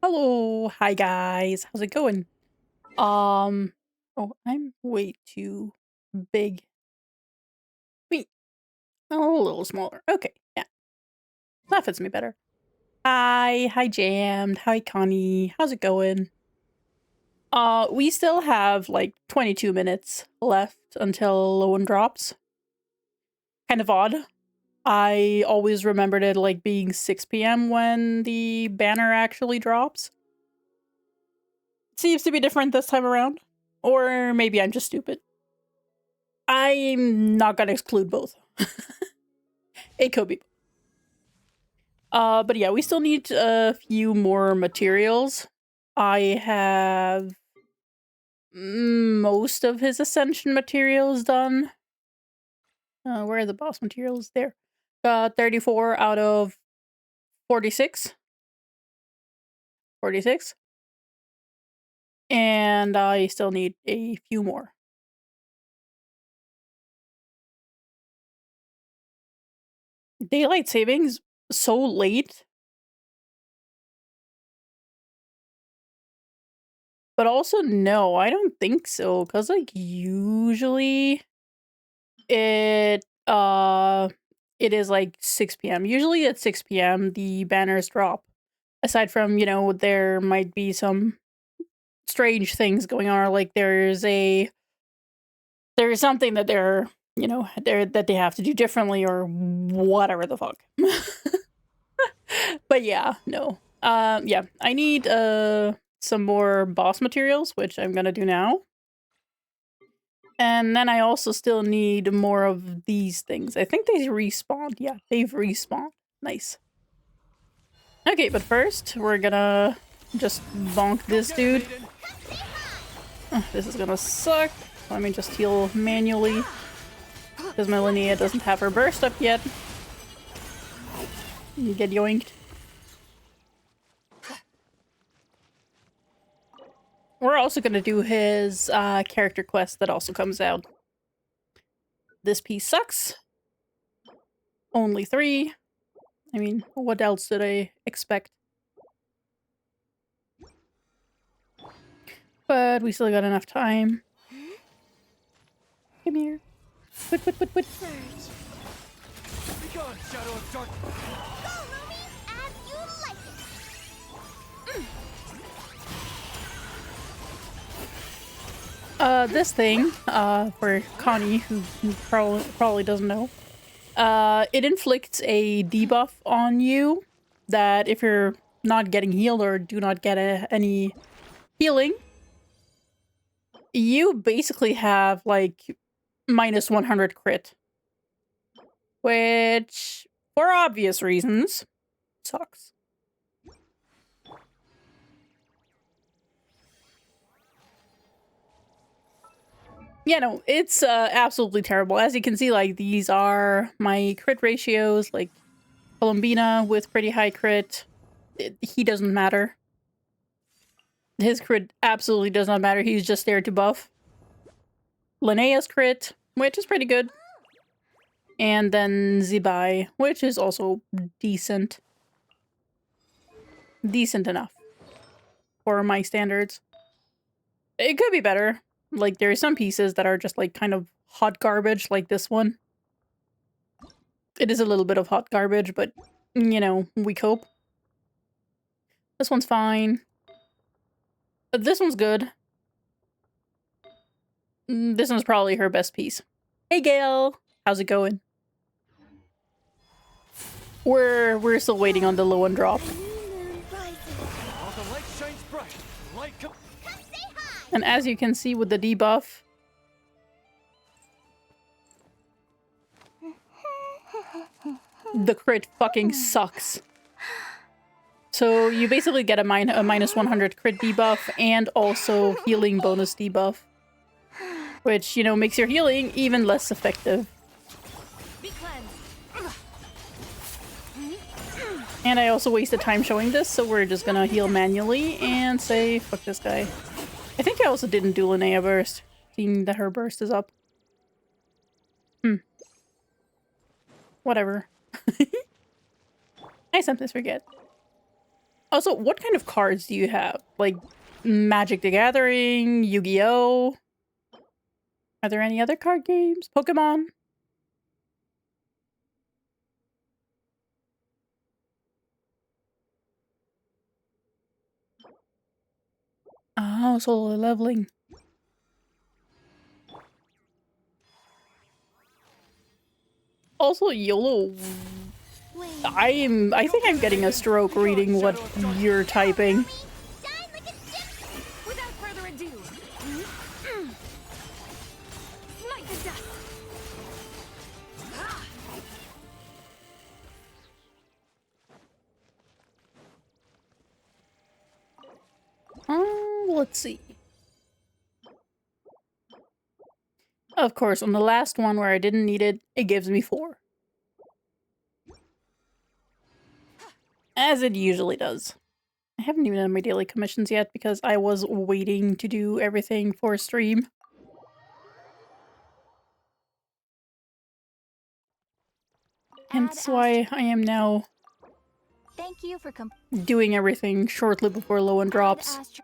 Hello, hi guys. How's it going? Um, oh, I'm way too big. Wait, a little smaller. Okay, yeah, that fits me better. Hi Jammed. Hi, Connie. How's it going? We still have like 22 minutes left until Lowen drops. Kind of odd. I always remembered it like being 6 p.m. when the banner actually drops. Seems to be different this time around. Or maybe I'm just stupid. I'm not gonna exclude both. It could be. But yeah, we still need a few more materials. I have most of his ascension materials done. Where are the boss materials? There. 34 out of 46. 46. And I still need a few more. Daylight savings so late. But also, no, I don't think so. Because, like, usually it is like 6 p.m. Usually at 6 p.m. the banners drop. Aside from, there might be some strange things going on, like there's something that that they have to do differently or whatever the fuck. But yeah, no. Yeah, I need some more boss materials, which I'm gonna do now. And then I also still need more of these things. I think they respawned. Yeah, they've respawned. Nice. Okay, but first, we're gonna just bonk this dude. This is gonna suck. Let me just heal manually. Because my Linnea doesn't have her burst up yet. You get yoinked. We're also gonna do his character quest that also comes out. This piece sucks. Only 3. I mean, what else did I expect? But we still got enough time. Come here. Put. Be gone, shadow of darkness. Go, Lumi, as you like it. This thing, for Connie, who probably doesn't know, it inflicts a debuff on you that if you're not getting healed or do not get any healing, you basically have, like, minus 100 crit. Which, for obvious reasons, sucks. Yeah, no, it's absolutely terrible. As you can see, like, these are my crit ratios, like, Columbina with pretty high crit. He doesn't matter. His crit absolutely does not matter. He's just there to buff. Linnea's crit, which is pretty good. And then Zibai, which is also decent. Decent enough. For my standards. It could be better. Like, there are some pieces that are just, like, kind of hot garbage, like this one. It is a little bit of hot garbage, but, you know, we cope. This one's fine. But this one's good. This one's probably her best piece. Hey, Gail! How's it going? We're still waiting on the low one drop. While the light shines bright, light comes. Come say hi. And as you can see with the debuff, the crit fucking sucks. So you basically get a minus 100 crit debuff and also healing bonus debuff. Which, you know, makes your healing even less effective. Be cleansed. And I also wasted time showing this, so we're just gonna heal manually and say, fuck this guy. I think I also didn't do Linnea burst, seeing that her burst is up. Whatever. I sometimes forget. Also, what kind of cards do you have? Like, Magic the Gathering, Yu-Gi-Oh? Are there any other card games? Pokemon? Oh, solo leveling. Also, YOLO. I think I'm getting a stroke reading what you're typing. Shine like a gypsy. Without further ado, smite the dust. Let's see. Of course, on the last one where I didn't need it, it gives me 4. As it usually does. I haven't even done my daily commissions yet because I was waiting to do everything for stream. Hence why I am now Thank you for doing everything shortly before low end drops.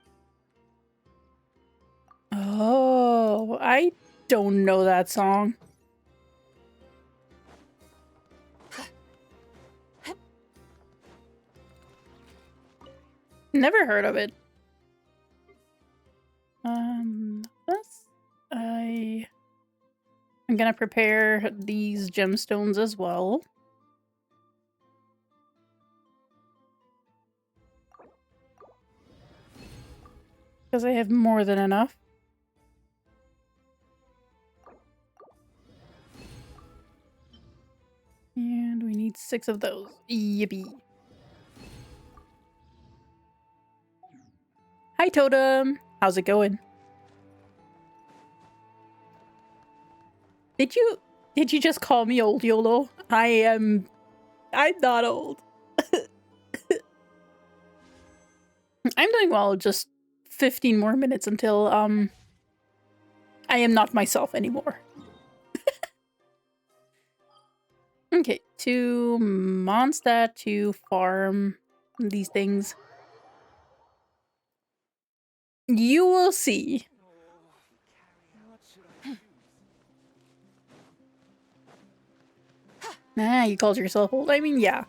Oh, I don't know that song. Never heard of it. I'm gonna prepare these gemstones as well. Because I have more than enough. And we need 6 of those. Yippee. Hi, Totem. How's it going? Did you just call me old, YOLO? I'm not old. I'm doing well, just 15 more minutes until I am not myself anymore. Okay, to Mondstadt to farm these things. You will see. Ah, you called yourself old? I mean, yeah.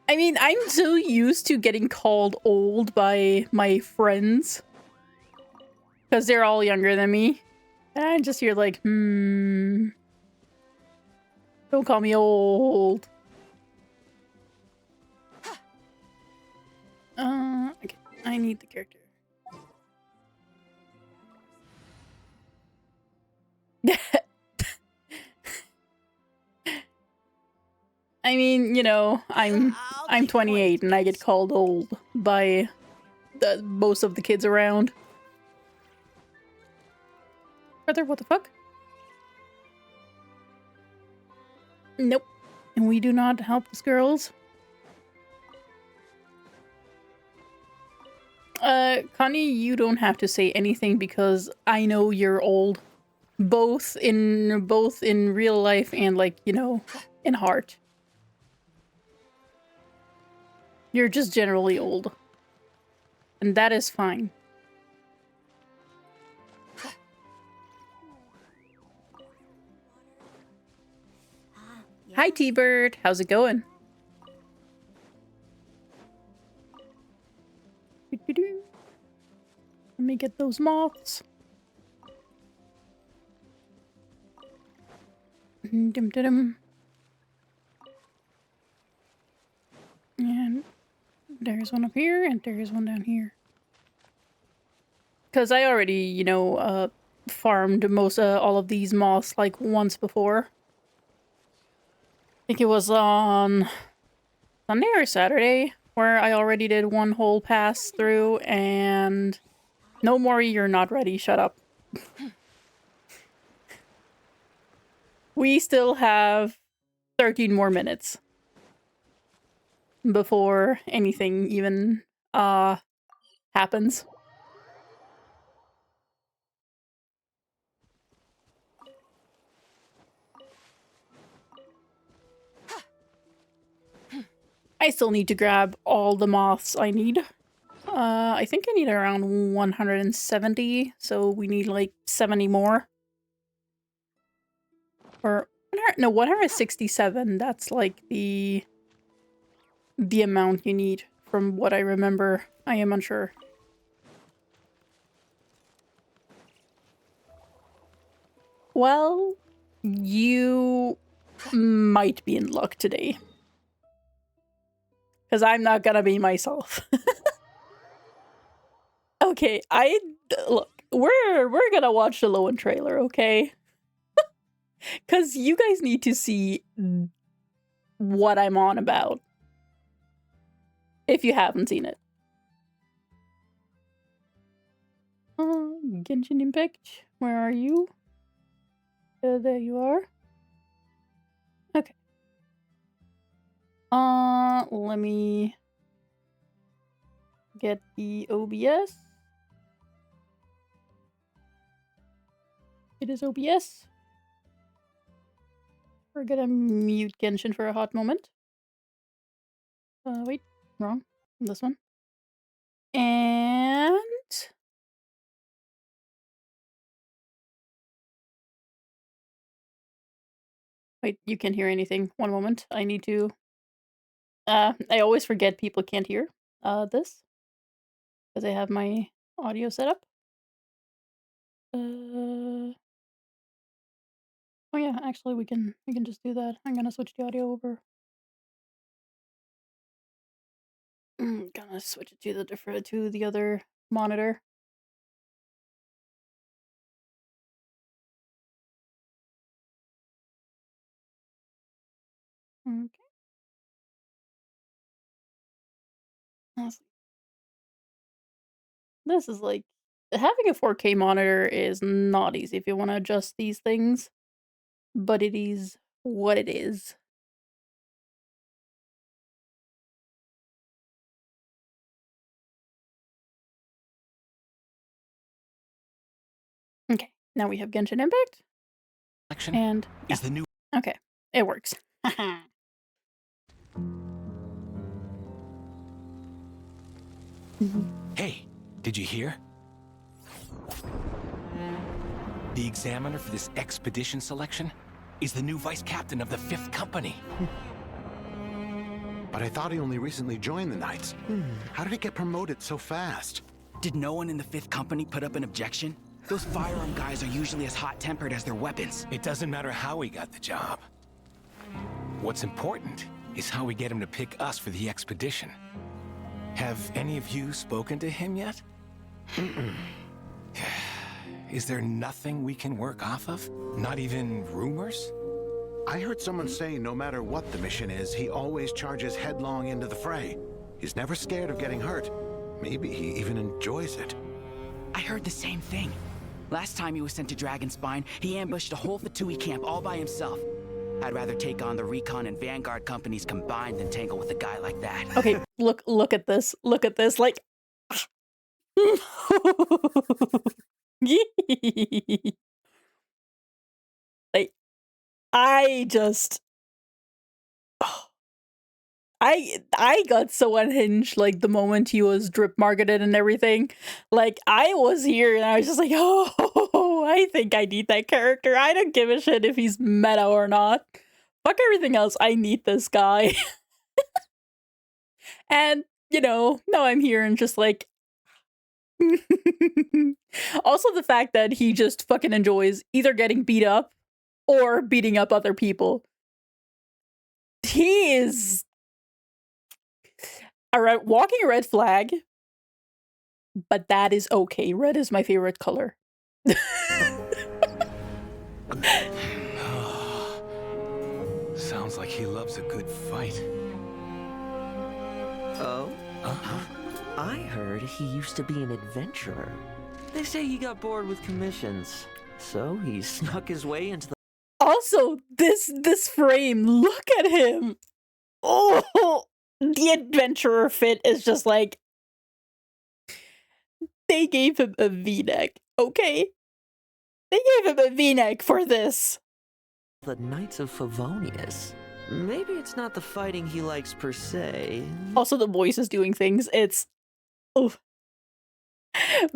I mean, I'm so used to getting called old by my friends. Because they're all younger than me. And I'm just here like, don't call me old. Okay. I need the character. I mean, you know, I'm 28 and I get called old by most of the kids around. Brother, what the fuck? Nope. And we do not help these girls. Connie, you don't have to say anything because I know you're old. Both in real life and, like, you know, in heart. You're just generally old. And that is fine. Hi, T-Bird. How's it going? Let me get those moths. Dum-dum-dum. And there's one up here, and there's one down here. Because I already, you know, farmed most all of these moths like once before. I think it was on Sunday or Saturday where I already did one whole pass through, and no, Maury, you're not ready. Shut up. We still have 13 more minutes before anything even happens. I still need to grab all the moths I need. I think I need around 170, so we need like 70 more. Or no, 167. That's like the amount you need from what I remember. I am unsure. Well, you might be in luck today. Because I'm not gonna be myself. Okay, look, we're gonna watch the Lowen trailer, okay? Because you guys need to see what I'm on about. If you haven't seen it. Genshin Impact, where are you? There you are. Okay. Let me get the OBS. It is OBS. We're gonna mute Genshin for a hot moment. Wait, wrong. This one. And wait, you can't hear anything. One moment. I need to I always forget people can't hear this because I have my audio set up. Oh yeah, actually we can just do that. I'm gonna switch the audio over. Gonna switch it to the other monitor. Okay. Awesome. This is like having a 4K monitor is not easy if you want to adjust these things. but it is what it is. Okay, now we have Genshin Impact, Action and yeah, is the new. okay, it works. Mhm. Hey, did you hear? The examiner for this expedition selection is the new vice captain of the 5th Company. But I thought he only recently joined the Knights. How did he get promoted so fast? Did no one in the 5th Company put up an objection? Those firearm guys are usually as hot-tempered as their weapons. It doesn't matter how he got the job. What's important is how we get him to pick us for the expedition. Have any of you spoken to him yet? Is there nothing we can work off of? Not even rumors? I heard someone say no matter what the mission is, he always charges headlong into the fray. He's never scared of getting hurt. Maybe he even enjoys it. I heard the same thing. Last time he was sent to Dragonspine, he ambushed a whole Fatui camp all by himself. I'd rather take on the Recon and Vanguard companies combined than tangle with a guy like that. Okay, look at this. Look at this. Like, like I just, I got so unhinged like the moment he was drip marketed and everything. Like I was here and I was just like, oh, I think I need that character. I don't give a shit if he's meta or not. Fuck everything else. I need this guy. And now I'm here and just like. Also, the fact that he just fucking enjoys either getting beat up or beating up other people. He is a walking red flag, but that is okay. Red is my favorite color. Sounds like he loves a good fight. Oh? Huh? I heard he used to be an adventurer. They say he got bored with commissions, so he snuck his way into the... Also, this frame, look at him. Oh, the adventurer fit is just like they gave him a V-neck, okay? They gave him a V-neck for this. The Knights of Favonius. Maybe it's not the fighting he likes per se. Also, the voice is doing things. It's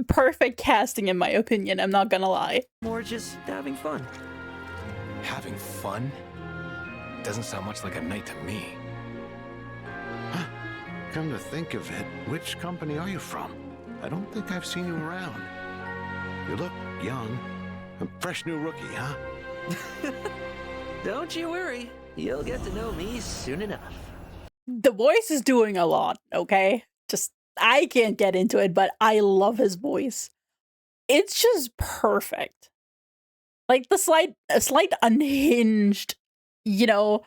perfect casting in my opinion, I'm not gonna lie. More just having fun. Having fun? Doesn't sound much like a knight to me. Huh. Come to think of it, which company are you from? I don't think I've seen you around. You look young. A fresh new rookie, huh? Don't you worry. You'll get to know me soon enough. The voice is doing a lot, okay? Just, I can't get into it, but I love his voice. It's just perfect. Like the slight unhinged, the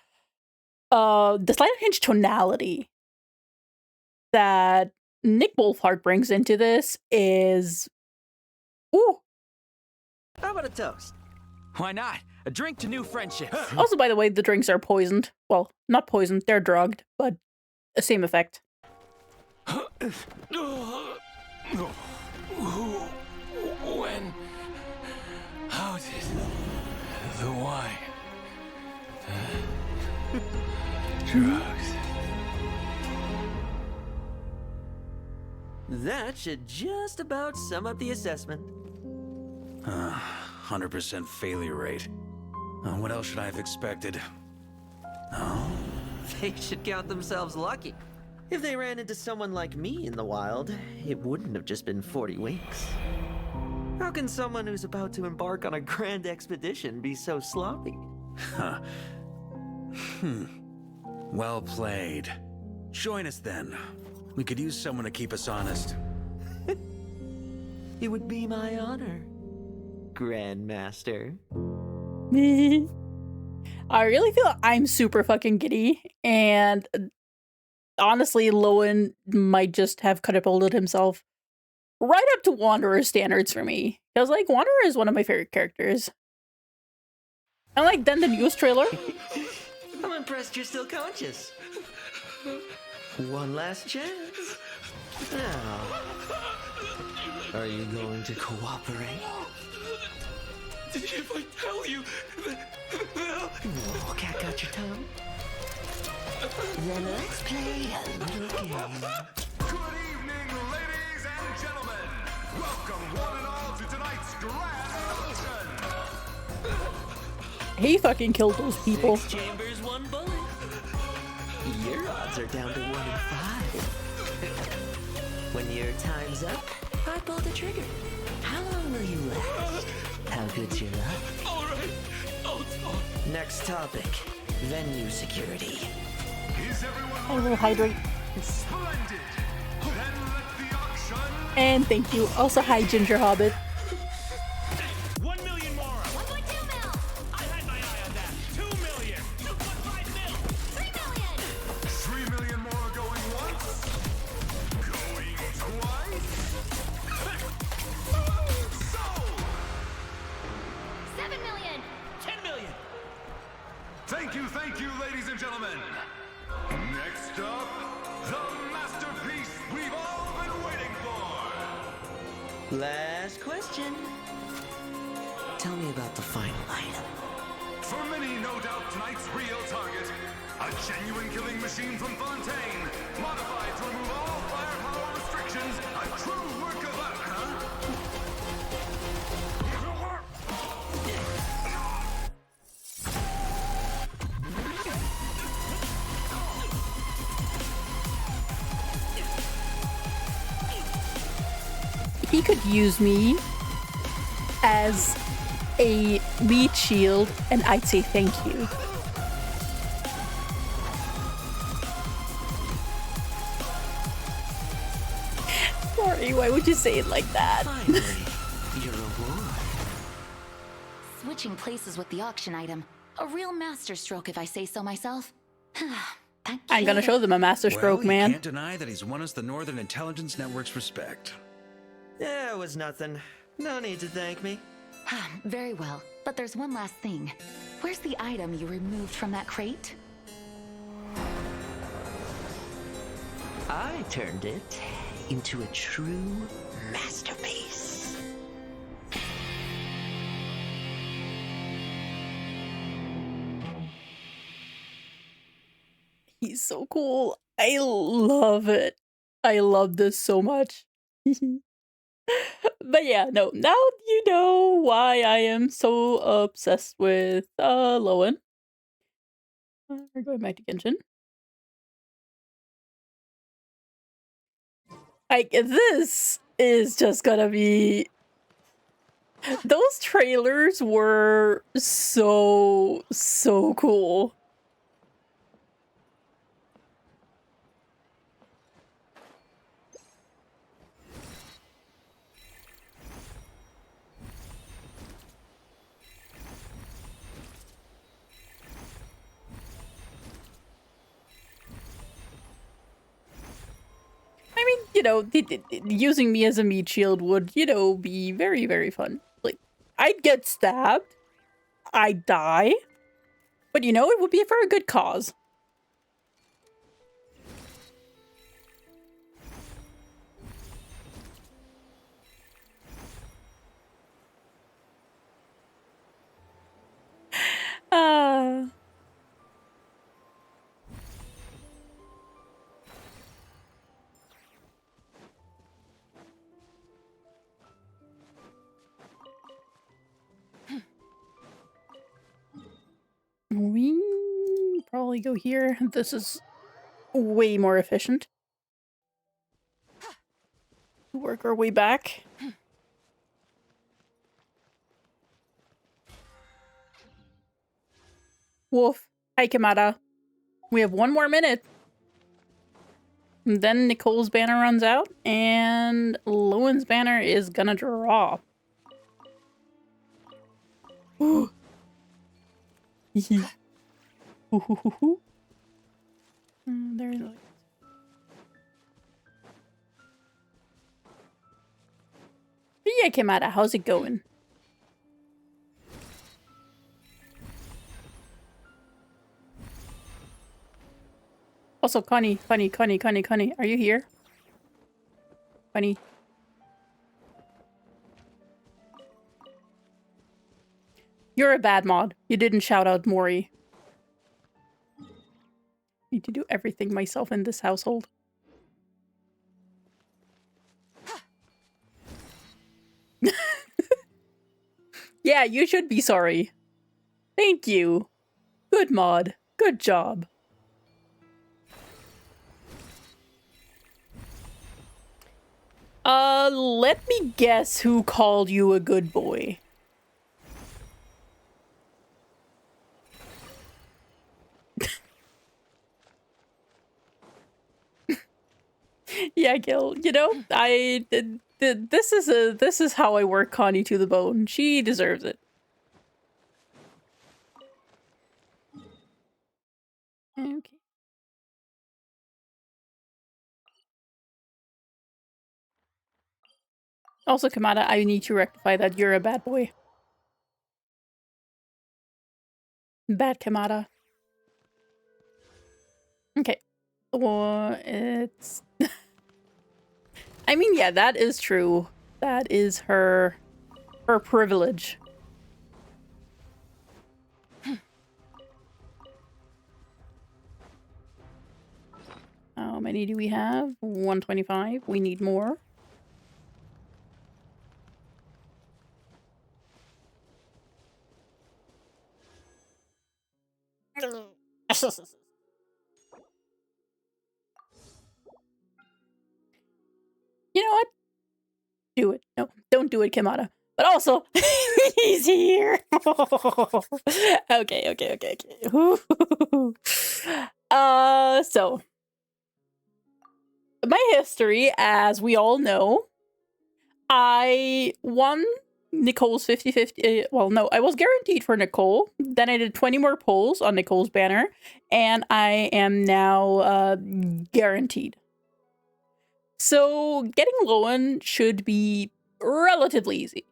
slight unhinged tonality that Nick Wolfhard brings into this is, ooh. How about a toast? Why not? A drink to new friendships. Also, by the way, the drinks are poisoned. Well, not poisoned, they're drugged, but the same effect. When? How did the wine? Drugs. That should just about sum up the assessment. 100% failure rate. What else should I have expected? Oh? They should count themselves lucky. If they ran into someone like me in the wild, it wouldn't have just been 40 winks. How can someone who's about to embark on a grand expedition be so sloppy? Huh. Well played. Join us then. We could use someone to keep us honest. It would be my honor, Grandmaster. I really feel I'm super fucking giddy, and honestly, Lowen might just have catapulted himself right up to Wanderer standards for me. Because, like, Wanderer is one of my favorite characters. I like then the news trailer. I'm impressed you're still conscious. One last chance. Now, are you going to cooperate? If I tell you, Oh, cat got your tongue? Then let's play a little game. Good evening, ladies and gentlemen. Welcome one and all to tonight's grand auction. He fucking killed those people. 6 chambers, 1 bullet. Your odds are down to 1 in 5. When your time's up, I pull the trigger. How long will you last? How good's your luck? all right, I'll talk. Next topic, venue security. Is everyone I will hydrate. splendid? Then let the auction. And thank you. Also, hi, Ginger Hobbit. 1 million more. 1.2 mil. I had my eye on that. 2 million. 2.5 mil. 3 million. 3 million more going once. Going twice. Sold. 7 million. 10 million. Thank you, ladies and gentlemen. Next up, the masterpiece we've all been waiting for. Last question. Tell me about the final item. For many, no doubt, tonight's real target, a genuine killing machine from Fontaine, modified to remove all firepower restrictions, a true work of art, huh? He could use me as a lead shield, and I'd say thank you. Sorry, why would you say it like that? Finally, your reward. Switching places with the auction item. A real masterstroke, if I say so myself. I'm gonna show them a masterstroke, Well, you man. can't deny that he's won us the Northern Intelligence Network's respect. Yeah, it was nothing. No need to thank me. Very well, but there's one last thing. Where's the item you removed from that crate? I turned it into a true masterpiece. He's so cool. I love it. I love this so much. But yeah, no, now you know why I am so obsessed with Lowen. We're going back to Genshin. Like, this is just gonna be... Those trailers were so cool. I mean, you know, using me as a meat shield would, you know, be very, very fun. Like, I'd get stabbed, I'd die, but you know, it would be for a good cause. Ah. We probably go here. This is way more efficient. Work our way back. Wolf, hi Kamada. We have 1 more minute. And then Nicole's banner runs out, and Lowen's banner is gonna draw. Ooh. There's like... Yeah, Kamada, how's it going? Also, Connie, are you here? Connie. You're a bad mod. You didn't shout out Mori. Need to do everything myself in this household. Yeah, you should be sorry. Thank you. Good mod. Good job. Let me guess who called you a good boy. Yeah, Gil. You know, this is how I work Connie to the bone. She deserves it. Okay. Also, Kamada, I need to rectify that you're a bad boy. Bad Kamada. Okay. Well, it's... I mean, yeah, that is true. That is her privilege. How many do we have? 125. We need more. You know what? Do it. No, don't do it, Kamada. But also, he's here. Okay. So my history, as we all know, I won Nicole's 50-50. Well, no, I was guaranteed for Nicole. Then I did 20 more polls on Nicole's banner, and I am now guaranteed. So getting Lowen should be relatively easy.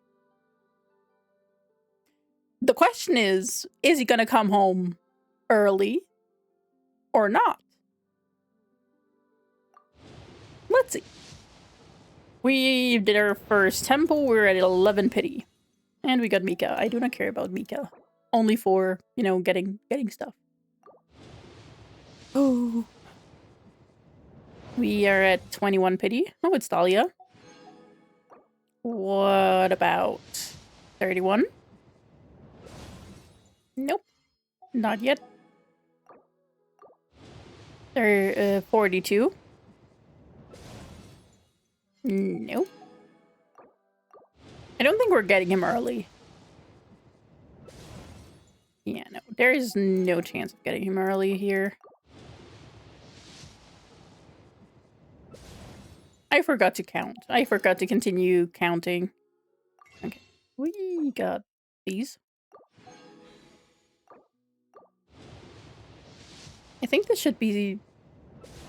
The question is he going to come home early or not? Let's see. We did our first temple. We were at 11 pity. And we got Mika. I do not care about Mika. Only for, you know, getting stuff. Oh. We are at 21 pity. Oh, it's Dahlia. What about 31? Nope. Not yet. 42. Nope. I don't think we're getting him early. Yeah, no. There is no chance of getting him early here. I forgot to count. I forgot to continue counting. Okay. We got these. I think this should be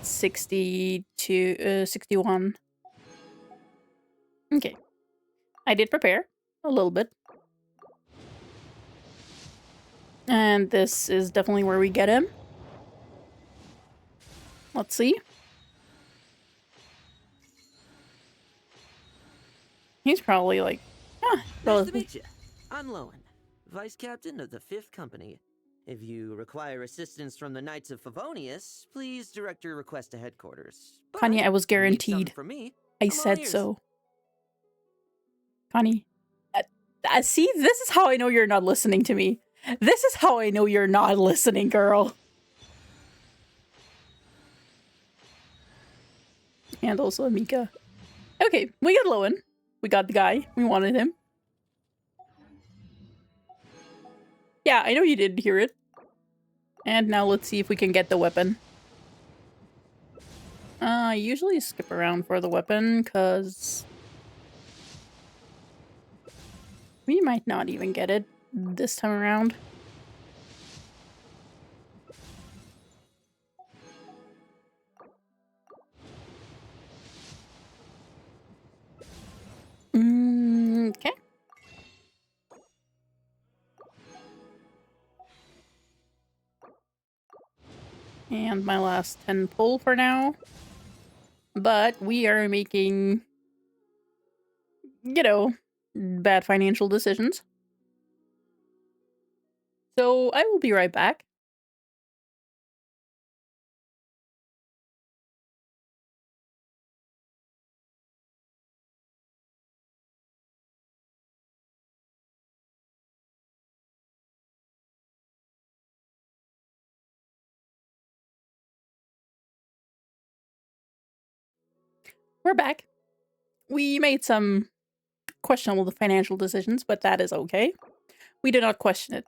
60 to 61. Okay. I did prepare a little bit. And this is definitely where we get him. Let's see. He's probably like, Nice to meet you. I'm Lowen, Vice Captain of the 5th Company. If you require assistance from the Knights of Favonius, please direct your request to headquarters. Connie, I was guaranteed. From me, I said so. Connie. See, this is how I know you're not listening to me. This is how I know you're not listening, girl. And also Mika. Okay, we got Lowen. We got the guy. We wanted him. Yeah, I know you did hear it. And now let's see if we can get the weapon. I usually skip around for the weapon, because we might not even get it this time around. Okay. And my last 10 pull for now. But we are making, you know, bad financial decisions. So I will be right back. We're back. We made some questionable financial decisions, but that is okay. We did not question it.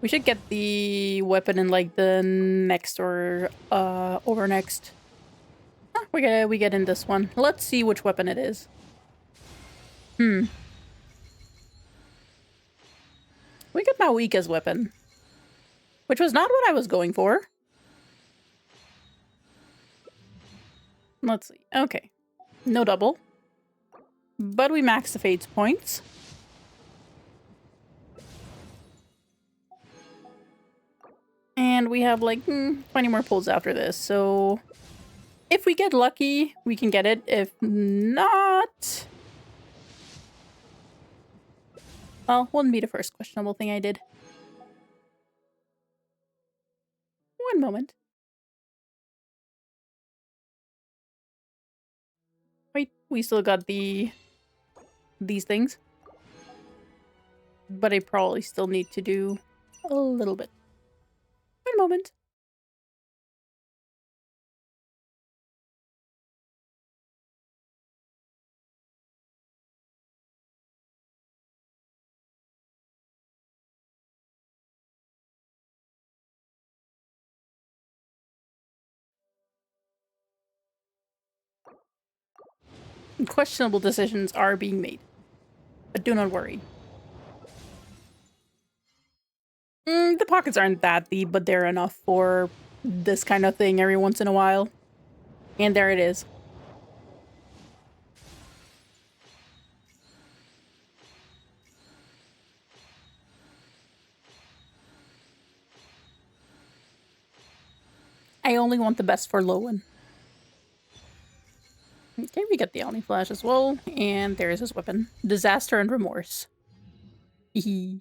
We should get the weapon in like the next or over next. We get in this one. Let's see which weapon it is. We got Mawika's weapon, which was not what I was going for. Let's see. Okay. No double. But we maxed the Fate's points. And we have like 20 more pulls after this. So if we get lucky, we can get it. If not... Well, wouldn't be the first questionable thing I did. One moment. Wait, we still got these things. But I probably still need to do a little bit. One moment. Questionable decisions are being made. But do not worry. The pockets aren't that deep, but they're enough for this kind of thing every once in a while. And there it is. I only want the best for Lowen. Okay, we get the Omni Flash as well. And there's his weapon. Disaster and Remorse. Hehe.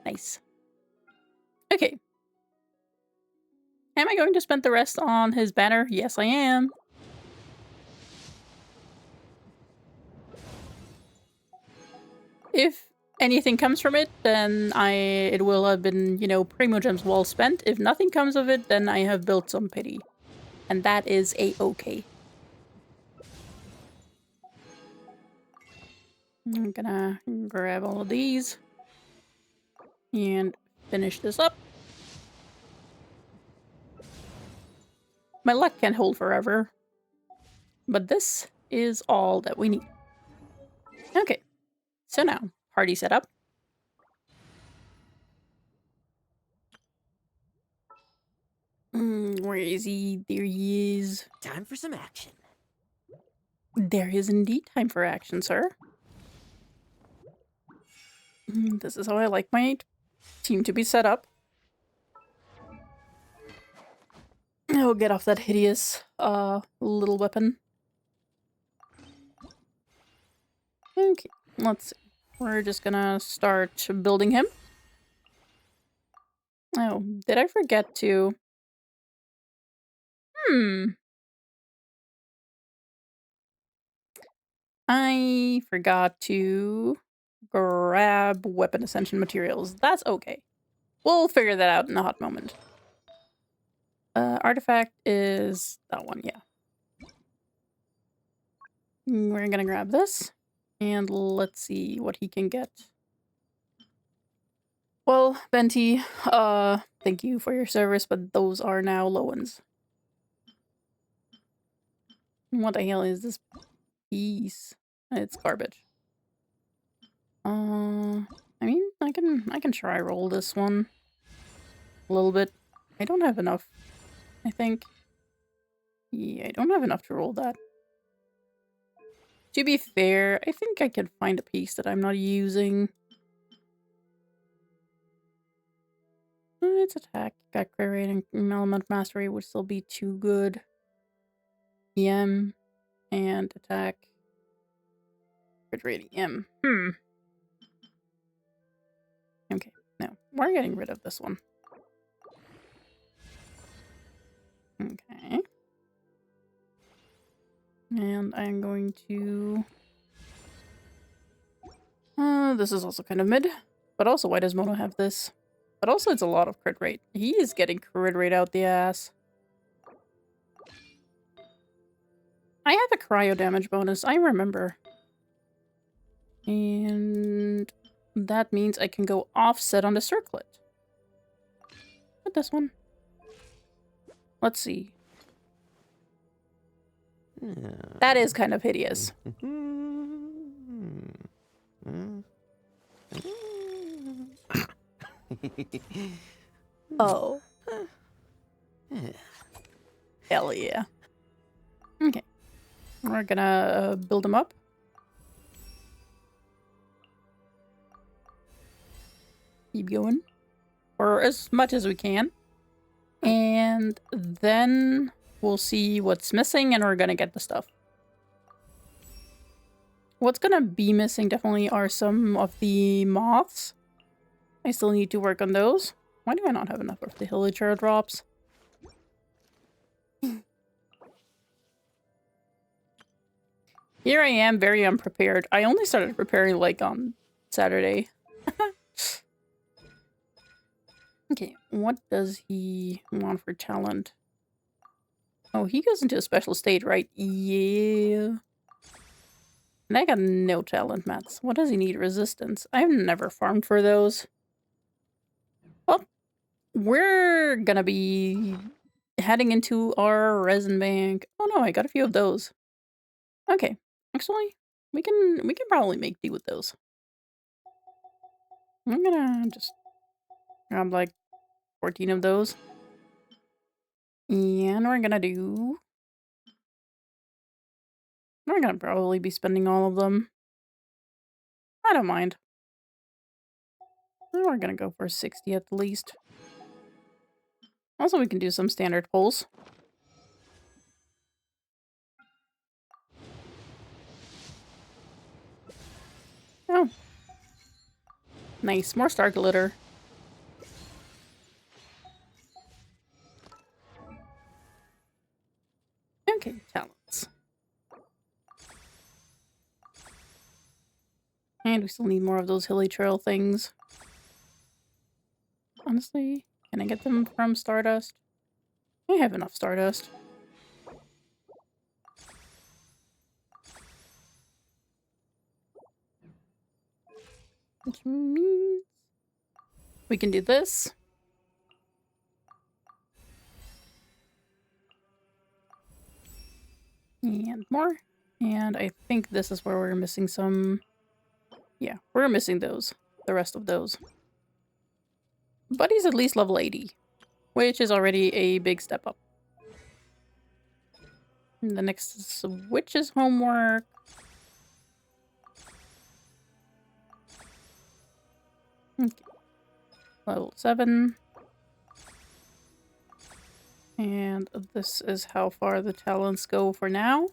Nice. Okay. Am I going to spend the rest on his banner? Yes, I am. If anything comes from it, then it will have been, you know, Primo Gems well spent. If nothing comes of it, then I have built some pity. And that is a-okay. I'm gonna grab all of these. And finish this up. My luck can't hold forever. But this is all that we need. Okay. So now, party setup. Where is he? There he is. Time for some action. There is indeed time for action, sir. This is how I like my team to be set up. Oh, get off that hideous little weapon. Okay, let's see. We're just gonna start building him. Oh, did I forget to... I forgot to grab weapon ascension materials. That's okay. We'll figure that out in a hot moment. Artifact is that one, yeah. We're gonna grab this. And let's see what he can get. Well, Benti, thank you for your service, but those are now Lowen's. What the hell is this piece? It's garbage. I mean, I can try roll this one a little bit. I don't have enough, I think. Yeah, I don't have enough to roll that. To be fair, I think I can find a piece that I'm not using. Its attack, got crit rate, and element mastery would still be too good. EM and attack. Crit rate EM. Okay, no. We're getting rid of this one. Okay. And I'm going to... this is also kind of mid. But also, why does Mono have this? But also, it's a lot of crit rate. He is getting crit rate out the ass. I have a cryo damage bonus, I remember. And that means I can go offset on the circlet. But this one. Let's see. That is kind of hideous. Oh. Hell yeah. Okay. We're gonna build them up. Keep going. Or as much as we can. And then we'll see what's missing and we're gonna get the stuff. What's gonna be missing definitely are some of the moths. I still need to work on those. Why do I not have enough of the Hilichurl drops? Here I am, very unprepared. I only started preparing like on Saturday. Okay, what does he want for talent? Oh, he goes into a special state, right? Yeah. And I got no talent mats. What does he need? Resistance. I've never farmed for those. Well, we're gonna be heading into our resin bank. Oh no, I got a few of those. Okay, actually, we can probably make do with those. I'm gonna just grab like 14 of those. And we're gonna probably be spending all of them. I don't mind. We're gonna go for 60 at least. Also, we can do some standard pulls. Oh. Nice. More star glitter. Okay, talents. And we still need more of those Hilichurl things. Honestly, can I get them from Stardust? I have enough Stardust. Which means we can do this. And more. And I think this is where we're missing some... Yeah, we're missing those. The rest of those. But he's at least level 80. Which is already a big step up. And the next switch is homework. Okay. Level 7. And this is how far the talents go for now.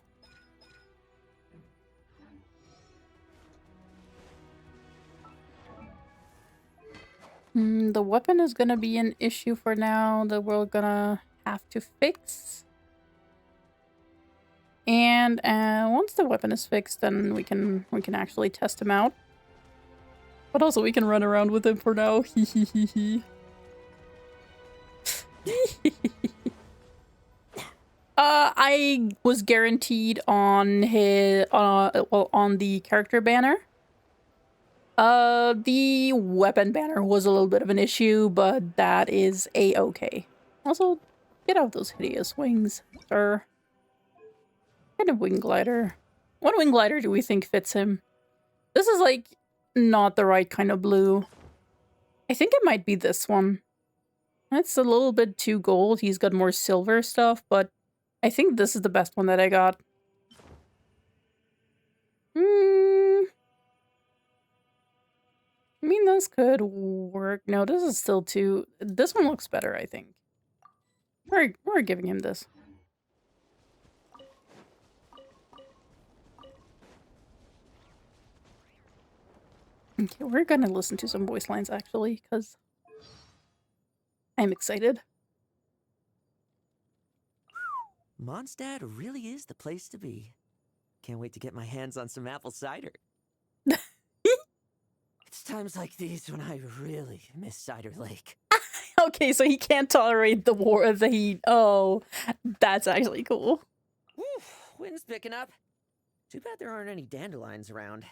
The weapon is gonna be an issue for now that we're gonna have to fix. And once the weapon is fixed, then we can actually test him out. But also we can run around with him for now. I was guaranteed on his on the character banner. The weapon banner was a little bit of an issue, but that is a-okay. Also, get out those hideous wings, sir. Kind of wing glider. What wing glider do we think fits him? This is like not the right kind of blue. I think it might be this one. That's a little bit too gold. He's got more silver stuff, but I think this is the best one that I got. I mean, This could work. No, this is still too... This one looks better, I think. We're giving him this. Okay, we're gonna listen to some voice lines, actually, because I'm excited. Mondstadt really is the place to be. Can't wait to get my hands on some apple cider. It's times like these when I really miss Cider Lake. Okay, so he can't tolerate the heat. Oh, that's actually cool. Whew, wind's picking up. Too bad there aren't any dandelions around.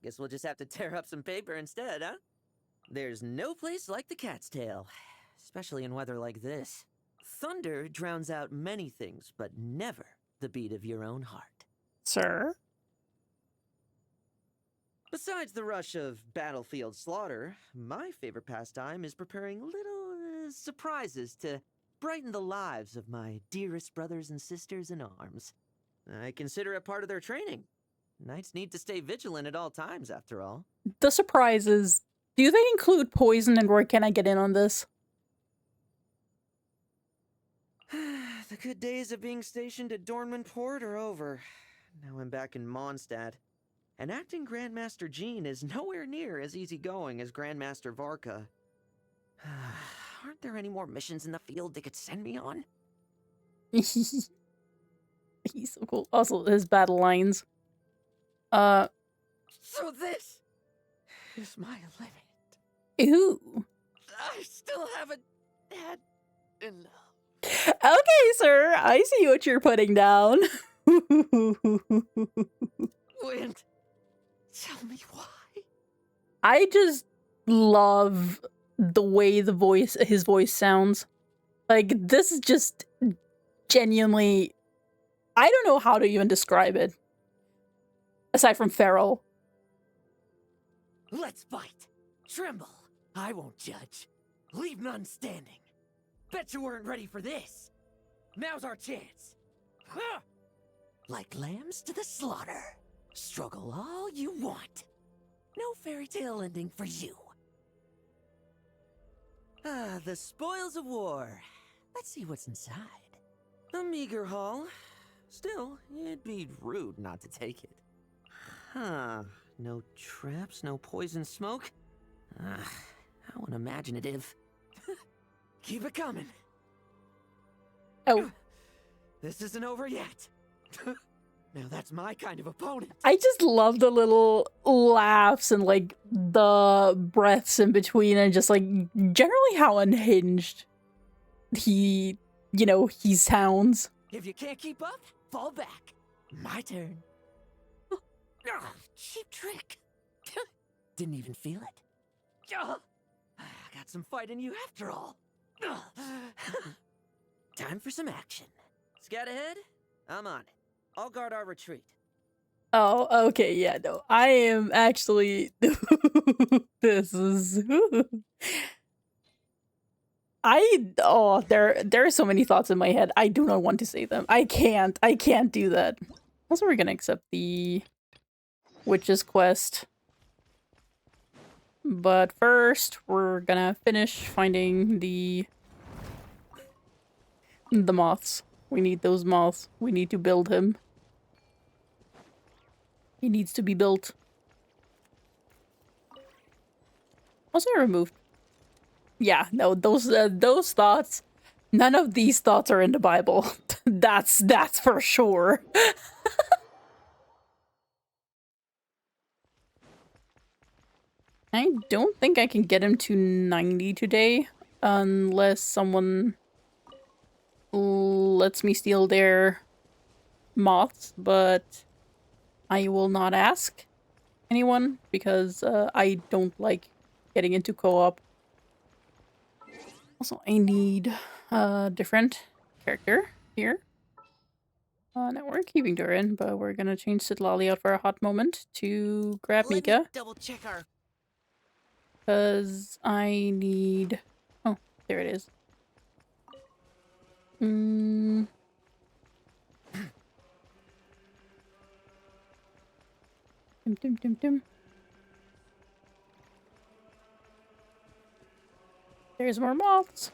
Guess we'll just have to tear up some paper instead, huh? There's no place like the Cat's Tail, especially in weather like this. Thunder drowns out many things, but never the beat of your own heart. Sir? Besides the rush of battlefield slaughter, my favorite pastime is preparing little surprises to brighten the lives of my dearest brothers and sisters in arms. I consider it part of their training. Knights need to stay vigilant at all times, after all. The surprises. Do they include poison, and where can I get in on this? The good days of being stationed at Dornman Port are over. Now I'm back in Mondstadt. And acting Grandmaster Jean is nowhere near as easygoing as Grandmaster Varka. Aren't there any more missions in the field they could send me on? He's so cool. Also, his battle lines. So this is my limit. Ooh. I still haven't had enough. Okay, sir. I see what you're putting down. Wind, tell me why. I just love the way his voice sounds. Like, this is just genuinely... I don't know how to even describe it. Aside from feral. Let's fight. Tremble. I won't judge. Leave none standing. Bet you weren't ready for this. Now's our chance. Huh. Like lambs to the slaughter. Struggle all you want. No fairy tale ending for you. Ah, the spoils of war. Let's see what's inside. A meager haul. Still, it'd be rude not to take it. Huh. No traps, no poison smoke. How unimaginative. Keep it coming. Oh. This isn't over yet. Now that's my kind of opponent. I just love the little laughs and, like, the breaths in between and just, like, generally how unhinged he sounds. If you can't keep up, fall back. My turn. Cheap trick. Didn't even feel it. Got some fight in you after all. Time for some action. Scout ahead? I'm on it. I'll guard our retreat. Oh, okay, yeah, no. I am actually... This is... there are so many thoughts in my head. I do not want to say them. I can't do that. Also, we're gonna accept the Witch's Quest. But first, we're gonna finish finding the moths. We need those moths. We need to build him. He needs to be built. Was I removed? Yeah, no, those thoughts. None of these thoughts are in the Bible. That's for sure. I don't think I can get him to 90 today, unless someone lets me steal their moths, but I will not ask anyone because I don't like getting into co-op. Also, I need a different character here. No, we're keeping Durin, but we're gonna change Citlali out for a hot moment to grab Mika. Double check our... Because I need... Oh, there it is. Dim, dim, dim, dim. There's more moths.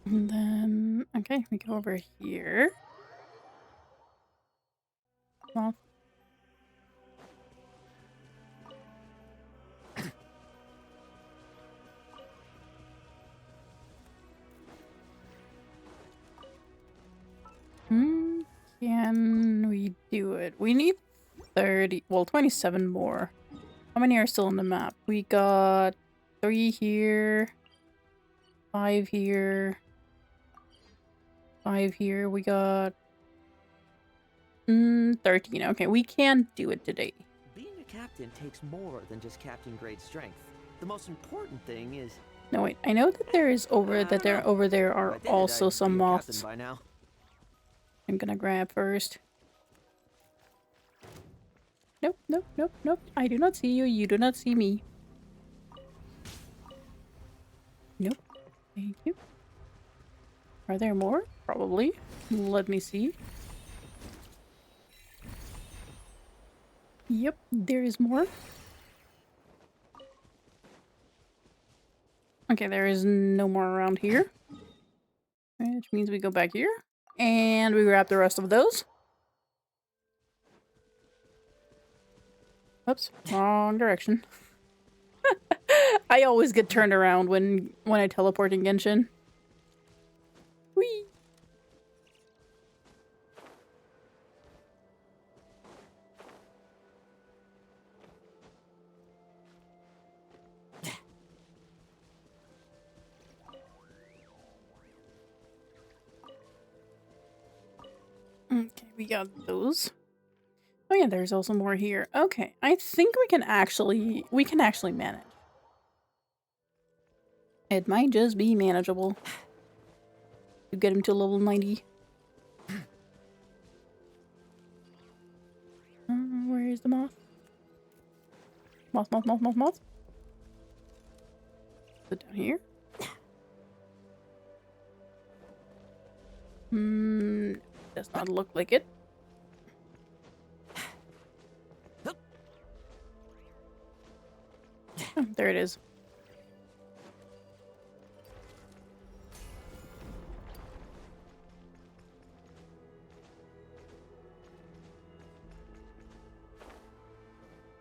And then, okay, we go over here. Moth. Can we do it? We need 30, well, 27 more. How many are still on the map? We got 3 here, 5 here, 5 here. We got 13. Okay, we can't do it today. Being a captain takes more than just captain grade strength. The most important thing is. No, wait. I know that there is over there If are I did it, also I'd some be a captain moths. by now. I'm gonna grab first. Nope, nope, nope, nope. I do not see you. You do not see me. Nope. Thank you. Are there more? Probably. Let me see. Yep, there is more. Okay, there is no more around here. Which means we go back here. And we grab the rest of those. Oops, wrong direction. I always get turned around when I teleport in Genshin. Whee! Okay, we got those. Oh yeah, there's also more here. Okay, I think we can actually manage. It might just be manageable to get him to level 90. Where is the moth? Moth, moth, moth, moth, moth. Put down here. Does not look like it. Oh, there it is.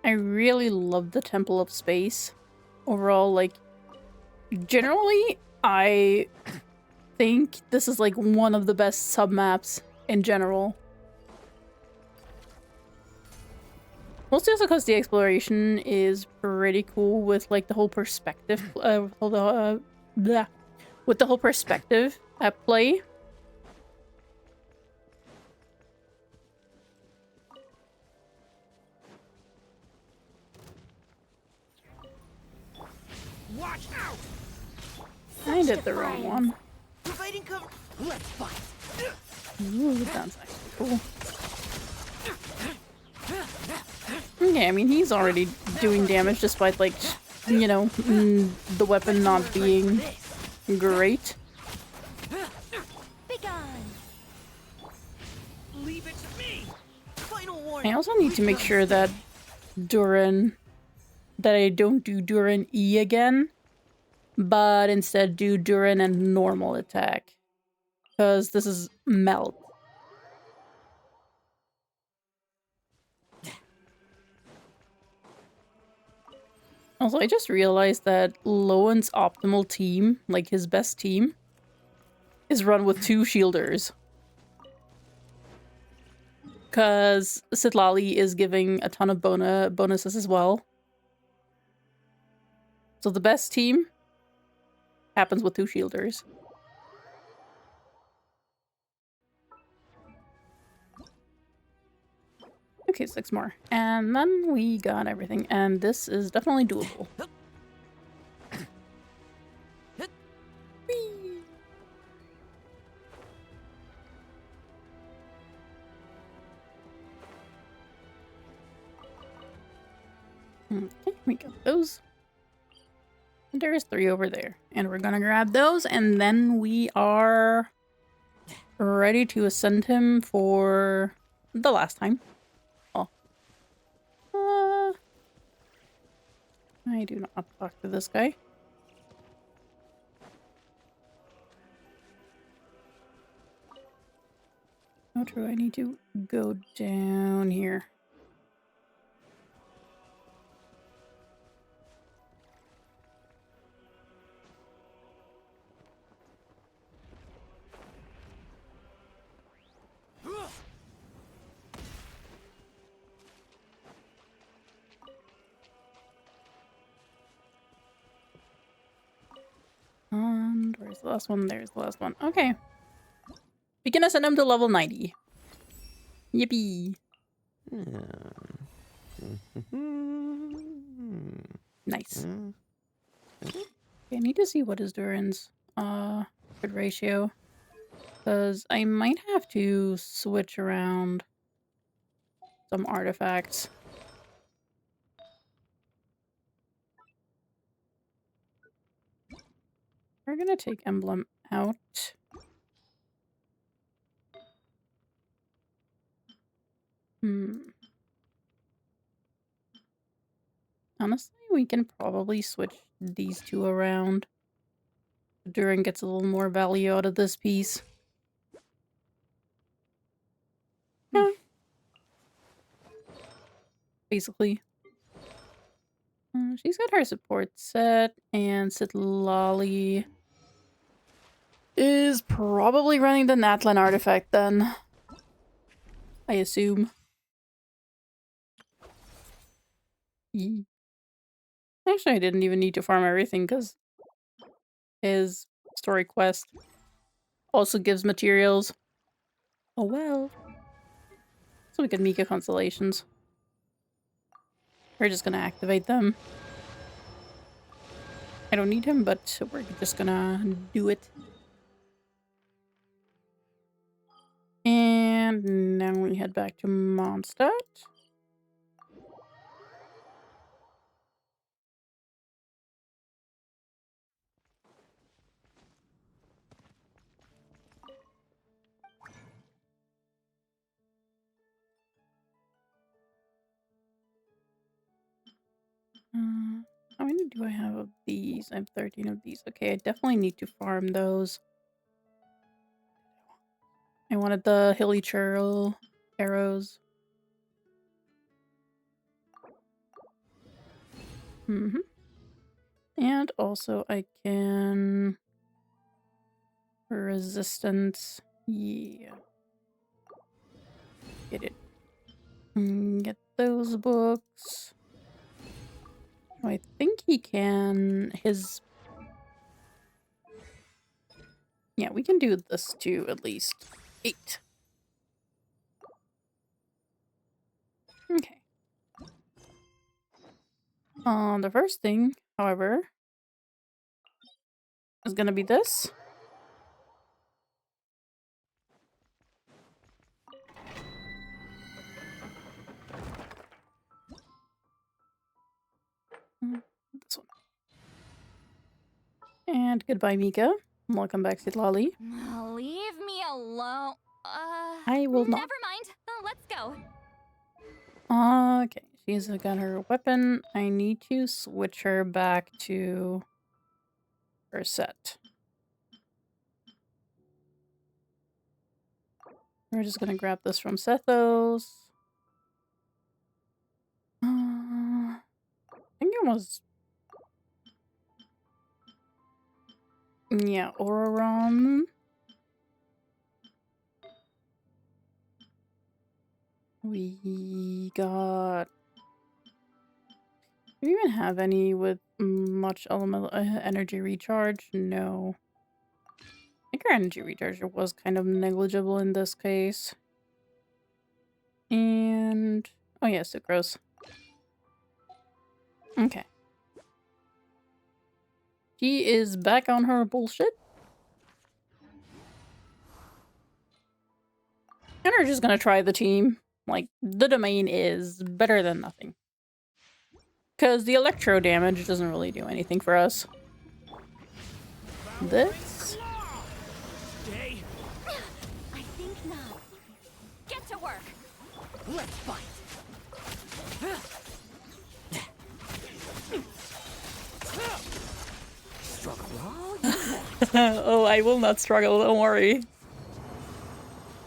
I really love the Temple of Space. Overall, like, generally, I think this is like one of the best submaps in general. Mostly also because the exploration is pretty cool with like the whole perspective, with the whole perspective at play. Watch out! I did the wrong one. Providing cover. Let's fight. Ooh, that's actually cool. Okay, I mean, he's already doing damage despite, like, you know, the weapon not being great. Leave it to me. Final warning. I also need to make sure that I don't do Durin E again, but instead do Durin and normal attack. Because this is melt. Also, I just realized that Lowen's optimal team, like his best team, is run with 2 shielders. Because Sitlali is giving a ton of bonuses as well. So the best team happens with 2 shielders. Okay, 6 more. And then we got everything. And this is definitely doable. Whee! Okay, we got those. There's 3 over there. And we're gonna grab those, and then we are ready to ascend him for the last time. Oh. I do not talk to this guy. Oh, true. I need to go down here. And where's the last one? There's the last one. Okay. We can ascend him to level 90. Yippee. Nice. Okay, I need to see what is Duran's good ratio. Because I might have to switch around some artifacts. We're gonna take Emblem out. Honestly, we can probably switch these two around. Duran gets a little more value out of this piece. Yeah. Basically. She's got her support set, and Sitlali is probably running the Natlan artifact then. I assume. Actually, I didn't even need to farm everything because his story quest also gives materials. Oh well. So we could Mika constellations. We're just gonna activate them. I don't need him, but we're just gonna do it. And now we head back to Mondstadt. How many do I have of these? I have 13 of these. Okay, I definitely need to farm those. I wanted the hilly churl arrows. And also I can... resistance. Yeah. Get it. Get those books. I think he can... his... Yeah, we can do this too, at least. 8. Okay. The first thing, however, is gonna be this. This one. And goodbye, Mika. Welcome back, Sitlali. Leave me alone. I will not. Never mind. Let's go. Okay, she's got her weapon. I need to switch her back to her set. We're just gonna grab this from Sethos. I think it was... yeah, Auroron. We got... do we even have any with much elemental energy recharge? No. I think our energy recharge was kind of negligible in this case. And... oh yeah, Sucrose. Okay. She is back on her bullshit. And we're just gonna try the team. Like, the domain is better than nothing. Because the electro damage doesn't really do anything for us. This? I think not. Get to work. Let's fight. Oh, I will not struggle, don't worry.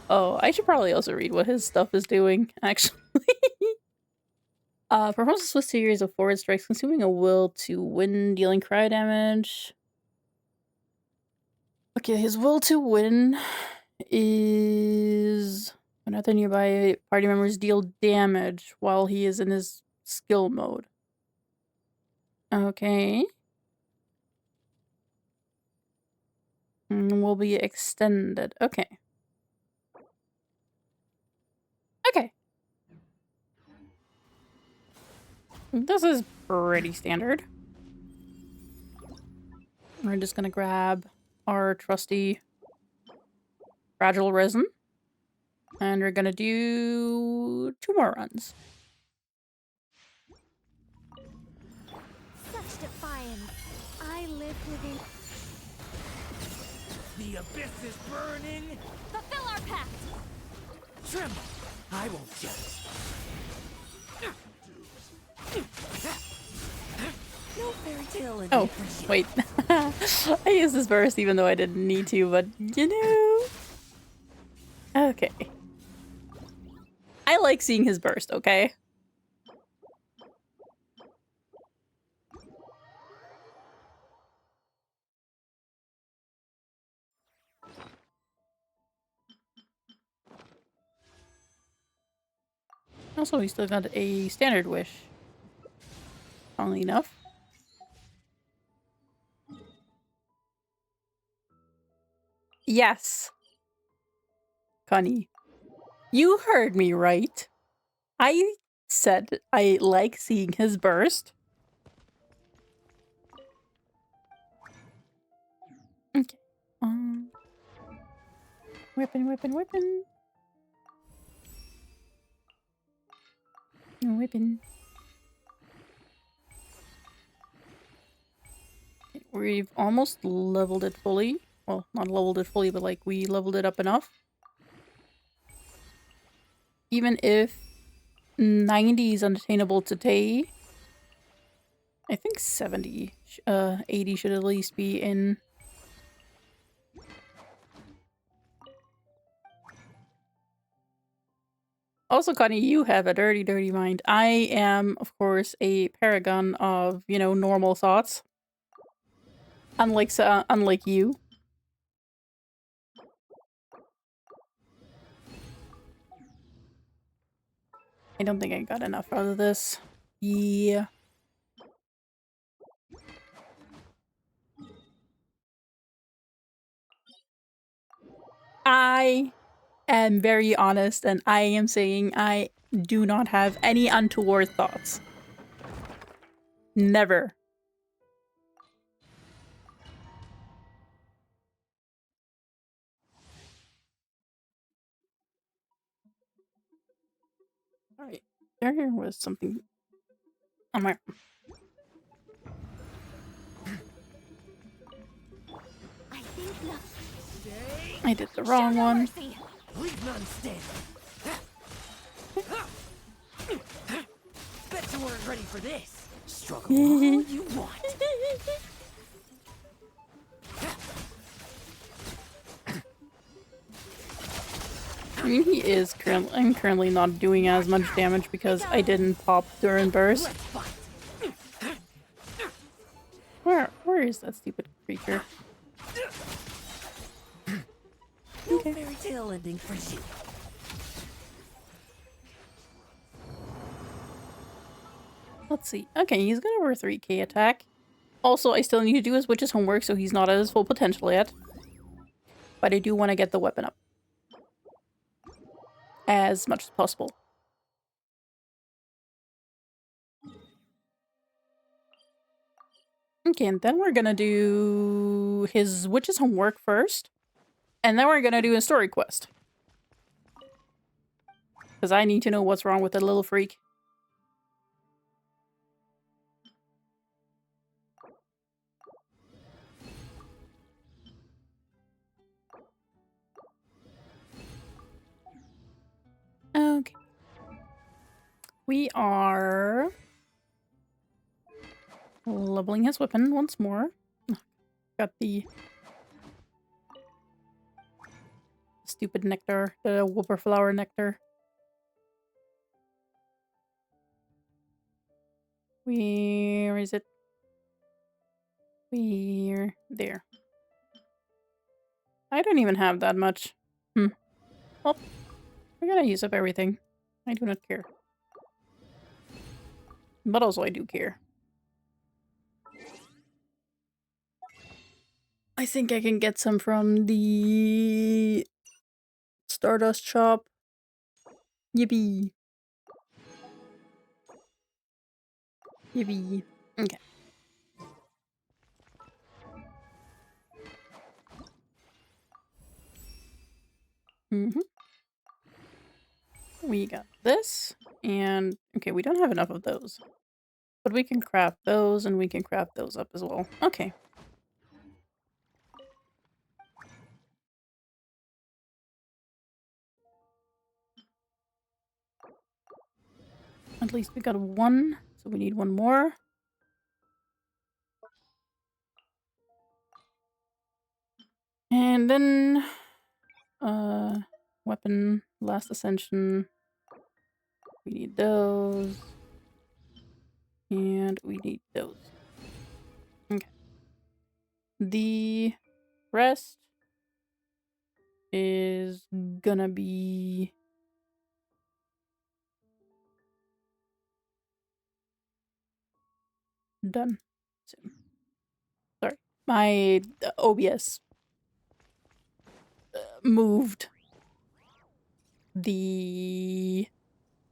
Oh, I should probably also read what his stuff is doing, actually. Performs a swift series of forward strikes, consuming a will to win, dealing cry damage. Okay, his will to win is when other nearby party members deal damage while he is in his skill mode. Okay. Will be extended. Okay. Okay. This is pretty standard. We're just gonna grab our trusty fragile resin. And we're gonna do 2 more runs. Such defiance. I live within. The abyss is burning. Fulfill our pact. Tremble. I won't judge. No fairy tale in Oh, wait. I used this burst even though I didn't need to, but you know. Okay. I like seeing his burst, okay? Also, we still got a standard wish. Funnily enough. Yes. Connie. You heard me right. I said I like seeing his burst. Okay. Whipping. Whipping. We've almost leveled it fully. Well, not leveled it fully, but like we leveled it up enough. Even if 90 is unattainable today, I think 70, 80 should at least be in. Also, Connie, you have a dirty, dirty mind. I am, of course, a paragon of, you know, normal thoughts. Unlike you. I don't think I got enough out of this. Yeah. I am very honest, and I am saying I do not have any untoward thoughts. Never. Alright. There was something on my... I think not. I did the wrong Show no one. mercy. Leave none standing. Bet you weren't ready for this. Struggle all you want. I mean, he is I'm currently not doing as much damage because I didn't pop during burst. Let's fight. Where is that stupid creature? No fairy tale ending for you. Let's see. Okay, he's got over 3k attack. Also, I still need to do his witch's homework, so he's not at his full potential yet. But I do want to get the weapon up. As much as possible. Okay, and then we're gonna do his witch's homework first. And then we're gonna do a story quest. Because I need to know what's wrong with that little freak. Okay. We are leveling his weapon once more. Got the stupid nectar, the whooper flower nectar. Where is it? Where? There. I don't even have that much. Well, we're gonna use up everything. I do not care. But also I do care. I think I can get some from the Stardust shop. Yippee. Yippee. Okay. We got this, and okay, we don't have enough of those. But we can craft those, and we can craft those up as well. Okay. At least we got one, so we need one more. And then, weapon, last ascension. We need those. And we need those. Okay. The rest is gonna be done soon. Sorry. My OBS moved the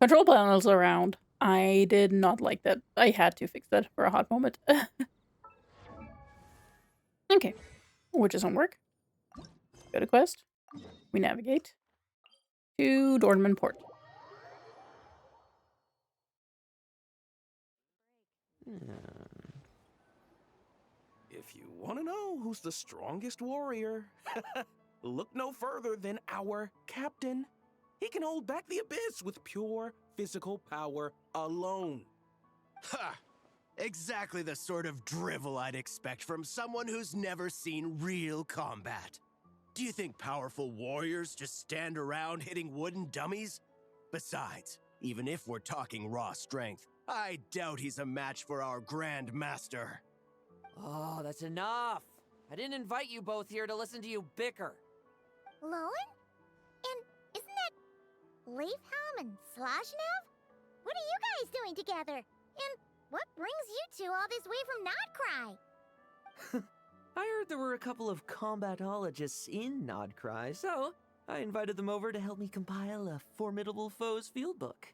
control panels around. I did not like that. I had to fix that for a hot moment. Okay. Which is homework. Go to quest. We navigate to Dornman Port. If you want to know who's the strongest warrior, look no further than our captain. He can hold back the abyss with pure physical power alone. Ha! Exactly the sort of drivel I'd expect from someone who's never seen real combat. Do you think powerful warriors just stand around hitting wooden dummies? Besides, even if we're talking raw strength, I doubt he's a match for our Grand Master. Oh, that's enough. I didn't invite you both here to listen to you bicker. Lowen? And isn't that Leafhelm and Slashnev? What are you guys doing together? And what brings you two all this way from Nodcry? I heard there were a couple of combatologists in Nodcry, so I invited them over to help me compile a Formidable Foes field book.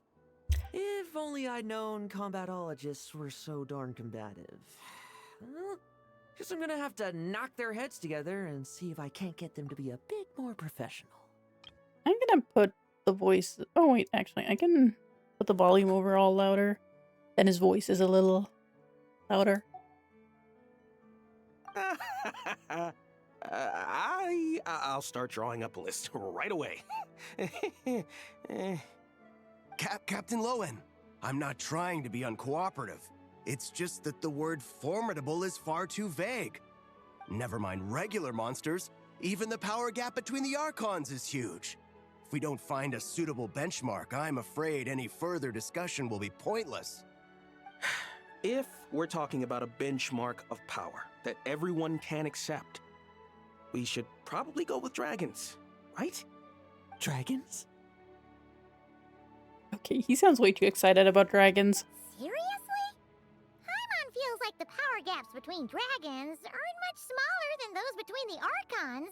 If only I'd known combatologists were so darn combative. Well, guess I'm gonna have to knock their heads together and see if I can't get them to be a bit more professional. I'm gonna put the voice... Oh, wait, actually, I can put the volume over all louder. Then his voice is a little louder. I'll start drawing up a list right away. Captain Lowen, I'm not trying to be uncooperative. It's just that the word formidable is far too vague. Never mind regular monsters, even the power gap between the Archons is huge. If we don't find a suitable benchmark, I'm afraid any further discussion will be pointless. If we're talking about a benchmark of power that everyone can accept, we should probably go with dragons, right? Dragons? Okay, he sounds way too excited about dragons. Seriously? Paimon feels like the power gaps between dragons aren't much smaller than those between the Archons.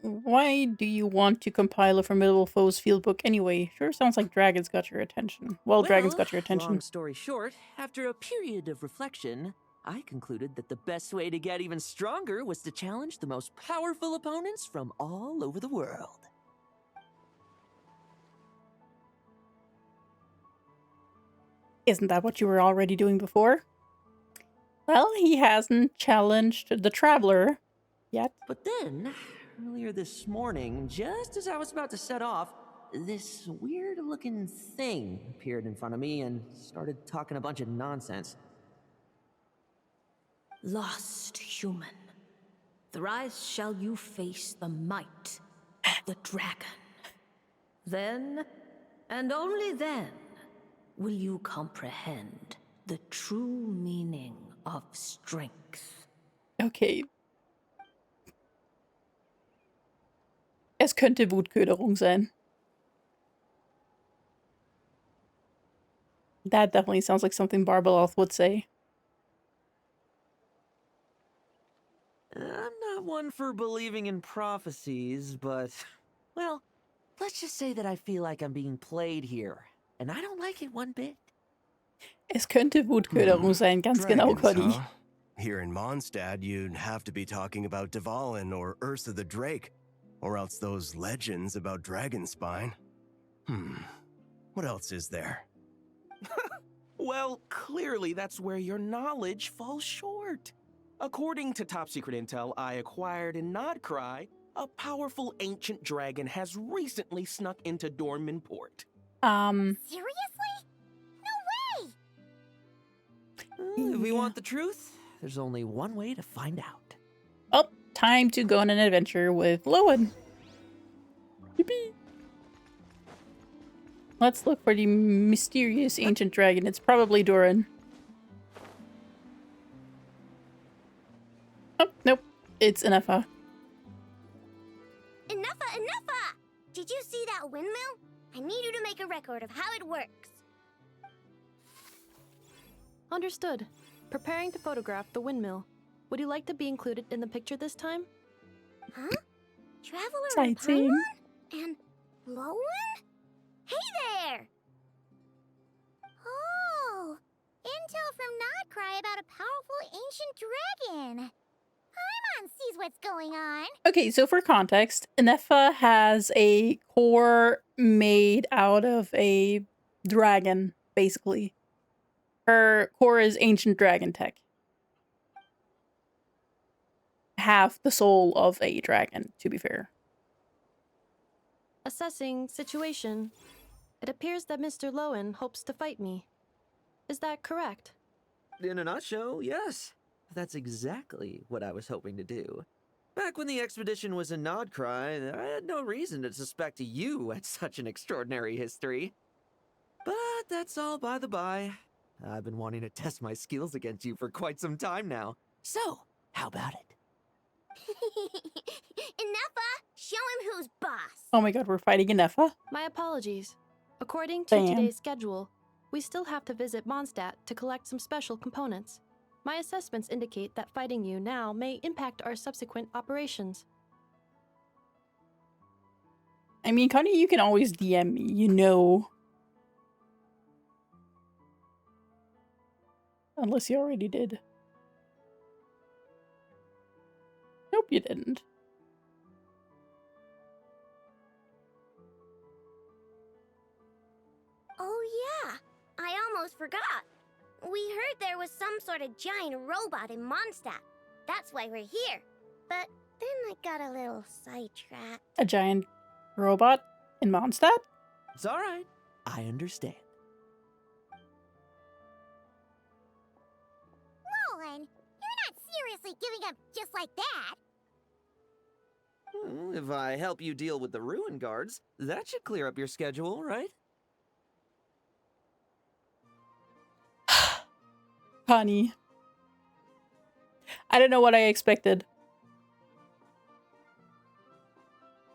Why do you want to compile a Formidable Foes field book anyway? Sure sounds like dragons got your attention. Well, dragons got your attention. Long story short, after a period of reflection, I concluded that the best way to get even stronger was to challenge the most powerful opponents from all over the world. Isn't that what you were already doing before? Well, he hasn't challenged the Traveler yet. But then, earlier this morning, just as I was about to set off, this weird-looking thing appeared in front of me and started talking a bunch of nonsense. Lost human. thrice shall you face the might of the dragon. Then, and only then, will you comprehend the true meaning of strength. Okay. Es könnte Wutköderung sein. That definitely sounds like something Barbeloth would say. I'm not one for believing in prophecies, but, well, let's just say that I feel like I'm being played here, and I don't like it one bit. Es könnte Wutköderung sein, ganz genau, Dragons, Conny. huh? Here in Mondstadt, you'd have to be talking about Dvalin or Ursa the Drake, or else those legends about Dragonspine. What else is there? Well, clearly that's where your knowledge falls short. According to top secret intel I acquired in Nodcry, a powerful ancient dragon has recently snuck into Dorman Port. Seriously? No way! If we want the truth, there's only one way to find out. Oh, time to go on an adventure with Lowen. Yippee. Let's look for the mysterious ancient dragon. It's probably Doran. Oh, nope. It's Enougha. Enough! Did you see that windmill? I need you to make a record of how it works. Understood. Preparing to photograph the windmill. Would you like to be included in the picture this time? Huh? Traveler Sightseeing. and Lowen? Hey there! Oh, intel from Nodcry about a powerful ancient dragon. Paimon sees what's going on. Okay, so for context, Enougha has a core made out of a dragon, basically. Her core is ancient dragon tech. Half the soul of a dragon, to be fair. Assessing situation. It appears that Mr. Lowen hopes to fight me. Is that correct? In a nutshell, yes. That's exactly what I was hoping to do. Back when the expedition was in Nodcry, I had no reason to suspect you had such an extraordinary history. But that's all by the by. I've been wanting to test my skills against you for quite some time now. So, how about it? Enougha, show him who's boss. Oh my god, we're fighting Enougha? My apologies. According to today's schedule, we still have to visit Mondstadt to collect some special components. My assessments indicate that fighting you now may impact our subsequent operations. I mean, Connie, you can always DM me, you know. Unless you already did. Nope, you didn't. Oh yeah, I almost forgot. We heard there was some sort of giant robot in Mondstadt. That's why we're here. But then I got a little sidetracked. A giant robot in Mondstadt? It's alright. I understand. Nolan, you're not seriously giving up just like that. If I help you deal with the ruin guards, that should clear up your schedule, right? Connie. I don't know what I expected.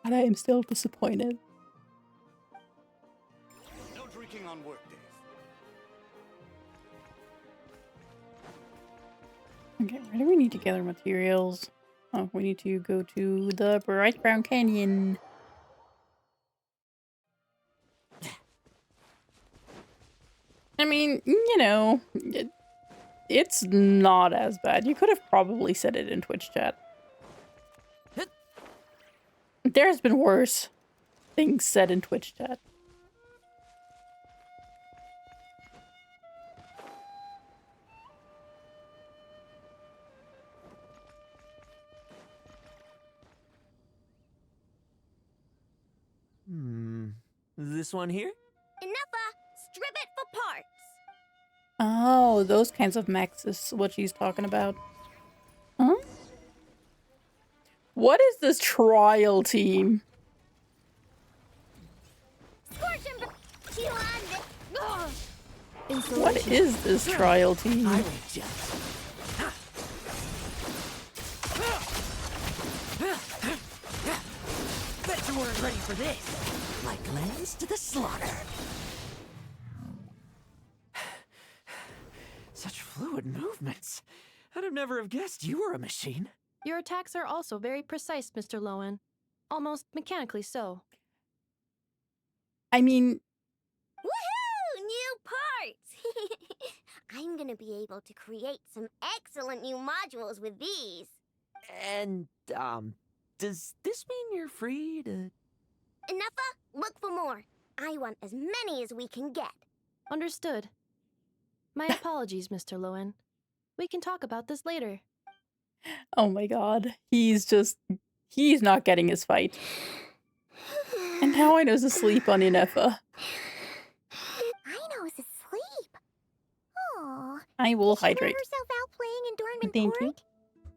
But I am still disappointed. No drinking on work days. Okay, where do we need to gather materials? Oh, we need to go to the Bright Brown Canyon. I mean, you know, it's not as bad. You could have probably said it in Twitch chat. There's been worse things said in Twitch chat. This one here? Enougha, strip it for parts. Oh, those kinds of mechs is what she's talking about. Huh? What is this trial team? What is this trial team? I will just. Bet you weren't ready for this. Like lambs to the slaughter. Such fluid movements. I'd have never have guessed you were a machine. Your attacks are also very precise, Mr. Lowen. Almost mechanically so. I mean... Woohoo! New parts! I'm gonna be able to create some excellent new modules with these. And, does this mean you're free to... Enougha, look for more. I want as many as we can get. Understood. My apologies, Mr. Lowen. We can talk about this later. Oh my god. He's not getting his fight. And now Ino's asleep on Inefa. Ino's asleep. Aww. I will Did she wear hydrate. herself out playing in Dormant Thank Port? you.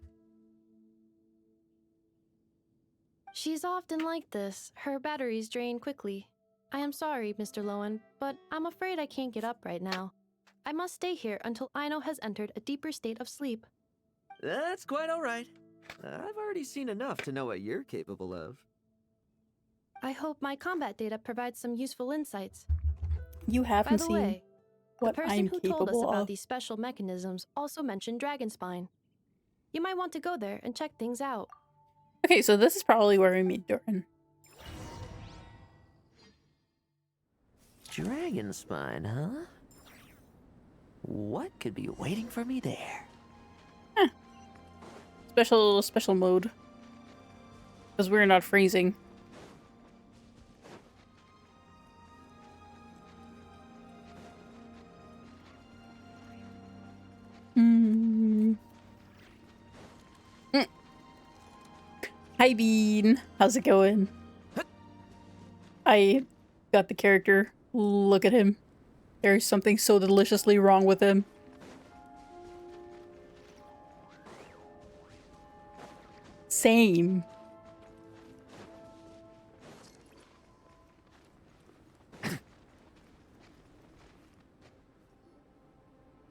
She's often like this. Her batteries drain quickly. I am sorry, Mr. Lowen, but I'm afraid I can't get up right now. I must stay here until Ino has entered a deeper state of sleep. That's quite all right. I've already seen enough to know what you're capable of. I hope my combat data provides some useful insights. You By haven't the seen way, the what person I'm who told us capable about of. these special mechanisms also mentioned Dragon Spine. You might want to go there and check things out. Okay, so this is probably where we meet Durin. Dragon spine, huh? What could be waiting for me there? Special mode. Because we're not freezing. Hi Bean, how's it going? I got the character. Look at him. There's something so deliciously wrong with him. Same.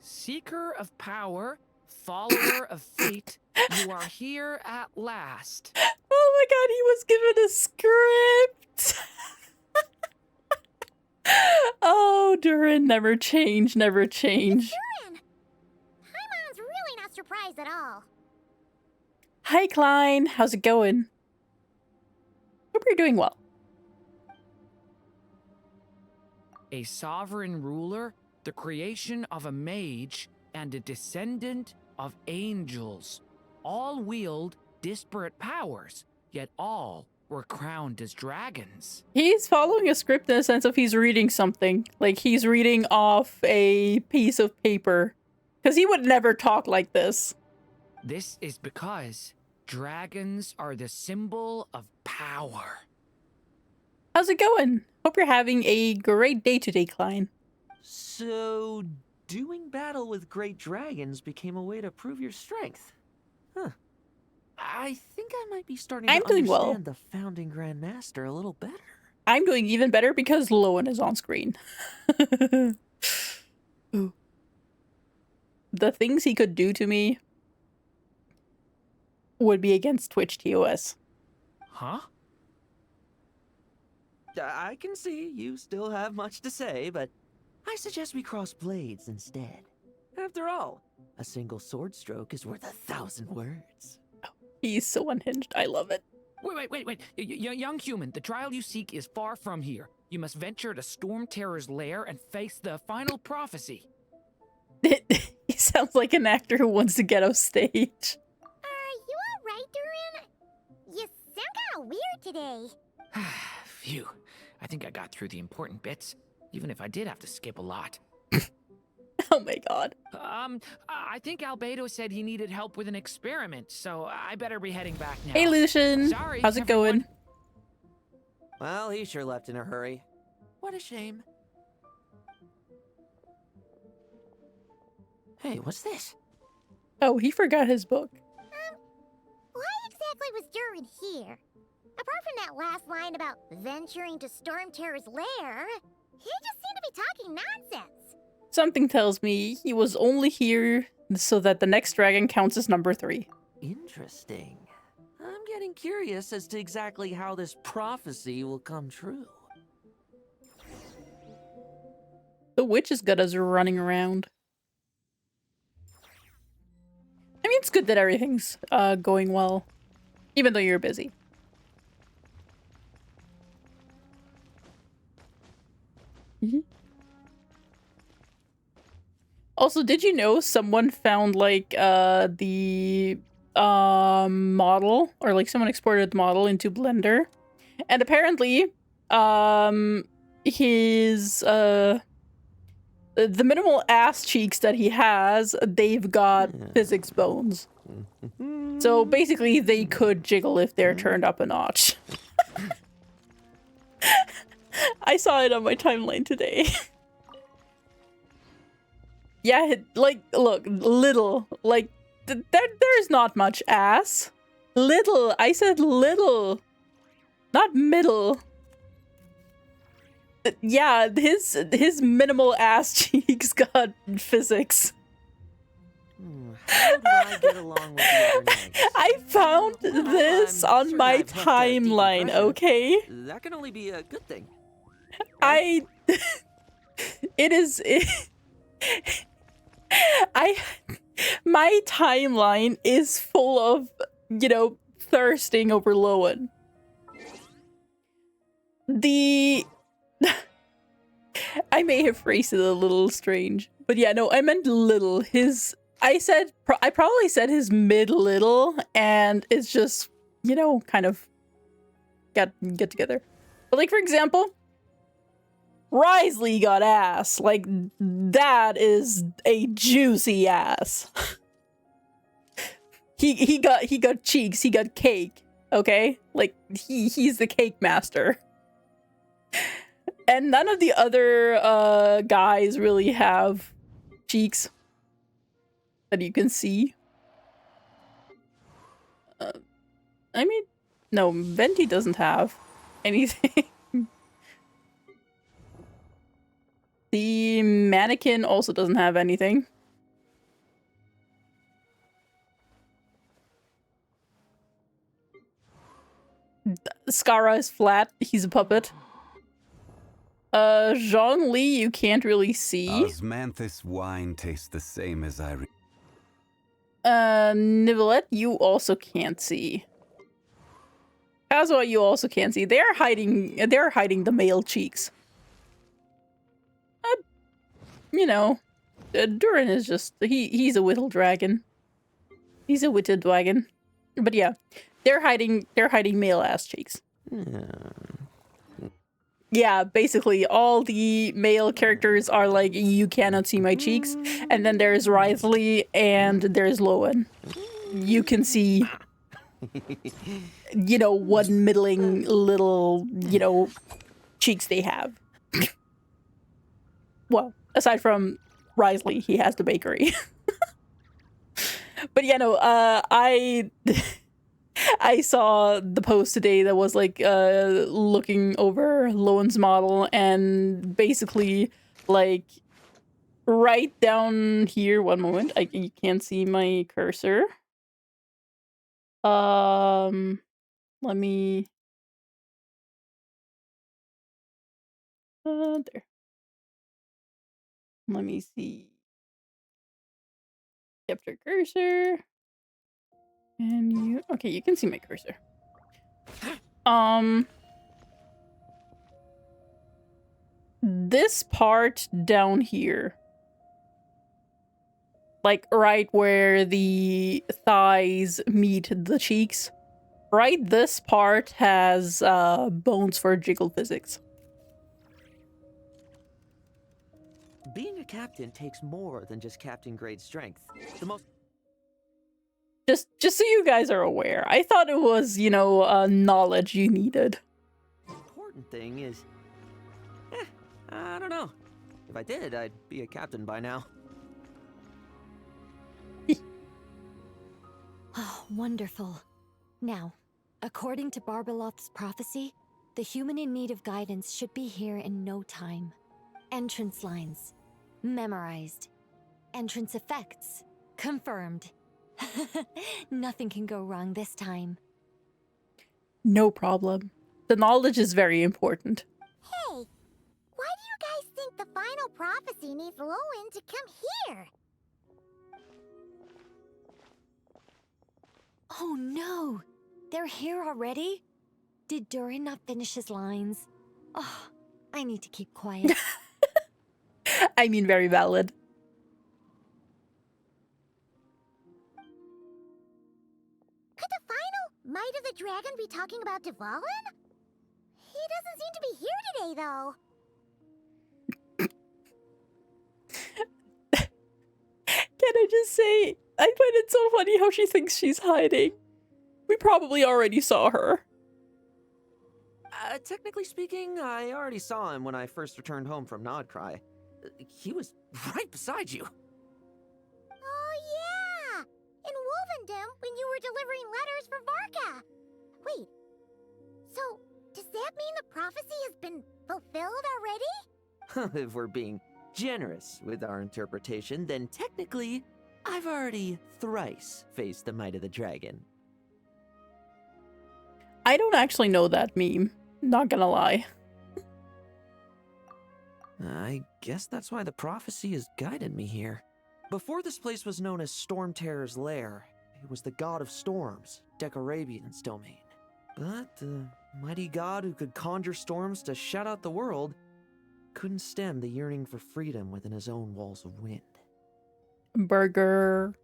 Seeker of power, follower of fate, you are here at last. Oh my god, he was given a script! Oh, Durin, never change, never change. Durin! Paimon's really not surprised at all. Hi, Klein. How's it going? Hope you're doing well. A sovereign ruler, the creation of a mage, and a descendant of angels. All wield disparate powers, yet all were crowned as dragons. He's following a script in the sense of he's reading something. Like, he's reading off a piece of paper. Because he would never talk like this. This is because dragons are the symbol of power. How's it going? Hope you're having a great day today, Klein. So, doing battle with great dragons became a way to prove your strength. Huh. I think I might be starting to doing well. understand the founding Grand Master a little better. I'm doing even better because Lowen is on screen. Ooh. The things he could do to me would be against Twitch TOS. Huh? I can see you still have much to say, but I suggest we cross blades instead. After all, a single sword stroke is worth 1,000 words. He's so unhinged. I love it. Wait. Young human, the trial you seek is far from here. You must venture to Storm Terror's lair and face the final prophecy. He sounds like an actor who wants to get off stage. Are you alright, Durin? You sound kinda weird today. Phew. I think I got through the important bits, even if I did have to skip a lot. Oh my god. I think Albedo said he needed help with an experiment, so I better be heading back now. Hey, Lucian. Sorry, How's it everyone. going? Well, he sure left in a hurry. What a shame. Hey, what's this? Oh, he forgot his book. Why exactly was Durin here? Apart from that last line about venturing to Storm Terror's lair, he just seemed to be talking nonsense. Something tells me he was only here so that the next dragon counts as number 3. Interesting. I'm getting curious as to exactly how this prophecy will come true. The witch is good as running around. I mean, it's good that everything's going well, even though you're busy. Also, did you know someone found like the model, or like someone exported the model into Blender, and apparently his the minimal ass cheeks that he has, they've got physics bones. So basically they could jiggle if they're turned up a notch. I saw it on my timeline today. Yeah, like, look, little. Like, there's not much ass. Little. I said little. Not middle. Yeah, his minimal ass cheeks got physics. How do I get along with the other knights? I found this on my timeline, okay? That can only be a good thing. It is... My timeline is full of, you know, thirsting over Lowen. I may have phrased it a little strange, but yeah, no, I meant little. I probably said his mid-little, and it's just, you know, kind of get together. But like, for example, Risley got ass. Like, that is a juicy ass. he got cheeks, he got cake, okay? Like, he's the cake master. And none of the other guys really have cheeks that you can see. I mean, no, Venti doesn't have anything. The mannequin also doesn't have anything. Skara is flat. He's a puppet. Zhongli, you can't really see. Osmanthus wine tastes the same as I Nivelette, you also can't see. Kazuha, you also can't see. They're hiding the male cheeks. You know, Durin is just he's a whittle dragon. He's a witted dragon. But yeah, they're hiding male ass cheeks. Yeah, basically all the male characters are like, you cannot see my cheeks, and then there's Risley and there's Lowen. You can see, you know, what middling little, you know, cheeks they have. Well, aside from Risley, he has the bakery. But yeah, no, I saw the post today that was like looking over Lowen's model, and basically like right down here, one moment, you can't see my cursor. Let me there. Let me see. Capture cursor. And you, okay, you can see my cursor. This part down here, like right where the thighs meet the cheeks, right, this part has bones for jiggle physics. Being a captain takes more than just captain grade strength. The most Just so you guys are aware, I thought it was, you know, knowledge you needed. important thing is, I don't know. If I did, I'd be a captain by now. Oh, wonderful. Now, according to Barbeloth's prophecy, the human in need of guidance should be here in no time. Entrance lines. Memorized. Entrance effects. Confirmed. Nothing can go wrong this time. No problem. The knowledge is very important. Hey, why do you guys think the final prophecy needs Lowen to come here? Oh no! They're here already? Did Durin not finish his lines? Oh, I need to keep quiet. I mean, very valid. Could the final Might of the Dragon be talking about Dvalin? He doesn't seem to be here today, though. Can I just say, I find it so funny how she thinks she's hiding. We probably already saw her. Technically speaking, I already saw him when I first returned home from Nodcry. He was right beside you. Oh, yeah! In Wolvendom, when you were delivering letters for Varka. Wait, so does that mean the prophecy has been fulfilled already? If we're being generous with our interpretation, then technically, I've already thrice faced the Might of the Dragon. I don't actually know that meme. Not gonna lie. I guess that's why the prophecy has guided me here. Before this place was known as Storm Terror's lair, it was the god of storms, Decorabian's domain. But the mighty god who could conjure storms to shut out the world couldn't stem the yearning for freedom within his own walls of wind. Borgor.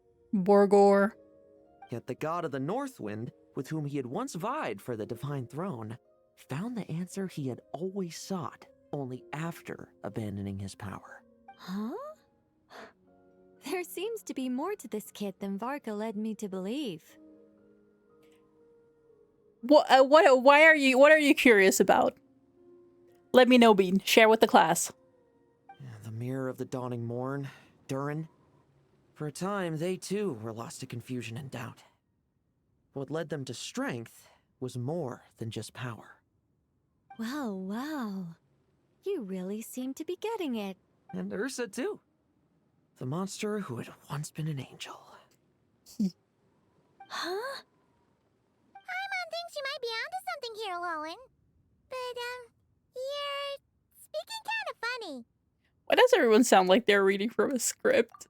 Yet the god of the North Wind, with whom he had once vied for the divine throne, found the answer he had always sought only after abandoning his power. Huh? There seems to be more to this kid than Varka led me to believe. What are you curious about? Let me know, Bean. Share with the class. The mirror of the dawning morn, Durin. For a time, they too were lost to confusion and doubt. What led them to strength was more than just power. Wow. You really seem to be getting it. And Ursa too. The monster who had once been an angel. Huh? Paimon thinks you might be onto something here, Lowen. But, you're speaking kind of funny. Why does everyone sound like they're reading from a script?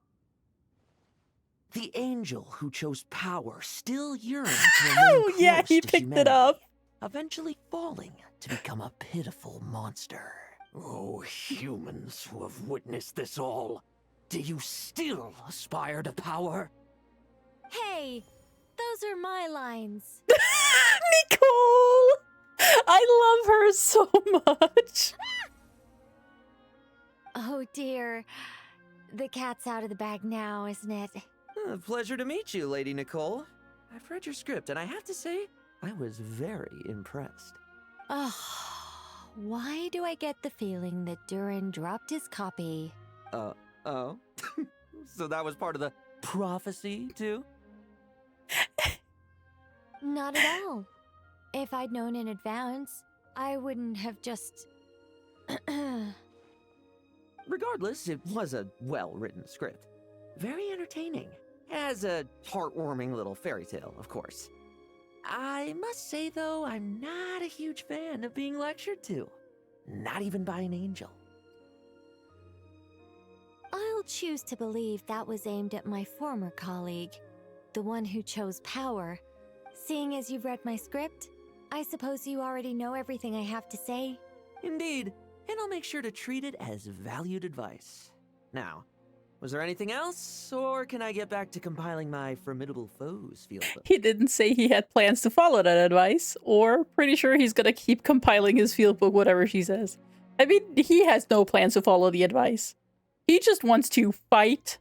The angel who chose power still yearned to Oh, remain yeah, close he to picked it humanity, up. eventually falling to become a pitiful monster. Oh, humans who have witnessed this all, do you still aspire to power? Hey, those are my lines. Nicole! I love her so much. Oh dear. The cat's out of the bag now, isn't it? Pleasure to meet you, Lady Nicole. I've read your script, and I have to say, I was very impressed. Oh, why do I get the feeling that Durin dropped his copy? Oh? So that was part of the prophecy, too? Not at all. If I'd known in advance, I wouldn't have just... Regardless, it was a well-written script. Very entertaining. As a heartwarming little fairy tale, of course. I must say, though, I'm not a huge fan of being lectured to. Not even by an angel. I'll choose to believe that was aimed at my former colleague, the one who chose power. Seeing as you've read my script, I suppose you already know everything I have to say? Indeed, and I'll make sure to treat it as valued advice. Now, was there anything else, or can I get back to compiling my formidable foes fieldbook? He didn't say he had plans to follow that advice, or pretty sure he's gonna keep compiling his fieldbook, whatever she says. I mean, he has no plans to follow the advice. He just wants to fight,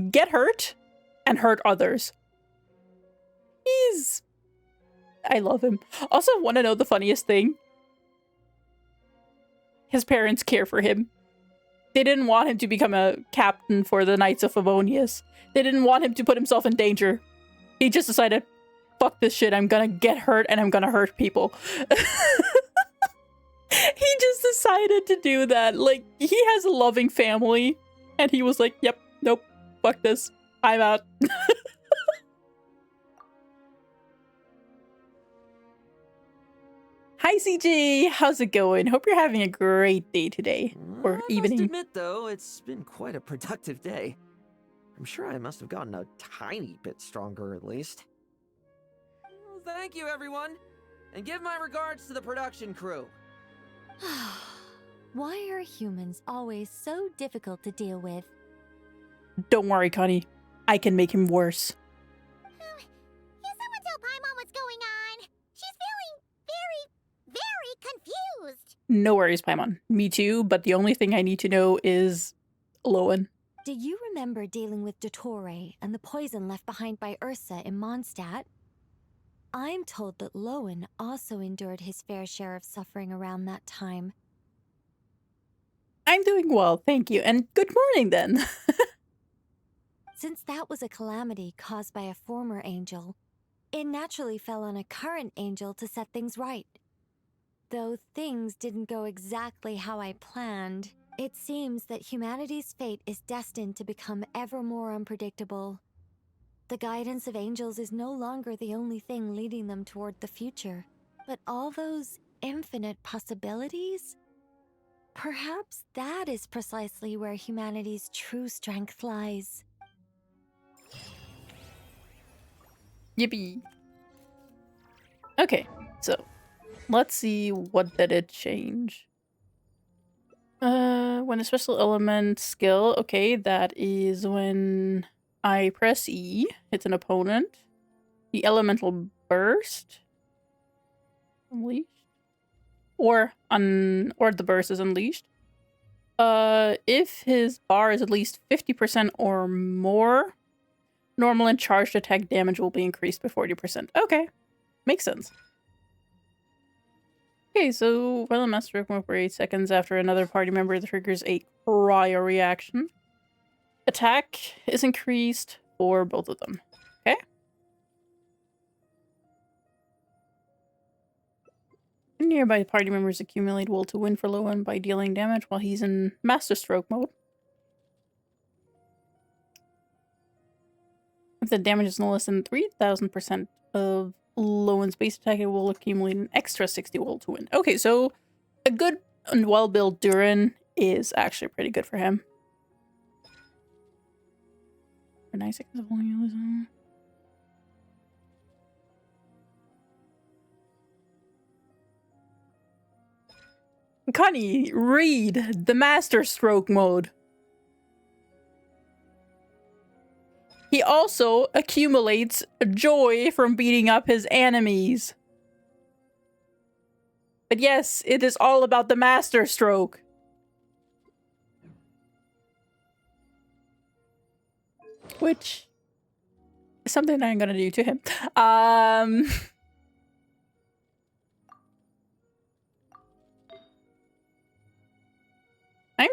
get hurt, and hurt others. I love him. Also, want to know the funniest thing? His parents care for him. They didn't want him to become a captain for the Knights of Favonius. They didn't want him to put himself in danger. He just decided, fuck this shit, I'm gonna get hurt and I'm gonna hurt people. He just decided to do that. Like, he has a loving family, and he was like, yep, nope, fuck this, I'm out. Hi CJ, how's it going? Hope you're having a great day today, or evening. I must admit, though, it's been quite a productive day. I'm sure I must have gotten a tiny bit stronger, at least. Well, thank you, everyone. And give my regards to the production crew. Why are humans always so difficult to deal with? Don't worry, Connie. I can make him worse. Can someone tell Paimon what's going on? She's feeling very confused. No worries, Paimon. Me too, but the only thing I need to know is Lowen. Do you remember dealing with Dottore and the poison left behind by Ursa in Mondstadt? I'm told that Lowen also endured his fair share of suffering around that time. I'm doing well, thank you, and good morning then. Since that was a calamity caused by a former angel, it naturally fell on a current angel to set things right. Though things didn't go exactly how I planned, it seems that humanity's fate is destined to become ever more unpredictable. The guidance of angels is no longer the only thing leading them toward the future, but all those infinite possibilities? Perhaps that is precisely where humanity's true strength lies. Yippee. Okay, so let's see, what did it change? When a special element skill, okay, that is when I press E, hits an opponent. The elemental burst unleashed, or the burst is unleashed. If his bar is at least 50% or more, normal and charged attack damage will be increased by 40%. Okay, makes sense. Okay, so while a master stroke for 8 seconds after another party member triggers a cryo reaction, attack is increased for both of them. Okay. Nearby party members accumulate will to win for Lowen by dealing damage while he's in master stroke mode. If the damage is no less than 3000% of Lowen's base attack, it will accumulate an extra 60 will to win. Okay, so a good and well-built Durin is actually pretty good for him. For 9 seconds of holding. Connie, read the master stroke mode. He also accumulates joy from beating up his enemies. But yes, it is all about the master stroke. Which is something I'm gonna do to him. I'm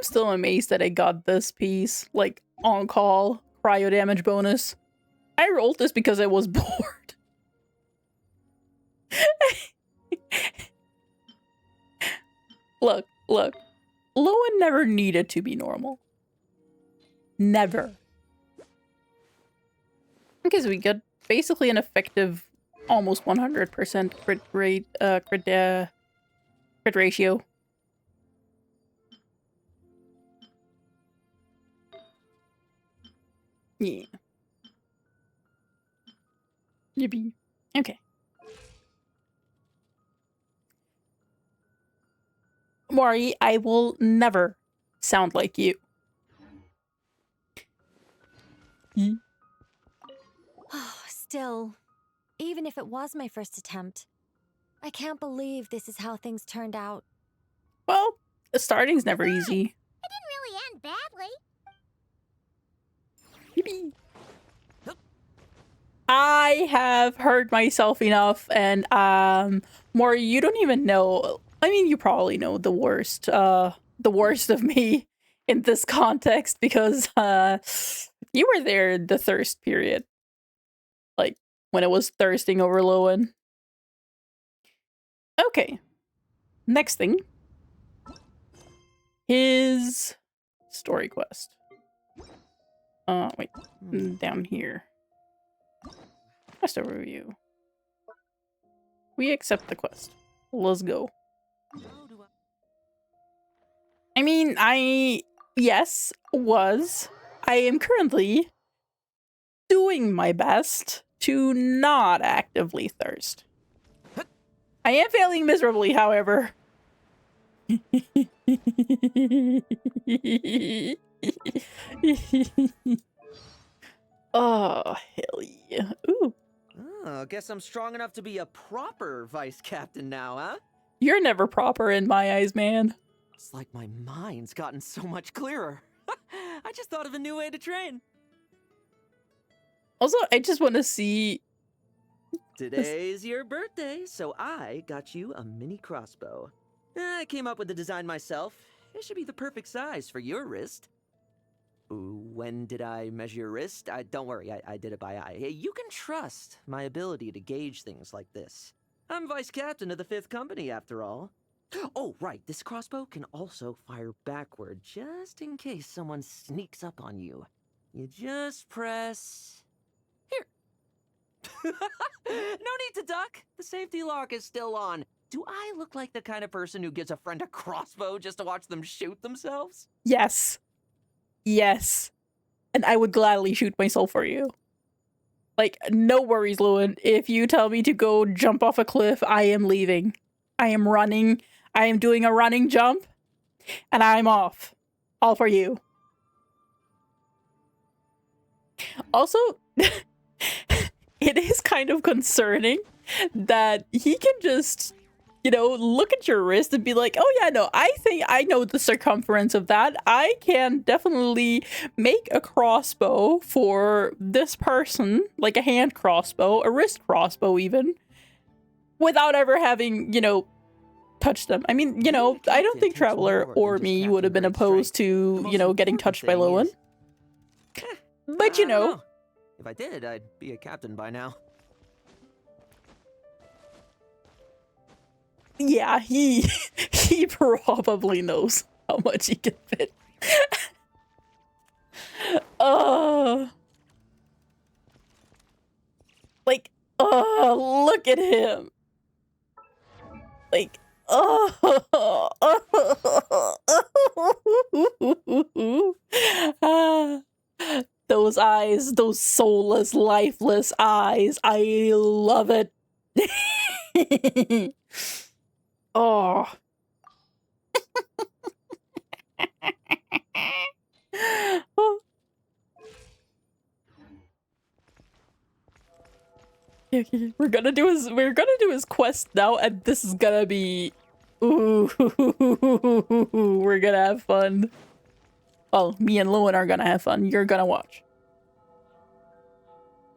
still amazed that I got this piece, like, on call. Cryo damage bonus. I rolled this because I was bored. Look. Lowen never needed to be normal. Never. Because we got basically an effective almost 100% crit rate, crit ratio. Yeah. Yippee. Okay. Mori, I will never sound like you. Still, even if it was my first attempt, I can't believe this is how things turned out. Well, the starting's never easy. It didn't really end badly. Yippee. I have heard myself enough, and Mori, you don't even know. I mean, you probably know the worst of me in this context because you were there the thirst period. Like, when it was thirsting over Lowen. Okay. Next thing. His story quest. Wait. Down here. Quest overview. We accept the quest. Let's go. I mean, I am currently doing my best to not actively thirst. I am failing miserably, however. Oh, hell yeah. Ooh. Oh, guess I'm strong enough to be a proper vice captain now, huh? You're never proper in my eyes, man. It's like my mind's gotten so much clearer. I just thought of a new way to train. Also, I just want to see... Today's your birthday, so I got you a mini crossbow. I came up with the design myself. It should be the perfect size for your wrist. Ooh, when did I measure your wrist? Don't worry, I did it by eye. Hey, you can trust my ability to gauge things like this. I'm vice captain of the 5th company, after all. Oh, right, this crossbow can also fire backward, just in case someone sneaks up on you. You just press... Here. No need to duck. The safety lock is still on. Do I look like the kind of person who gives a friend a crossbow just to watch them shoot themselves? Yes. Yes. And I would gladly shoot myself for you. Like, no worries, Lowen. If you tell me to go jump off a cliff, I am leaving. I am running. I am doing a running jump. And I'm off. All for you. Also, it is kind of concerning that he can just, you know, look at your wrist and be like, oh yeah, no, I think I know the circumference of that. I can definitely make a crossbow for this person, like a hand crossbow, a wrist crossbow even, without ever having, you know, touched them. I mean, you know, I don't think Traveler or me would have been opposed to, you know, getting touched by Lowen. But you know. If I did, I'd be a captain by now. Yeah, he probably knows how much he can fit. Like, look at him. Like, those eyes, those soulless, lifeless eyes. I love it. Oh. Okay, we're gonna do his quest now, and this is gonna be ooh, we're gonna have fun. Well, me and Lowen are gonna have fun. You're gonna watch.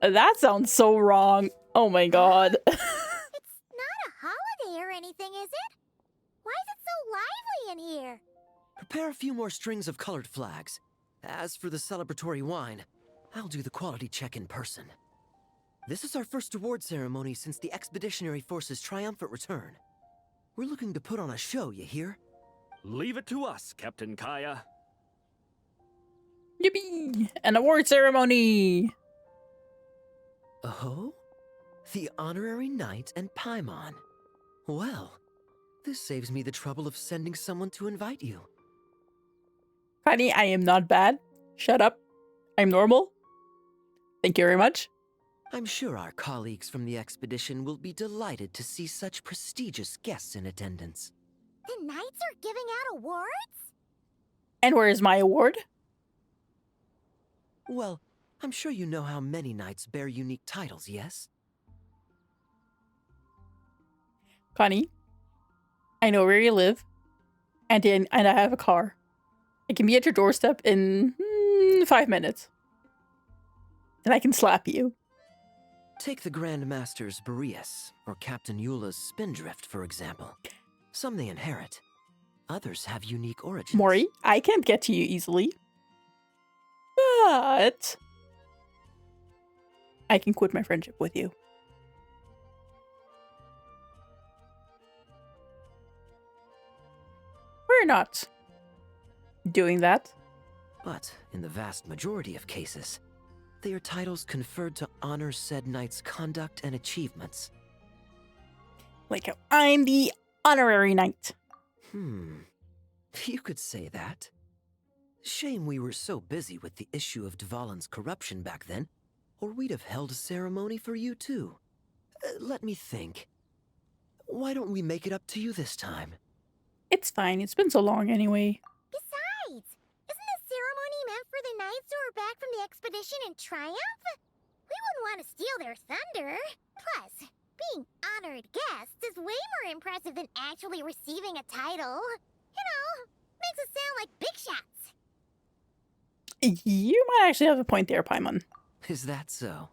That sounds so wrong. Oh my god. It's not a holiday or anything, is it? Why is it so lively in here? Prepare a few more strings of colored flags. As for the celebratory wine, I'll do the quality check in person. This is our first award ceremony since the Expeditionary Force's triumphant return. We're looking to put on a show, you hear? Leave it to us, Captain Kaya. Yippee! An award ceremony! Oh? The Honorary Knight and Paimon. Well, this saves me the trouble of sending someone to invite you. Honey, I am not bad. Shut up. I'm normal. Thank you very much. I'm sure our colleagues from the expedition will be delighted to see such prestigious guests in attendance. The knights are giving out awards? And where is my award? Well, I'm sure you know how many knights bear unique titles, yes? Connie, I know where you live, and I have a car. I can be at your doorstep in 5 minutes. And I can slap you. Take the Grand Master's Boreas, or Captain Eula's Spindrift, for example. Some they inherit. Others have unique origins. Mori, I can't get to you easily. But I can quit my friendship with you. we're not doing that. But in the vast majority of cases, they are titles conferred to honor said knight's conduct and achievements. Like, I'm the honorary knight. You could say that. Shame we were so busy with the issue of Dvalin's corruption back then, or we'd have held a ceremony for you too. Let me think. Why don't we make it up to you this time? It's fine. It's been so long anyway. Besides, isn't this ceremony meant for the knights who are back from the expedition in triumph? We wouldn't want to steal their thunder. Plus, being honored guests is way more impressive than actually receiving a title. You know, makes us sound like big shots. You might actually have a point there, Paimon. Is that so?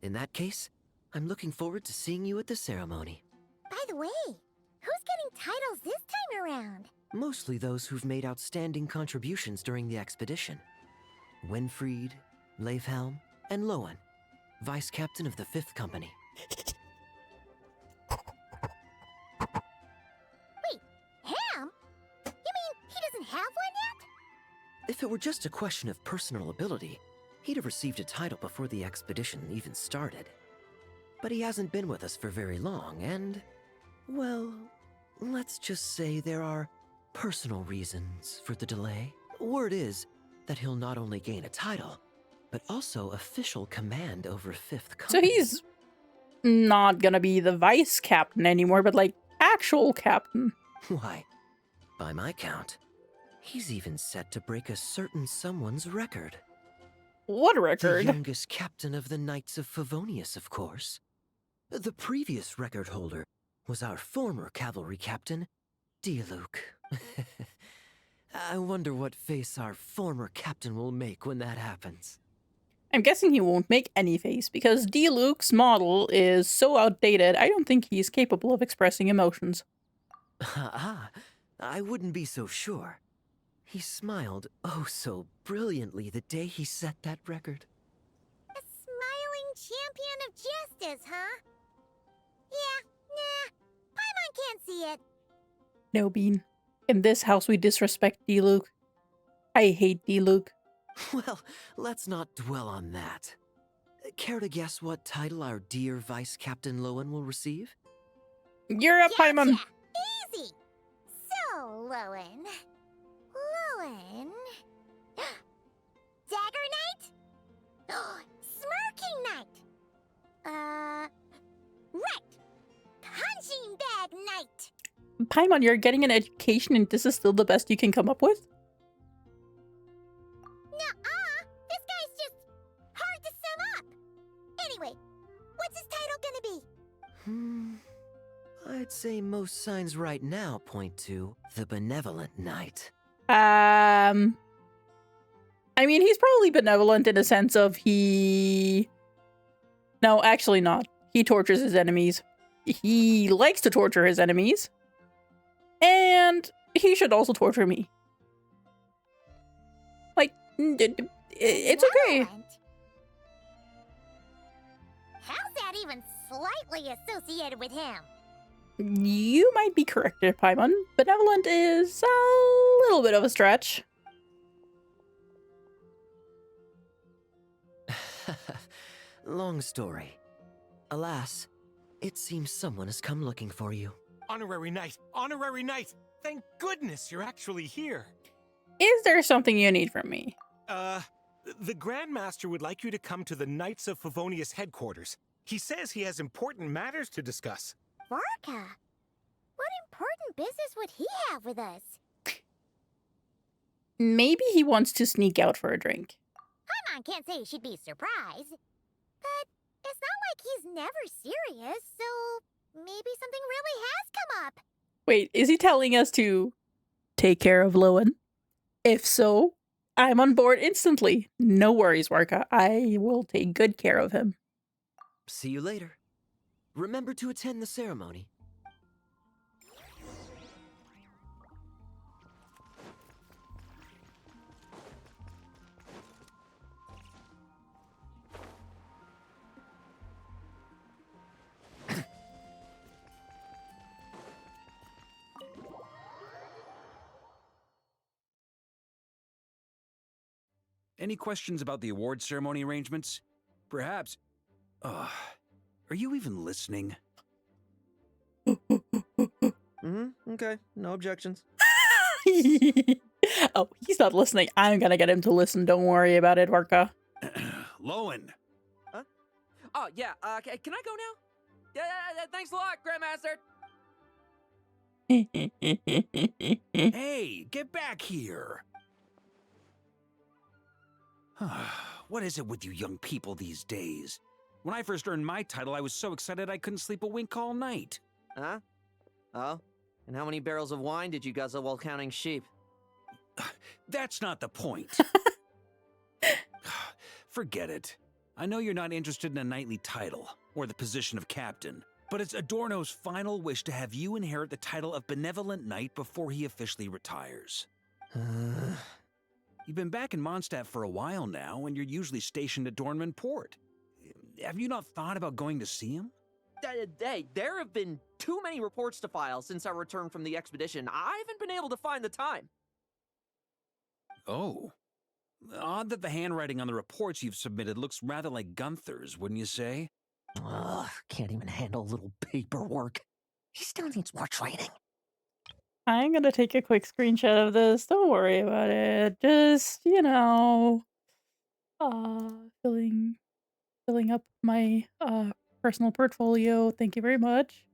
In that case, I'm looking forward to seeing you at the ceremony. By the way, who's getting titles this time around? Mostly those who've made outstanding contributions during the expedition. Winfried, Leifhelm, and Lowen, Vice Captain of the 5th Company. Wait, Ham? You mean he doesn't have one yet? If it were just a question of personal ability, he'd have received a title before the expedition even started. But he hasn't been with us for very long, and, well, let's just say there are personal reasons for the delay. Word is that he'll not only gain a title, but also official command over 5th Company. So he's not gonna be the vice captain anymore, but like actual captain. Why, by my count, he's even set to break a certain someone's record. What record? The youngest captain of the Knights of Favonius, of course. The previous record holder was our former cavalry captain, Diluc. I wonder what face our former captain will make when that happens. I'm guessing he won't make any face, because D-Luke's model is so outdated, I don't think he's capable of expressing emotions. I wouldn't be so sure. He smiled oh so brilliantly the day he set that record. A smiling champion of justice, huh? Yeah, nah, Paimon can't see it. No, Bean. In this house, we disrespect D-Luke. I hate D-Luke. Well, let's not dwell on that. Care to guess what title our dear Vice Captain Lowen will receive? You're up, Paimon. Easy. So, Lowen. Dagger Knight? Smirking Knight. Right. Punching Bag Knight. Paimon, you're getting an education and this is still the best you can come up with? Nuh-uh. This guy's just hard to sum up. Anyway, what's his title gonna be? I'd say most signs right now point to the Benevolent Knight. I mean, he's probably benevolent in a sense of he... No, actually not. He tortures his enemies. He likes to torture his enemies. And he should also torture me. Like, it's okay. How's that even slightly associated with him? You might be correct there, Paimon. Benevolent is a little bit of a stretch. Long story. Alas, it seems someone has come looking for you. Honorary Knight! Honorary Knight! Thank goodness you're actually here. Is there something you need from me? The Grandmaster would like you to come to the Knights of Favonius headquarters. He says he has important matters to discuss. Varka? What important business would he have with us? Maybe he wants to sneak out for a drink. Paimon can't say she'd be surprised. But it's not like he's never serious, so maybe something really has come up. Wait, is he telling us to take care of Lowen? If so, I'm on board instantly. No worries, Warka. I will take good care of him. See you later. Remember to attend the ceremony. Any questions about the award ceremony arrangements? Perhaps... are you even listening? Okay, no objections. Oh, he's not listening. I'm gonna get him to listen. Don't worry about it, Varka. Lowen. Huh? Oh, yeah, can I go now? Yeah, thanks a lot, Grandmaster. Hey, get back here! What is it with you young people these days? When I first earned my title, I was so excited I couldn't sleep a wink all night. Huh? Oh? And how many barrels of wine did you guzzle while counting sheep? That's not the point. Forget it. I know you're not interested in a knightly title, or the position of captain, but it's Adorno's final wish to have you inherit the title of Benevolent Knight before he officially retires. You've been back in Mondstadt for a while now, and you're usually stationed at Dornman Port. Have you not thought about going to see him? Hey, there have been too many reports to file since our return from the expedition. I haven't been able to find the time. Oh. Odd that the handwriting on the reports you've submitted looks rather like Gunther's, wouldn't you say? Ugh, can't even handle a little paperwork. He still needs more training. I'm gonna take a quick screenshot of this. Don't worry about it. Just, filling up my personal portfolio. Thank you very much.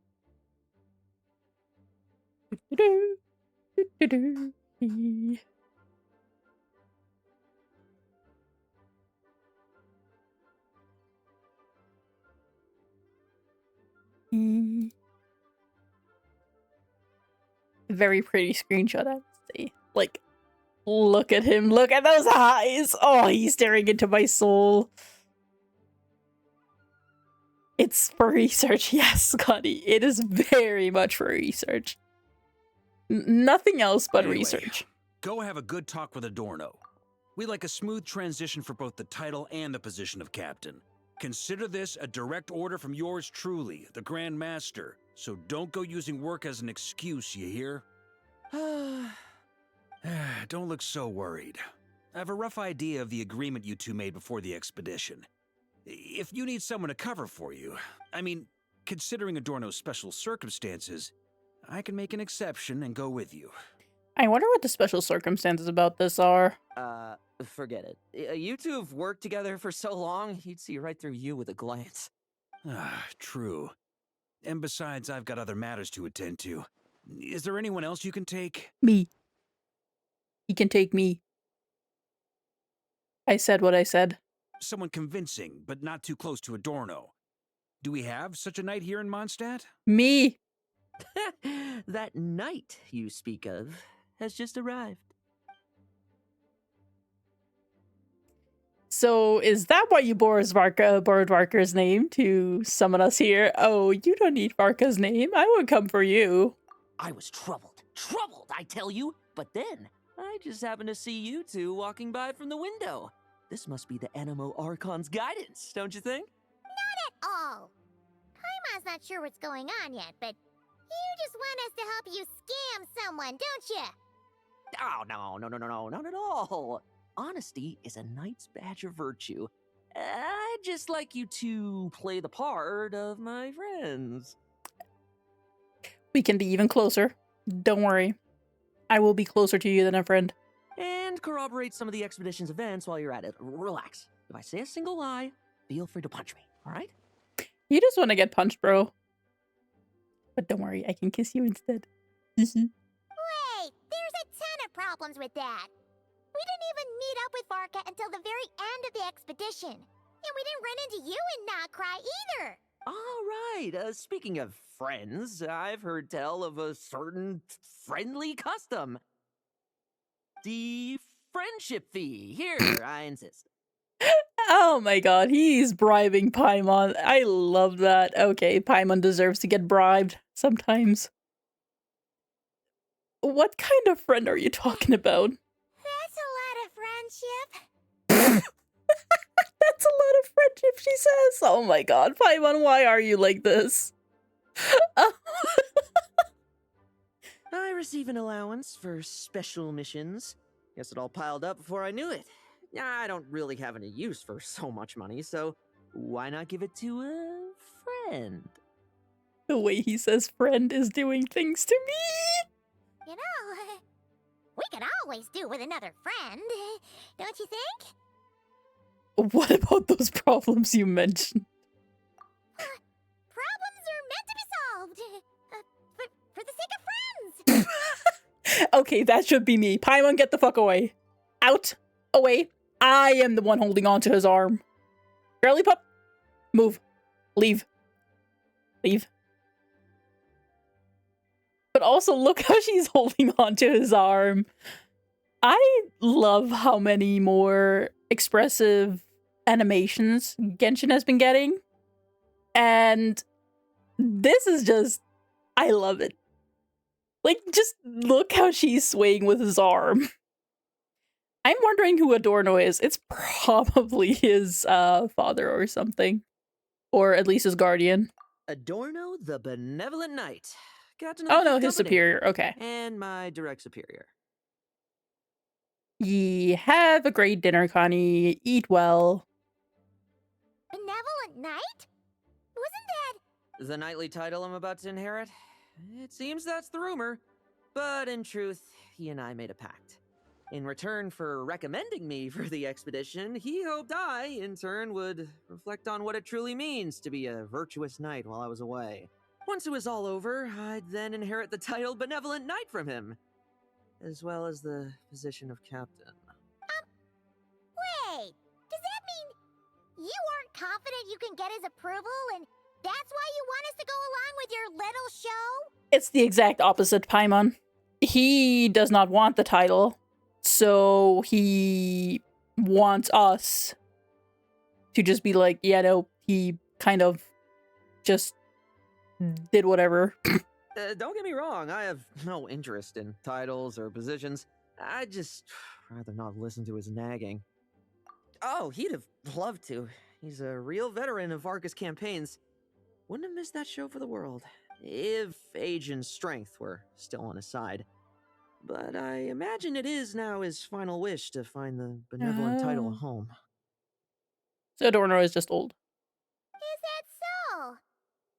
Very pretty screenshot, I would say. Like, look at him. Look at those eyes. Oh, he's staring into my soul. It's for research. Yes, Scotty. It is very much for research. Nothing else but Anyway, research. Go have a good talk with Adorno. We'd like a smooth transition for both the title and the position of captain. Consider this a direct order from yours truly, the Grand Master. So don't go using work as an excuse, you hear? Don't look so worried. I have a rough idea of the agreement you two made before the expedition. If you need someone to cover for you, I mean, considering Adorno's special circumstances, I can make an exception and go with you. I wonder what the special circumstances about this are. Forget it. You two have worked together for so long, he'd see right through you with a glance. True. And besides, I've got other matters to attend to. Is there anyone else you can take? Me. He can take me. I said what I said. Someone convincing, but not too close to Adorno. Do we have such a knight here in Mondstadt? Me. That knight you speak of has just arrived. So, is that why you borrowed Varka's name to summon us here? Oh, you don't need Varka's name. I would come for you. I was troubled, I tell you. But then, I just happened to see you two walking by from the window. This must be the Animo Archon's guidance, don't you think? Not at all. Paimon's not sure what's going on yet, but you just want us to help you scam someone, don't you? Oh, no, not at all. Honesty is a knight's badge of virtue. I'd just like you to play the part of my friends. We can be even closer. Don't worry. I will be closer to you than a friend. And corroborate some of the expedition's events while you're at it. Relax. If I say a single lie, feel free to punch me, alright? You just want to get punched, bro. But don't worry, I can kiss you instead. Wait, there's a ton of problems with that. We didn't even meet up with Varka until the very end of the expedition. And we didn't run into you in Notcry either. All right, speaking of friends, I've heard tell of a certain friendly custom. The friendship fee. Here, I insist. Oh my god, he's bribing Paimon. I love that. Okay, Paimon deserves to get bribed sometimes. What kind of friend are you talking about? That's a lot of friendship. That's a lot of friendship, she says. Oh my god, Paimon, why are you like this? I receive an allowance for special missions. Guess it all piled up before I knew it. I don't really have any use for so much money, so why not give it to a friend? The way he says friend is doing things to me. You know, we could always do with another friend, don't you think? What about those problems you mentioned? Problems are meant to be solved. For the sake of friends. Okay, that should be me. Paimon, get the fuck away. Out. Away. I am the one holding on to his arm. Girly pup. Move. Leave. Leave. But also, look how she's holding on to his arm. I love how many more expressive animations Genshin has been getting. And this is just... I love it. Like, just look how she's swaying with his arm. I'm wondering who Adorno is. It's probably his father or something. Or at least his guardian. Adorno the Benevolent Knight. Captain of Oh the no, Fifth his Company. superior. Okay. And my direct superior. Ye have a great dinner, Connie. Eat well. Benevolent Knight? Wasn't that... The knightly title I'm about to inherit? It seems that's the rumor. But in truth, he and I made a pact. In return for recommending me for the expedition, he hoped I, in turn, would reflect on what it truly means to be a virtuous knight while I was away. Once it was all over, I'd then inherit the title Benevolent Knight from him, as well as the position of captain. Wait, does that mean you aren't confident you can get his approval, and that's why you want us to go along with your little show? It's the exact opposite, Paimon. He does not want the title, so he wants us to just be like, yeah, no, he kind of just did whatever. Don't get me wrong, I have no interest in titles or positions. I'd just rather not listen to his nagging. Oh, he'd have loved to. He's a real veteran of Arcus campaigns. Wouldn't have missed that show for the world, if age and strength were still on his side. But I imagine it is now his final wish to find the benevolent title a home. So Adorno is just old. Is that so?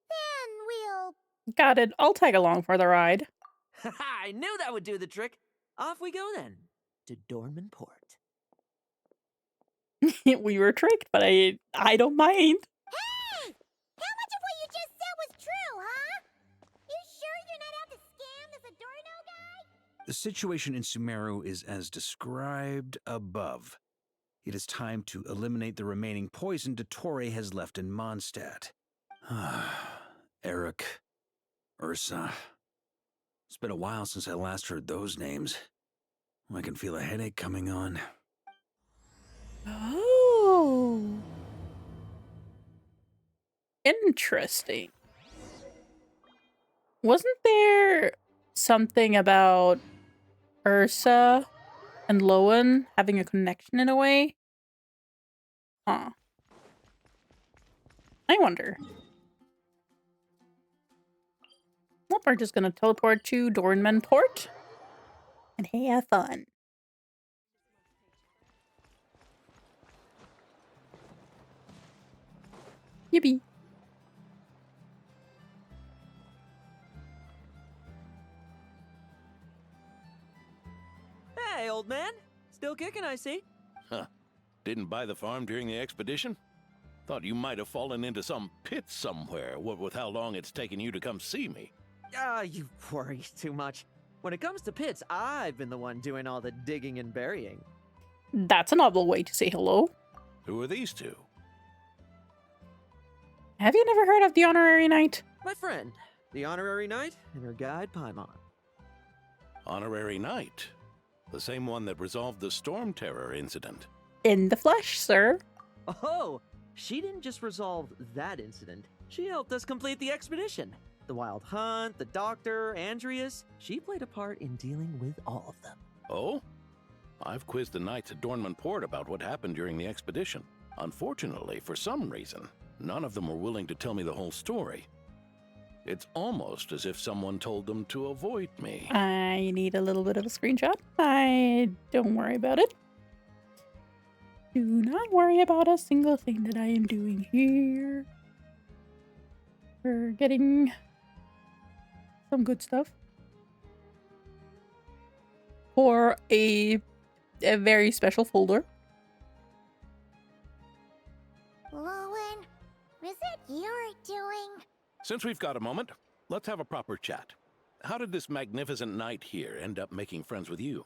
Then we'll... Got it. I'll tag along for the ride. I knew that would do the trick. Off we go then, to Dornman Port. We were tricked, but I don't mind. Hey! How much of what you just said was true, huh? You sure you're not out to scam this Adorno guy? The situation in Sumeru is as described above. It is time to eliminate the remaining poison Dottore has left in Mondstadt. Eric, Ursa. It's been a while since I last heard those names. I can feel a headache coming on. Oh. Interesting. Wasn't there something about Ursa and Lowen having a connection in a way? Huh. I wonder. Well, we're just gonna teleport to Dornman Port and have fun. Yippee. Hey, old man. Still kicking, I see. Huh. Didn't buy the farm during the expedition? Thought you might have fallen into some pit somewhere, what with how long it's taken you to come see me. You worry too much. When it comes to pits, I've been the one doing all the digging and burying. That's a novel way to say hello. Who are these two? Have you never heard of the Honorary Knight? My friend, the Honorary Knight, and her guide, Paimon. Honorary Knight? The same one that resolved the Storm Terror incident. In the flesh, sir. Oh, she didn't just resolve that incident. She helped us complete the expedition. The Wild Hunt, the Doctor, Andreas. She played a part in dealing with all of them. Oh? I've quizzed the knights at Dornman Port about what happened during the expedition. Unfortunately, for some reason, none of them were willing to tell me the whole story. It's almost as if someone told them to avoid me. I need a little bit of a screenshot. Don't worry about it. Do not worry about a single thing that I am doing here. We're getting some good stuff. For a very special folder. Lowen, is it your doing? Since we've got a moment, let's have a proper chat. How did this magnificent knight here end up making friends with you?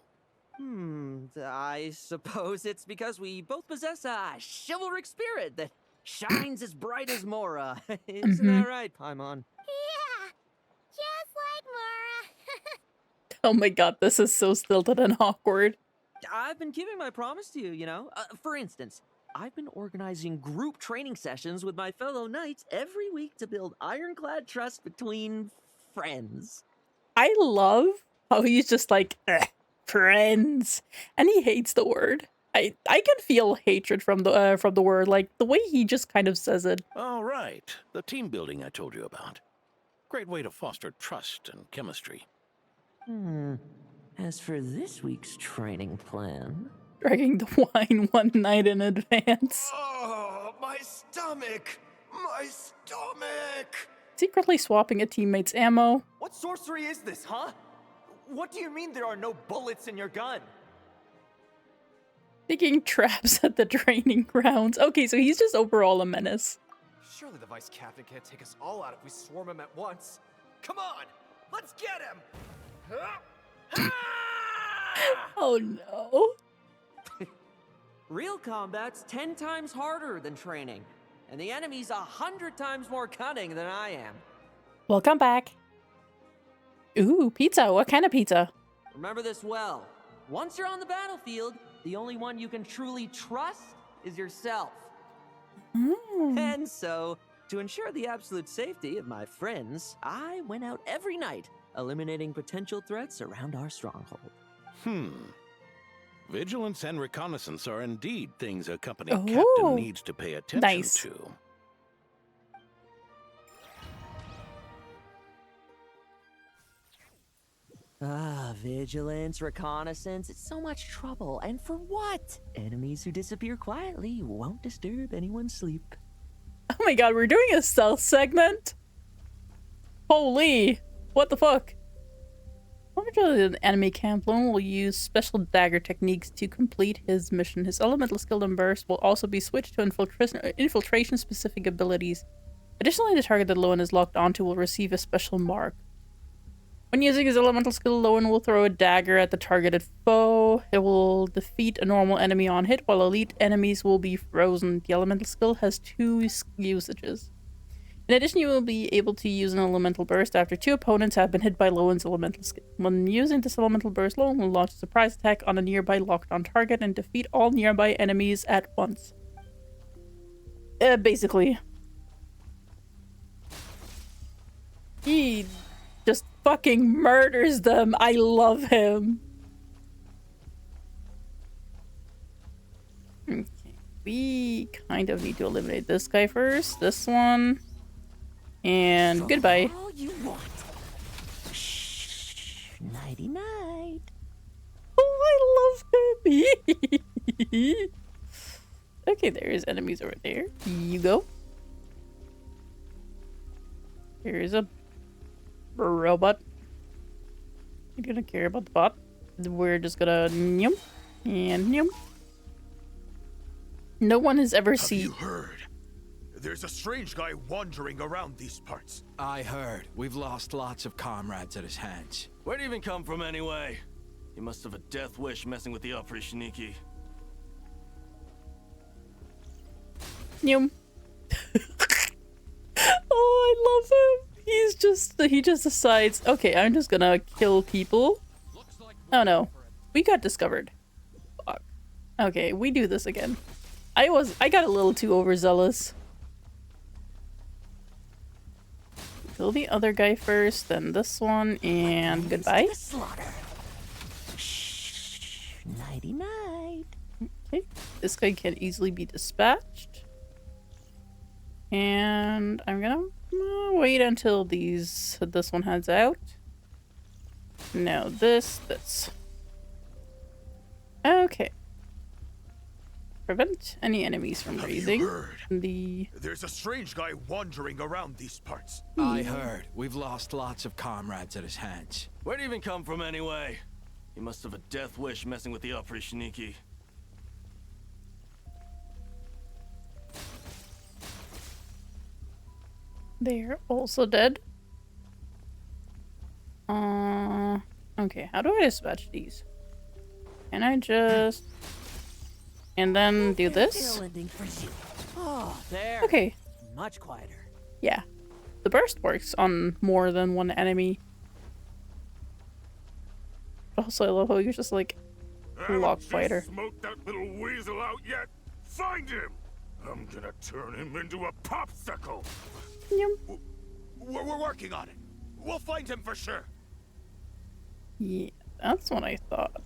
I suppose it's because we both possess a chivalric spirit that shines as bright as Mora. Isn't that right, Paimon? Yeah, just like Mora. Oh my god, this is so stilted and awkward. I've been keeping my promise to you, you know? For instance, I've been organizing group training sessions with my fellow knights every week to build ironclad trust between friends. I love how he's just like, friends, and he hates the word. I can feel hatred from the word, like the way he just kind of says it. Oh, right. The team building I told you about. Great way to foster trust and chemistry. As for this week's training plan... Dragging the wine one night in advance. Oh, my stomach! My stomach! Secretly swapping a teammate's ammo. What sorcery is this, huh? What do you mean there are no bullets in your gun? Digging traps at the training grounds. Okay, so he's just overall a menace. Surely the vice captain can't take us all out if we swarm him at once. Come on, let's get him! Oh no. Real combat's 10 times harder than training, and the enemy's 100 times more cunning than I am. Welcome back. Ooh, pizza. What kind of pizza? Remember this well. Once you're on the battlefield, the only one you can truly trust is yourself. And so, to ensure the absolute safety of my friends, I went out every night, eliminating potential threats around our stronghold. Vigilance and reconnaissance are indeed things a company captain needs to pay attention to. Vigilance, reconnaissance, it's so much trouble. And for what? Enemies who disappear quietly won't disturb anyone's sleep. Oh my god, we're doing a stealth segment? Holy, what the fuck? Momentarily in the enemy camp, Lone will use special dagger techniques to complete his mission. His elemental skill and burst will also be switched to infiltration-specific abilities. Additionally, the target that Lowen is locked onto will receive a special mark. When using his elemental skill, Lowen will throw a dagger at the targeted foe. It will defeat a normal enemy on hit, while elite enemies will be frozen. The elemental skill has 2 usages. In addition, you will be able to use an elemental burst after 2 opponents have been hit by Lowen's elemental skill. When using this elemental burst, Lowen will launch a surprise attack on a nearby locked-on target and defeat all nearby enemies at once. Basically. He just fucking murders them. I love him. Okay, we kind of need to eliminate this guy first. This one. And goodbye. All you want. Shh. Nighty night. Oh, I love him. Okay, there's enemies over there. You go. Here's a robot. You gonna care about the bot? We're just gonna nyum and nyum. No one has ever seen. Have you heard? There's a strange guy wandering around these parts. I heard. We've lost lots of comrades at his hands. Where'd he even come from anyway? He must have a death wish messing with the Oprishniki. Nyum. Oh, I love him. He just decides, okay, I'm just gonna kill people. Oh no, we got discovered. Fuck. Okay, we do this again. I got a little too overzealous. Kill the other guy first, then this one, and goodbye. Shh. Nighty night. Okay, this guy can easily be dispatched. And I'm gonna wait until this one heads out. No, this. Okay. Prevent any enemies from Have raising. you heard? The There's a strange guy wandering around these parts. I heard. We've lost lots of comrades at his hands. Where'd he even come from anyway? He must have a death wish messing with the Oprishniki. They're also dead. Okay, how do I dispatch these? Can I just... And then do this? Oh, there. Okay. Much quieter. Yeah. The burst works on more than one enemy. Also, I love how you're just like lock fighter. Smoked that little weasel out yet? Find him! I'm gonna turn him into a popsicle. Yep. We're working on it. We'll find him for sure. Yeah, that's what I thought.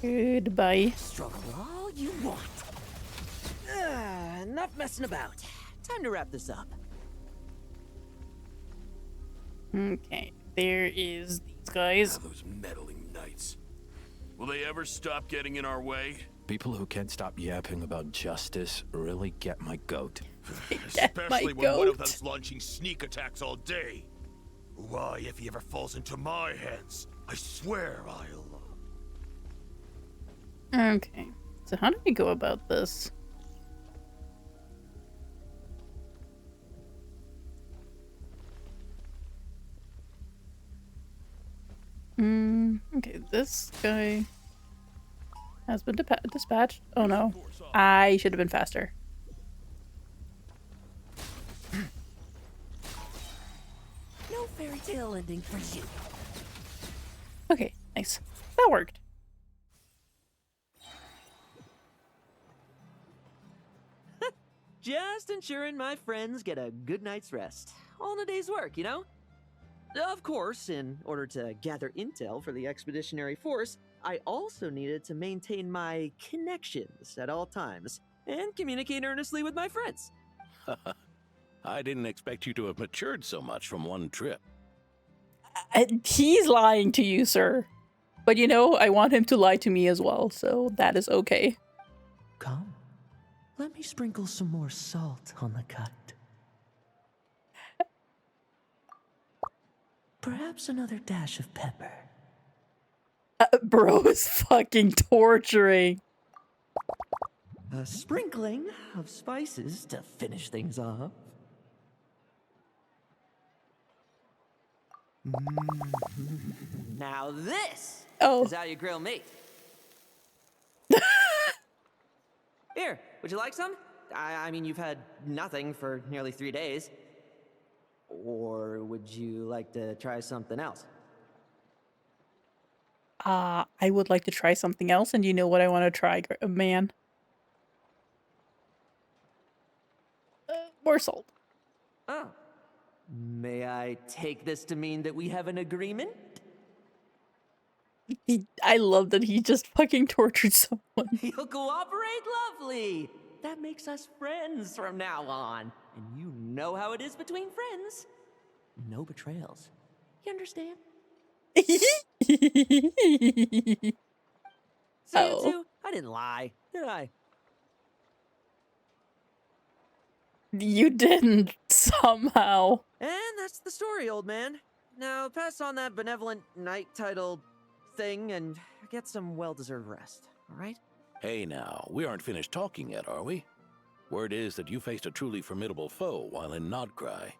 Goodbye. Struggle all you want. Enough messing about. Time to wrap this up. Okay, there is these guys. Those meddling knights. Will they ever stop getting in our way? People who can't stop yapping about justice really get my goat. Especially when one of them's launching sneak attacks all day. Why, if he ever falls into my hands, I swear I'll... Okay, so how do we go about this? Okay, this guy has been dispatched. Oh no, I should have been faster. No fairy tale ending for you. Okay, nice. That worked. Just ensuring my friends get a good night's rest. All in a day's work, you know? Of course, in order to gather intel for the expeditionary force, I also needed to maintain my connections at all times and communicate earnestly with my friends. I didn't expect you to have matured so much from one trip. He's lying to you, sir. But you know, I want him to lie to me as well, so that is okay. Come, let me sprinkle some more salt on the cut. Perhaps another dash of pepper. Bro is fucking torturing. A sprinkling of spices to finish things off. Now this is how you grill meat. Here, would you like some? I mean, you've had nothing for nearly 3 days. Or would you like to try something else? I would like to try something else, and you know what I want to try, man? More salt. Oh. May I take this to mean that we have an agreement? I love that he just fucking tortured someone. You'll cooperate? Lovely! That makes us friends from now on. And you know how it is between friends. No betrayals. You understand? See you two? I didn't lie, did I? You didn't, somehow. And that's the story, old man. Now pass on that benevolent knight title thing and get some well-deserved rest, alright? Hey now, we aren't finished talking yet, are we? Word is that you faced a truly formidable foe while in Nodcry.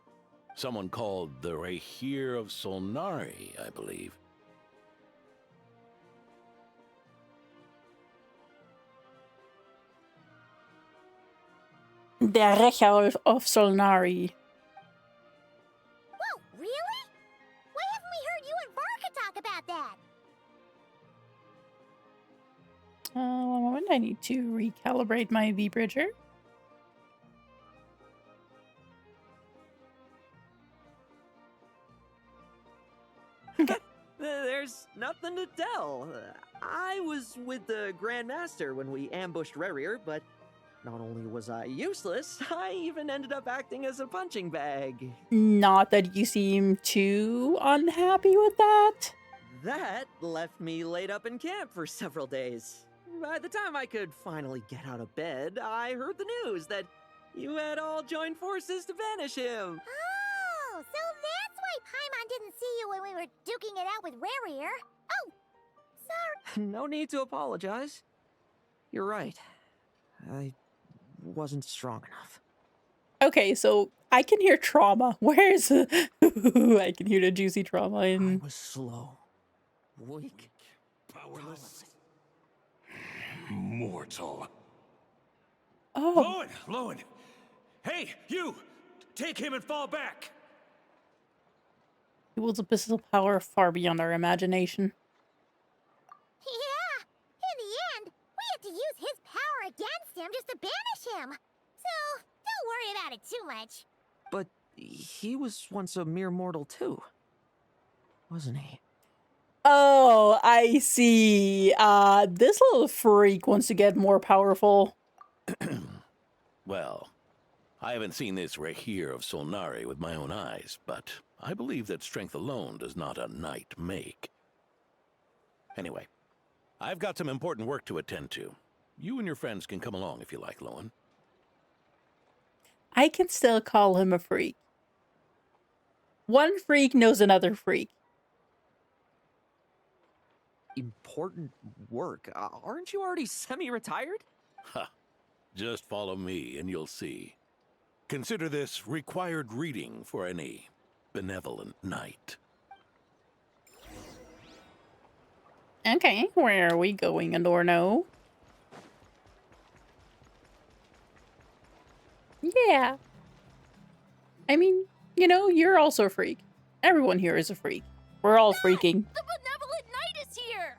Someone called the Rahir of Solnari, I believe. The Rahir of Solnari. Whoa, really? Why haven't we heard you and Varka talk about that? One moment, I need to recalibrate my V-Bridger. There's nothing to tell. I was with the Grand Master when we ambushed Rerir, but not only was I useless, I even ended up acting as a punching bag. Not that you seem too unhappy with that. That left me laid up in camp for several days. By the time I could finally get out of bed, I heard the news that you had all joined forces to banish him. Oh, so that's why Paimon didn't see you when we were duking it out with Rarier. Oh, sorry. No need to apologize. You're right. I wasn't strong enough. Okay, so I can hear trauma. Where's I can hear the juicy trauma in. I was slow, weak, powerless, mortal. Oh. Lowen! Hey, you! Take him and fall back! He wields a physical power far beyond our imagination. Yeah, in the end, we had to use his power against him just to banish him. So, don't worry about it too much. but he was once a mere mortal too, wasn't he? Oh, I see. This little freak wants to get more powerful. Well, I haven't seen this Rahir of Solnari with my own eyes, but I believe that strength alone does not a knight make. Anyway, I've got some important work to attend to. You and your friends can come along if you like, Lowen. I can still call him a freak. One freak knows another freak. Important work? Aren't you already semi-retired? Ha! Just follow me and you'll see. Consider this required reading for any benevolent knight. Okay, where are we going, Adorno? Yeah. I mean, you know, you're also a freak. Everyone here is a freak. We're all freaking. The benevolent knight is here!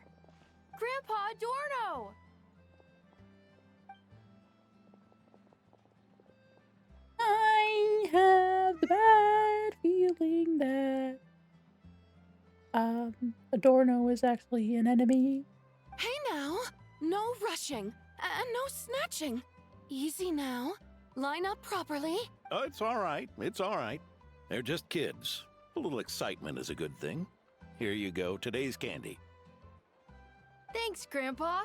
Grandpa Adorno! I have the bad feeling that Adorno is actually an enemy. Hey now! No rushing, and no snatching. Easy now. Line up properly. Oh, it's all right. It's all right. They're just kids. A little excitement is a good thing. Here you go, today's candy. Thanks, Grandpa.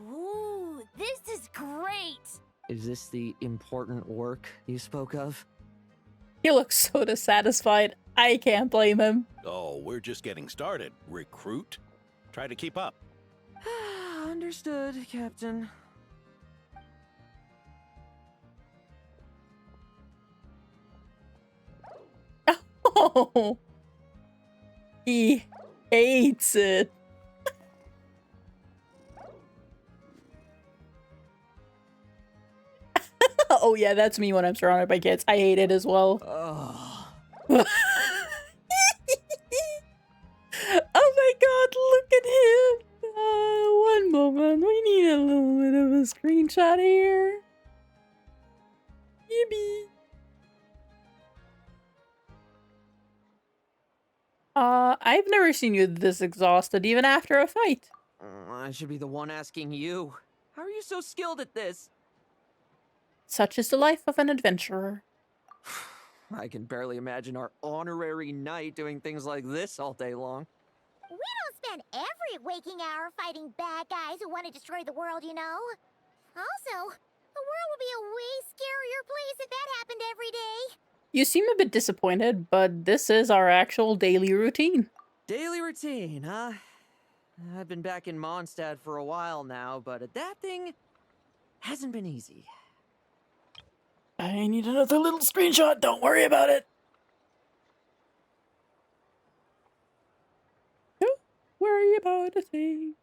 Ooh, this is great. Is this the important work you spoke of? He looks so dissatisfied. I can't blame him. Oh, we're just getting started. Recruit? Try to keep up. Understood, Captain. Oh, he hates it. Oh yeah, that's me when I'm surrounded by kids. I hate it as well. Oh. Oh my god, look at him. One moment, we need a little bit of a screenshot here. Yippee. I've never seen you this exhausted, even after a fight. I should be the one asking you. How are you so skilled at this? Such is the life of an adventurer. I can barely imagine our honorary knight doing things like this all day long. We don't spend every waking hour fighting bad guys who want to destroy the world, you know. Also, the world would be a way scarier place if that happened every day. You seem a bit disappointed, but this is our actual daily routine. Daily routine, huh? I've been back in Mondstadt for a while now, but adapting hasn't been easy. I need another little screenshot, don't worry about it. Don't worry about a thing.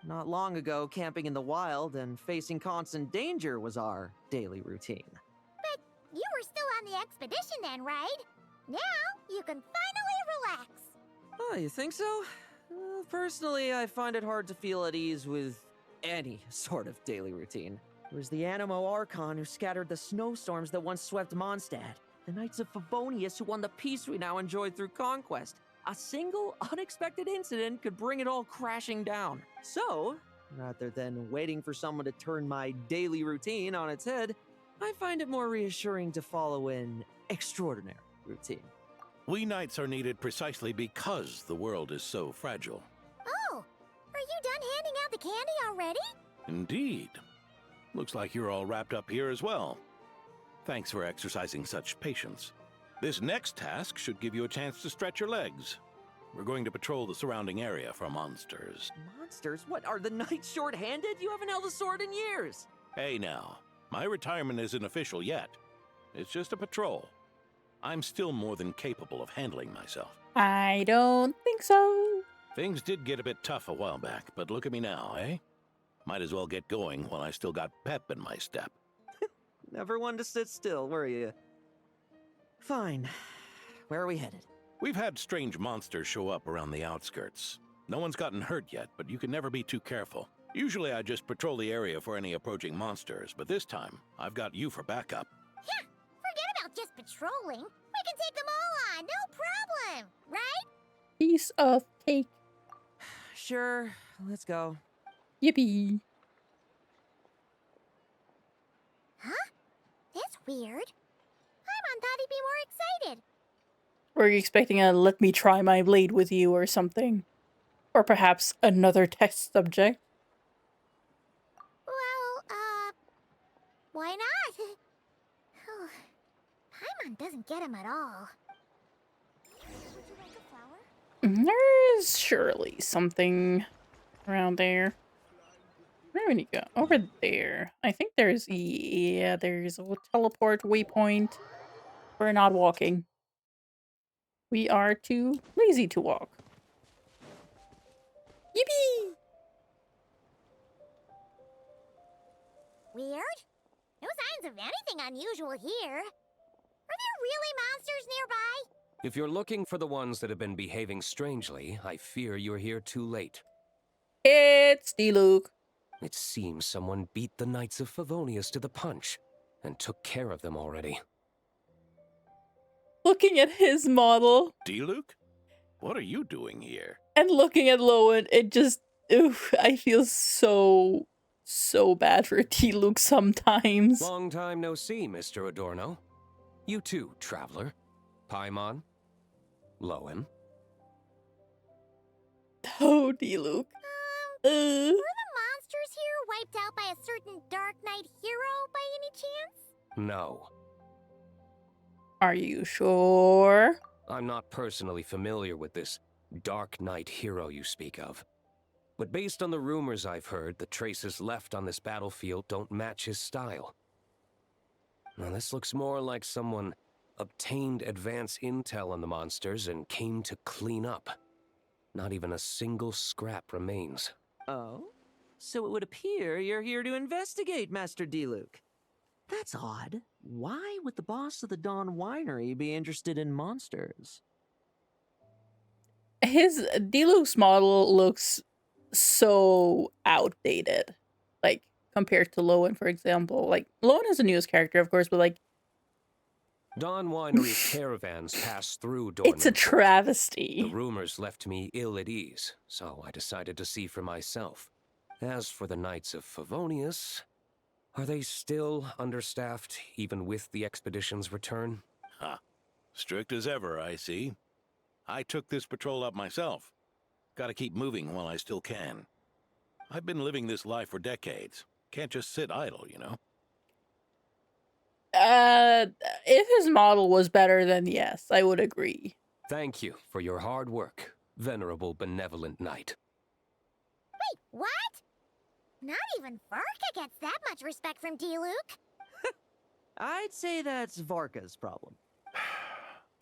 Not long ago, camping in the wild and facing constant danger was our daily routine. But you were still on the expedition then, right? Now you can finally relax. Oh, you think so? Personally, I find it hard to feel at ease with any sort of daily routine. It was the Animo Archon who scattered the snowstorms that once swept Mondstadt. The Knights of Favonius who won the peace we now enjoy through conquest. A single, unexpected incident could bring it all crashing down. So, rather than waiting for someone to turn my daily routine on its head, I find it more reassuring to follow an extraordinary routine. We knights are needed precisely because the world is so fragile. Oh, are you done handing out the candy already? Indeed. Looks like you're all wrapped up here as well. Thanks for exercising such patience. This next task should give you a chance to stretch your legs. We're going to patrol the surrounding area for monsters. Monsters? What, are the knights short-handed? You haven't held a sword in years. Hey now, my retirement isn't official yet. It's just a patrol. I'm still more than capable of handling myself. I don't think so. Things did get a bit tough a while back, but look at me now, eh? Might as well get going while I still got pep in my step. Never one to sit still, were you? Fine. Where are we headed? We've had strange monsters show up around the outskirts. No one's gotten hurt yet, but you can never be too careful. Usually I just patrol the area for any approaching monsters, but this time, I've got you for backup. Yeah, forget about just patrolling. We can take them all on, no problem, right? Piece of cake. Sure, let's go. Yippee. Huh? That's weird. Paimon thought he'd be more excited. Were you expecting a let me try my blade with you or something? Or perhaps another test subject? Well, why not? Paimon doesn't get him at all. Would you like a flower? There's surely something around there. Where would you go? Over there. I think there's, yeah, there's a teleport waypoint. We're not walking. We are too lazy to walk. Yippee! Weird? No signs of anything unusual here. Are there really monsters nearby? If you're looking for the ones that have been behaving strangely, I fear you're here too late. It's Diluc. It seems someone beat the Knights of Favonius to the punch and took care of them already. Looking at his model. Diluc? What are you doing here? And looking at Lowen, it just, oof, I feel so bad for Diluc sometimes. Long time no see, Mr. Adorno. You too, traveler. Paimon. Lowen. Oh, Diluc. Were the monsters here wiped out by a certain Dark Knight hero by any chance? No. Are you sure? I'm not personally familiar with this Dark Knight hero you speak of. But based on the rumors I've heard, the traces left on this battlefield don't match his style. Now this looks more like someone obtained advance intel on the monsters and came to clean up. Not even a single scrap remains. Oh? So it would appear you're here to investigate, Master Diluc. That's odd. Why would the boss of the Dawn Winery be interested in monsters? His Diluc's model looks so outdated. Like, compared to Lowen, for example. Like, Lowen is the newest character, of course, but like... Dawn Winery's caravans pass through Dornman. It's a travesty. The rumors left me ill at ease, so I decided to see for myself. As for the Knights of Favonius, are they still understaffed, even with the expedition's return? Huh. Strict as ever, I see. I took this patrol up myself. Gotta keep moving while I still can. I've been living this life for decades. Can't just sit idle, you know? If his model was better, then yes, I would agree. Thank you for your hard work, venerable benevolent knight. Wait, what? Not even Varka gets that much respect from Diluc. I'd say that's Varka's problem.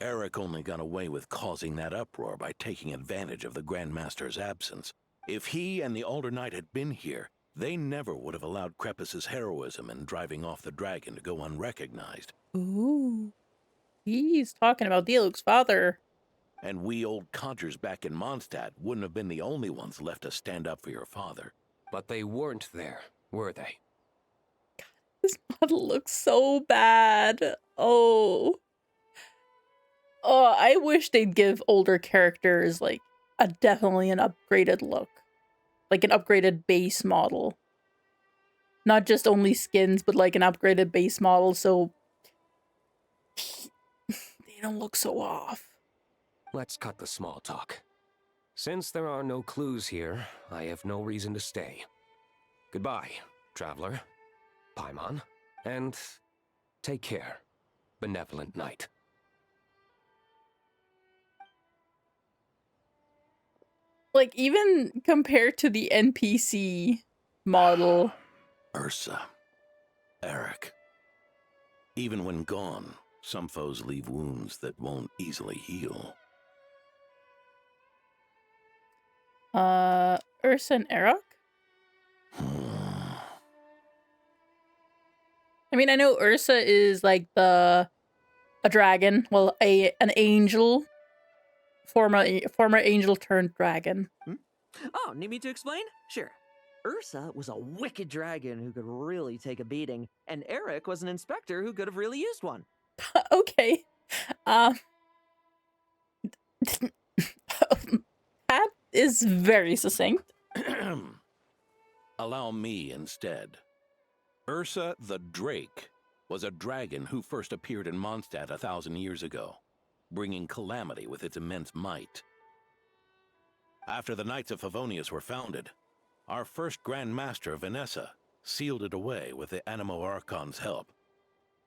Eric only got away with causing that uproar by taking advantage of the Grandmaster's absence. If he and the Alder Knight had been here, they never would have allowed Krepus's heroism in driving off the dragon to go unrecognized. Ooh. He's talking about Diluc's father. And we old codgers back in Mondstadt wouldn't have been the only ones left to stand up for your father. But they weren't there, were they? This model looks so bad. Oh. Oh, I wish they'd give older characters, like, definitely an upgraded look. Like an upgraded base model. Not just only skins, but like an upgraded base model, so they don't look so off. Let's cut the small talk. Since there are no clues here, I have no reason to stay. Goodbye, traveler, Paimon, and take care, benevolent knight. Like, even compared to the NPC model. Ursa. Eric. Even when gone, some foes leave wounds that won't easily heal. Ursa and Eric? I mean, I know Ursa is like a dragon. Well, an angel. Former angel turned dragon. Oh, need me to explain? Sure. Ursa was a wicked dragon who could really take a beating, and Eric was an inspector who could have really used one. Okay. That is very succinct. Allow me instead. Ursa the Drake was a dragon who first appeared in Mondstadt 1,000 years ago, bringing calamity with its immense might. After the Knights of Favonius were founded, our first Grand Master, Vanessa, sealed it away with the Animo Archon's help.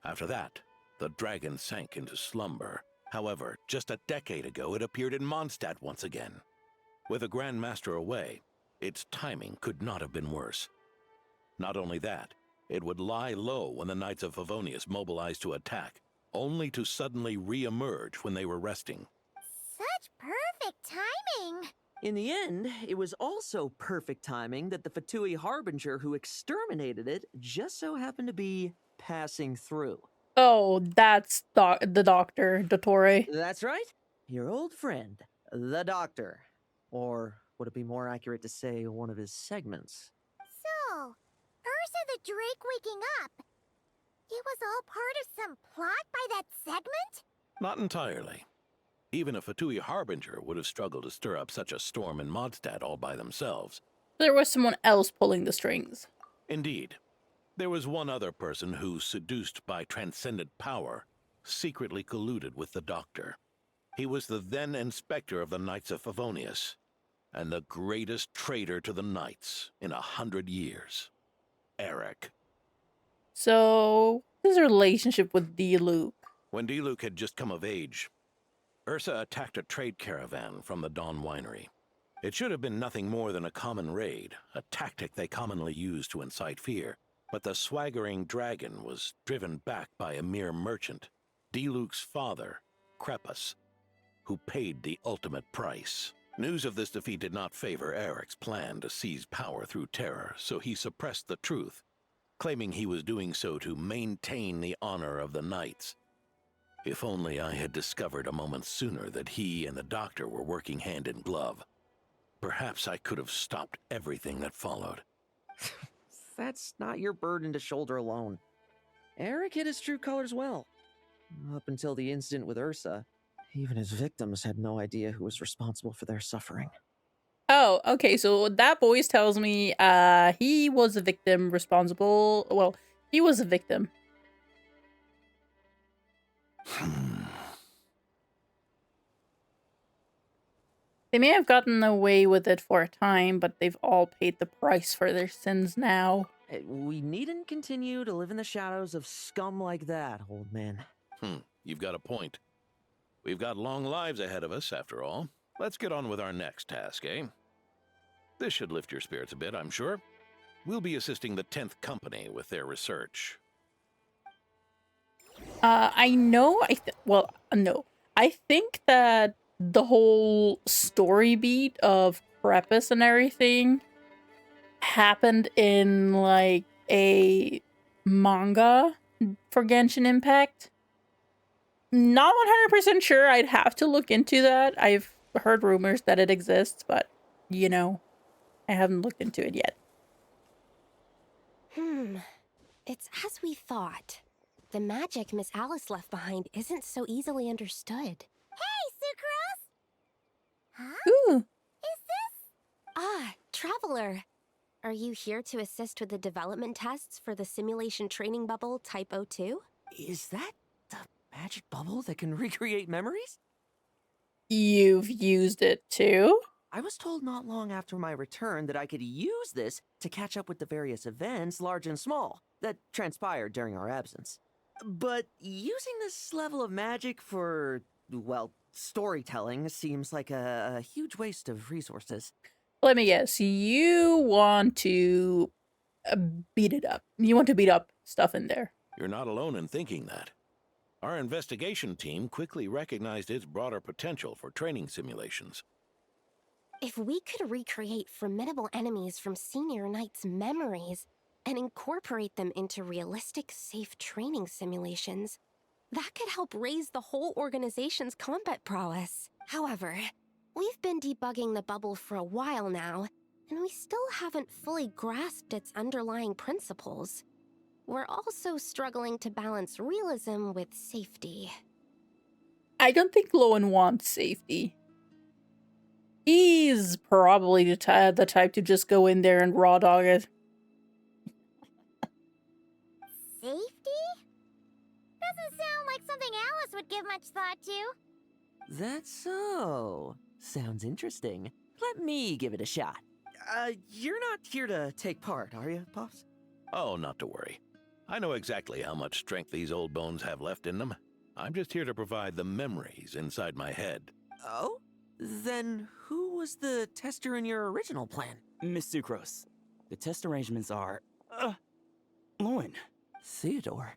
After that, the dragon sank into slumber. However, just a decade ago, it appeared in Mondstadt once again. With the Grand Master away, its timing could not have been worse. Not only that, it would lie low when the Knights of Favonius mobilized to attack, only to suddenly re-emerge when they were resting. Such perfect timing! In the end, it was also perfect timing that the Fatui Harbinger who exterminated it just so happened to be passing through. Oh, that's the Doctor, Dottore. That's right. Your old friend, the Doctor. Or would it be more accurate to say one of his segments? So, Ursa the Drake waking up. It was all part of some plot by that segment? Not entirely. Even a Fatui Harbinger would have struggled to stir up such a storm in Mondstadt all by themselves. There was someone else pulling the strings. Indeed. There was one other person who, seduced by transcendent power, secretly colluded with the Doctor. He was the then Inspector of the Knights of Favonius, and the greatest traitor to the Knights in 100 years. Eric. So, his relationship with D-Luke. When D-Luke had just come of age, Ursa attacked a trade caravan from the Dawn Winery. It should have been nothing more than a common raid, a tactic they commonly use to incite fear. But the swaggering dragon was driven back by a mere merchant, D-Luke's father, Crepus, who paid the ultimate price. News of this defeat did not favor Eric's plan to seize power through terror, so he suppressed the truth, claiming he was doing so to maintain the honor of the Knights. If only I had discovered a moment sooner that he and the Doctor were working hand in glove. Perhaps I could have stopped everything that followed. That's not your burden to shoulder alone. Eric hid his true colors well. Up until the incident with Ursa, even his victims had no idea who was responsible for their suffering. Oh, okay, so that voice tells me he was a victim responsible. Well, he was a victim. They may have gotten away with it for a time, but they've all paid the price for their sins now. We needn't continue to live in the shadows of scum like that, old man. You've got a point. We've got long lives ahead of us, after all. Let's get on with our next task, eh? This should lift your spirits a bit, I'm sure. We'll be assisting the 10th Company with their research. I know, no. I think that the whole story beat of Crepus and everything happened in, like, a manga for Genshin Impact. Not 100% sure. I'd have to look into that. I've heard rumors that it exists, but, you know, I haven't looked into it yet. It's as we thought. The magic Miss Alice left behind isn't so easily understood. Hey, Sucrose! Huh? Ooh. Is this? Ah, Traveler. Are you here to assist with the development tests for the simulation training bubble Type 02? Is that the magic bubble that can recreate memories? You've used it too? I was told not long after my return that I could use this to catch up with the various events, large and small, that transpired during our absence. But using this level of magic for, well, storytelling seems like a huge waste of resources. Let me guess. You want to beat it up. You want to beat up stuff in there. You're not alone in thinking that. Our investigation team quickly recognized its broader potential for training simulations. If we could recreate formidable enemies from Senior Knight's memories and incorporate them into realistic, safe training simulations, that could help raise the whole organization's combat prowess. However, we've been debugging the bubble for a while now, and we still haven't fully grasped its underlying principles. We're also struggling to balance realism with safety. I don't think Lowen wants safety. He's probably the type to just go in there and raw dog it. Safety? Doesn't sound like something Alice would give much thought to. That's so. Sounds interesting. Let me give it a shot. You're not here to take part, are you, Pops? Oh, not to worry. I know exactly how much strength these old bones have left in them. I'm just here to provide the memories inside my head. Oh? Then who was the tester in your original plan? Miss Sucrose. The test arrangements are... Lowen. Theodore.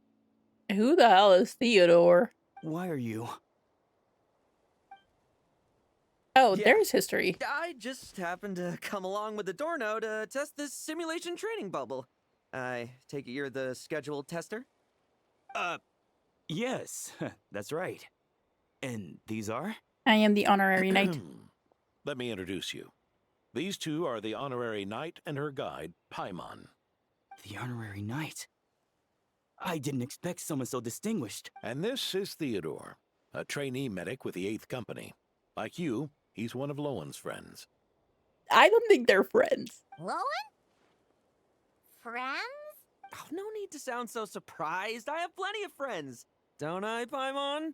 Who the hell is Theodore? Why are you... Oh, there's history. I just happened to come along with the Dorno to test this simulation training bubble. I take it you're the scheduled tester? Yes, that's right. And these are? I am the honorary knight. Let me introduce you. These two are the honorary knight and her guide, Paimon. The honorary knight? I didn't expect someone so distinguished. And this is Theodore, a trainee medic with the 8th Company. Like you, he's one of Lowen's friends. I don't think they're friends. Lowen? Friends? Oh, no need to sound so surprised. I have plenty of friends. Don't I, Paimon?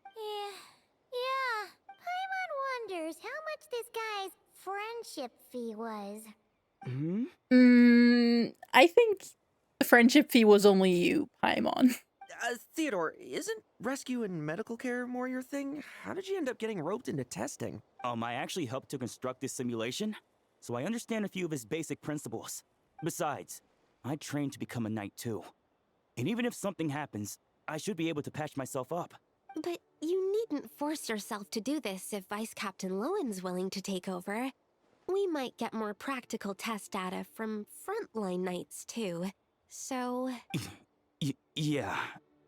Yeah. Paimon wonders how much this guy's friendship fee was. I think the friendship fee was only you, Paimon. Theodore, isn't rescue and medical care more your thing? How did you end up getting roped into testing? I actually helped to construct this simulation, so I understand a few of his basic principles. Besides, I trained to become a knight too. And even if something happens, I should be able to patch myself up. But you needn't force yourself to do this if Vice Captain Lowen's willing to take over. We might get more practical test data from frontline knights too. So... Yeah,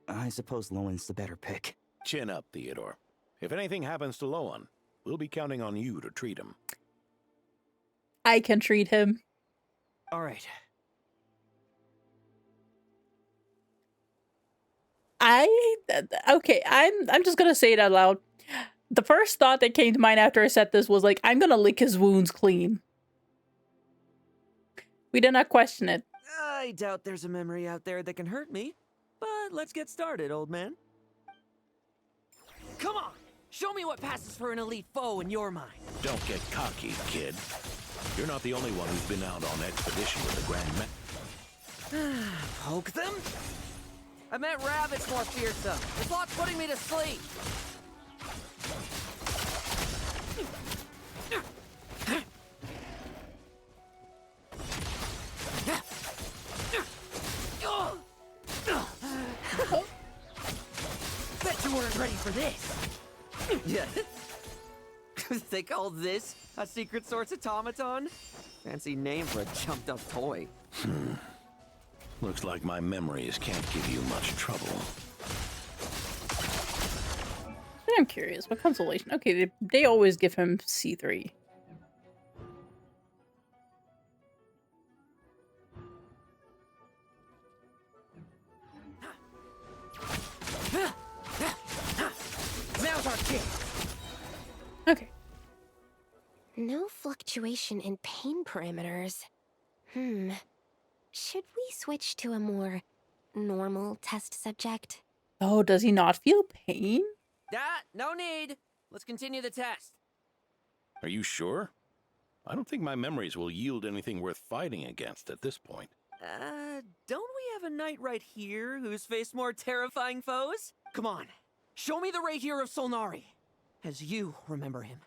I suppose Lowen's the better pick. Chin up, Theodore. If anything happens to Lowen, we'll be counting on you to treat him. I can treat him. All right. Okay, I'm just gonna say it out loud. The first thought that came to mind after I said this was like, I'm gonna lick his wounds clean. We did not question it. I doubt there's a memory out there that can hurt me. But let's get started, old man. Come on! Show me what passes for an elite foe in your mind. Don't get cocky, kid. You're not the only one who's been out on expedition with the Grand Poke them? I meant rabbits more fearsome. The thought's putting me to sleep. Bet you weren't ready for this. Yeah. They call this a secret source automaton? Fancy name for a jumped up toy. Looks like my memories can't give you much trouble. I'm curious, what consolation? Okay, they always give him C3. Now's our chance. Okay. No fluctuation in pain parameters. Should we switch to a more normal test subject? Oh, does he not feel pain? No need. Let's continue the test. Are you sure? I don't think my memories will yield anything worth fighting against at this point. Don't we have a knight right here who's faced more terrifying foes? Come on, show me the Ray here of Solnari, as you remember him.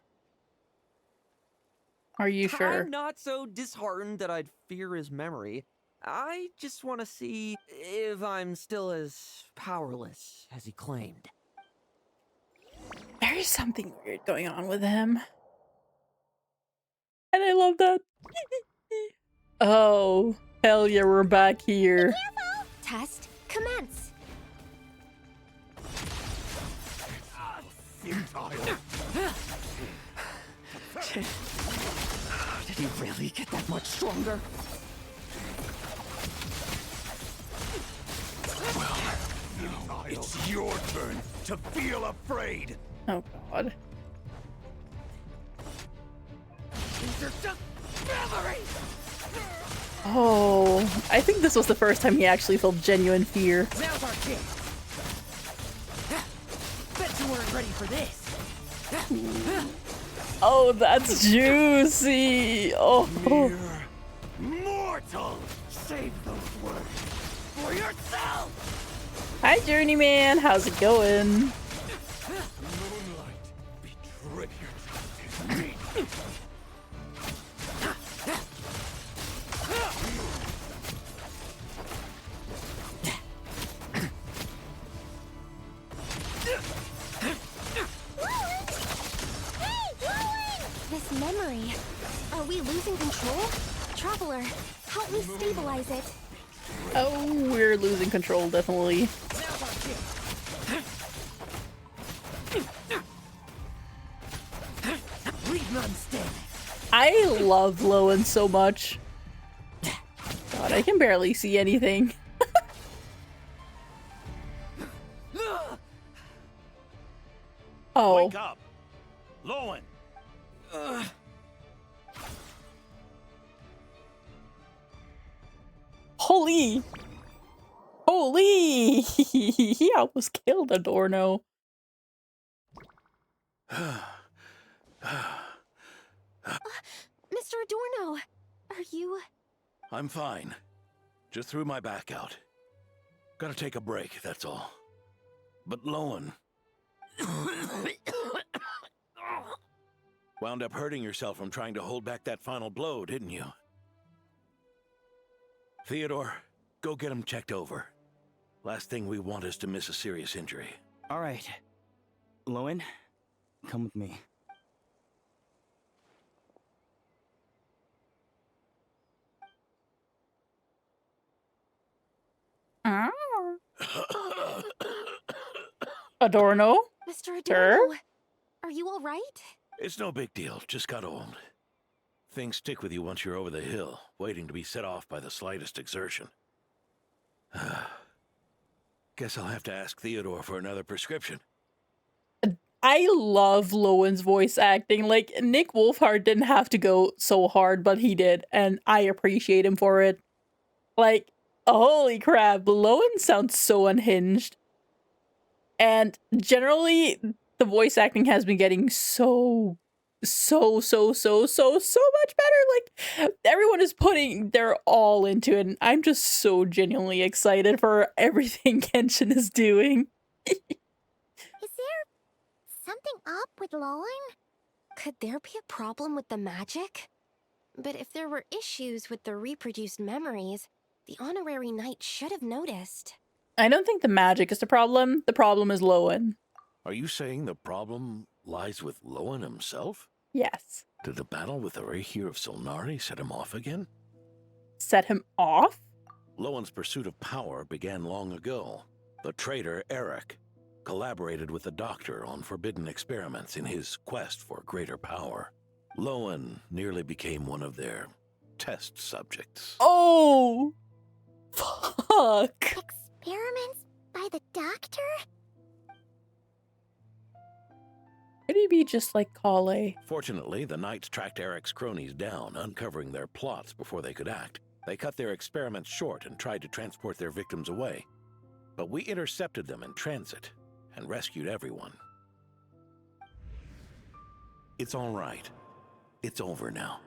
Are you sure? I'm not so disheartened that I'd fear his memory. I just want to see if I'm still as powerless as he claimed. There is something weird going on with him. And I love that. Oh, hell yeah, we're back here. Test commence. Did he really get that much stronger? Well, now it's your turn to feel afraid. Oh god. These are just memories! Oh, I think this was the first time he actually felt genuine fear. Now's our chance. Bet you weren't ready for this. Oh, that's juicy. Oh. Mortal! Save those words for yourself! Hi, Journeyman. How's it going? Moonlight, betray your me. This memory. Are we losing control? Traveler, help me stabilize it. Oh, we're losing control, definitely. I love Lowen so much. God, I can barely see anything. Oh. Wake up! Lowen! Holy! Holy! He almost killed Adorno. Mr. Adorno, are you... I'm fine. Just threw my back out. Gotta take a break, that's all. But Lowen... wound up hurting yourself from trying to hold back that final blow, didn't you? Theodore, go get him checked over. Last thing we want is to miss a serious injury. All right. Lowen, come with me. Adorno? Mr. Adorno, Sir? are you all right? It's no big deal, just got old. Things stick with you once you're over the hill, waiting to be set off by the slightest exertion. Guess I'll have to ask Theodore for another prescription. I love Lowen's voice acting. Like, Nick Wolfhard didn't have to go so hard, but he did, and I appreciate him for it. Like, holy crap, Lowen sounds so unhinged. And generally, the voice acting has been getting so much better. Like, everyone is putting their all into it, and I'm just so genuinely excited for everything Genshin is doing. Is there something up with Lowen? Could there be a problem with the magic? But if there were issues with the reproduced memories, the honorary knight should have noticed. I don't think the magic is the problem. The problem is Lowen. Are you saying the problem lies with Lowen himself? Yes. Did the battle with the Rahir of Solnari set him off again? Set him off? Lowen's pursuit of power began long ago. The traitor, Eric, collaborated with the Doctor on forbidden experiments in his quest for greater power. Lowen nearly became one of their test subjects. Oh! Fuck! Experiments by the Doctor? Could he be just like Kale? Fortunately, the Knights tracked Eric's cronies down, uncovering their plots before they could act. They cut their experiments short and tried to transport their victims away. But we intercepted them in transit and rescued everyone. It's all right. It's over now.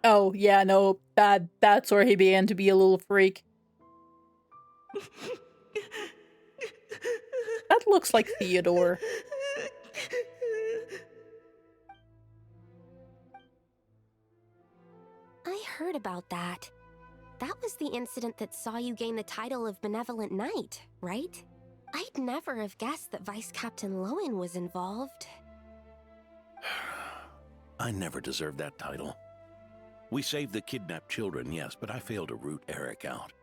Oh, yeah, no, that's where he began to be a little freak. That looks like Theodore. I heard about that. That was the incident that saw you gain the title of Benevolent Knight, right? I'd never have guessed that Vice Captain Lowen was involved. I never deserved that title. We saved the kidnapped children, yes, but I failed to root Eric out.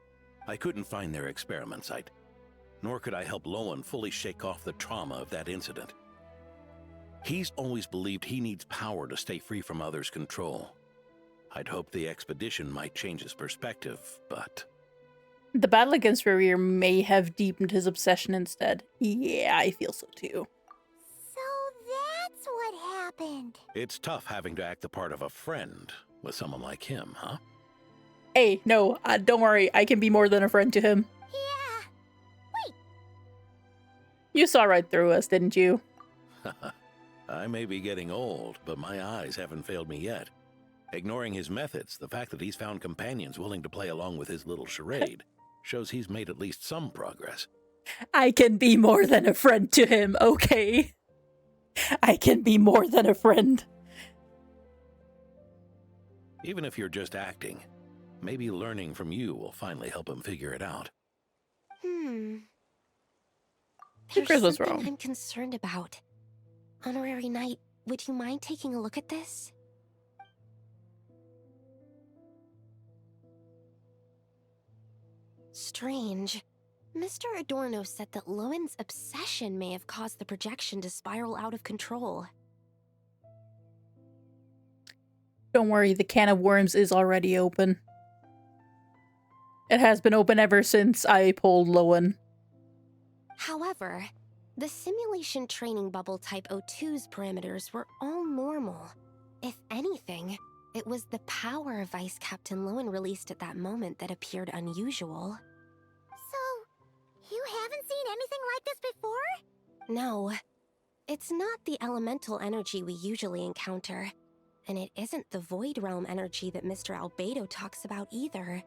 I couldn't find their experiment site, nor could I help Lowen fully shake off the trauma of that incident. He's always believed he needs power to stay free from others' control. I'd hoped the expedition might change his perspective, but... The battle against Rarier may have deepened his obsession instead. Yeah, I feel so too. So that's what happened. It's tough having to act the part of a friend with someone like him, huh? Hey, no, don't worry, I can be more than a friend to him. Yeah. Wait. You saw right through us, didn't you? I may be getting old, but my eyes haven't failed me yet. Ignoring his methods, the fact that he's found companions willing to play along with his little charade shows he's made at least some progress. I can be more than a friend to him, okay? I can be more than a friend. Even if you're just acting, maybe learning from you will finally help him figure it out. There's Chris was something wrong. I'm concerned about. Honorary Knight, would you mind taking a look at this? Strange. Mr. Adorno said that Lowen's obsession may have caused the projection to spiral out of control. Don't worry, the can of worms is already open. It has been open ever since I pulled Lowen. However, the simulation training bubble type O2's parameters were all normal. If anything, it was the power Vice Captain Lowen released at that moment that appeared unusual. So, you haven't seen anything like this before? No. It's not the elemental energy we usually encounter. And it isn't the Void Realm energy that Mr. Albedo talks about either.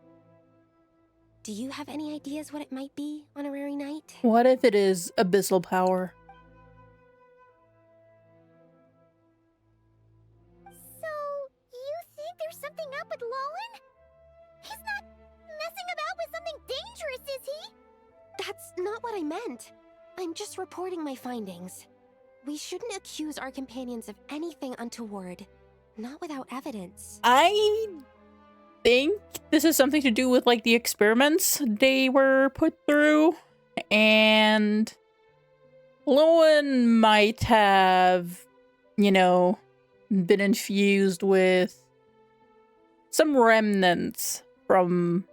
Do you have any ideas what it might be, Honorary Knight? What if it is abyssal power? So, you think there's something up with Lowen? He's not messing about with something dangerous, is he? That's not what I meant. I'm just reporting my findings. We shouldn't accuse our companions of anything untoward. Not without evidence. I think this is something to do with, like, the experiments they were put through. And Lowen might have, you know, been infused with some remnants from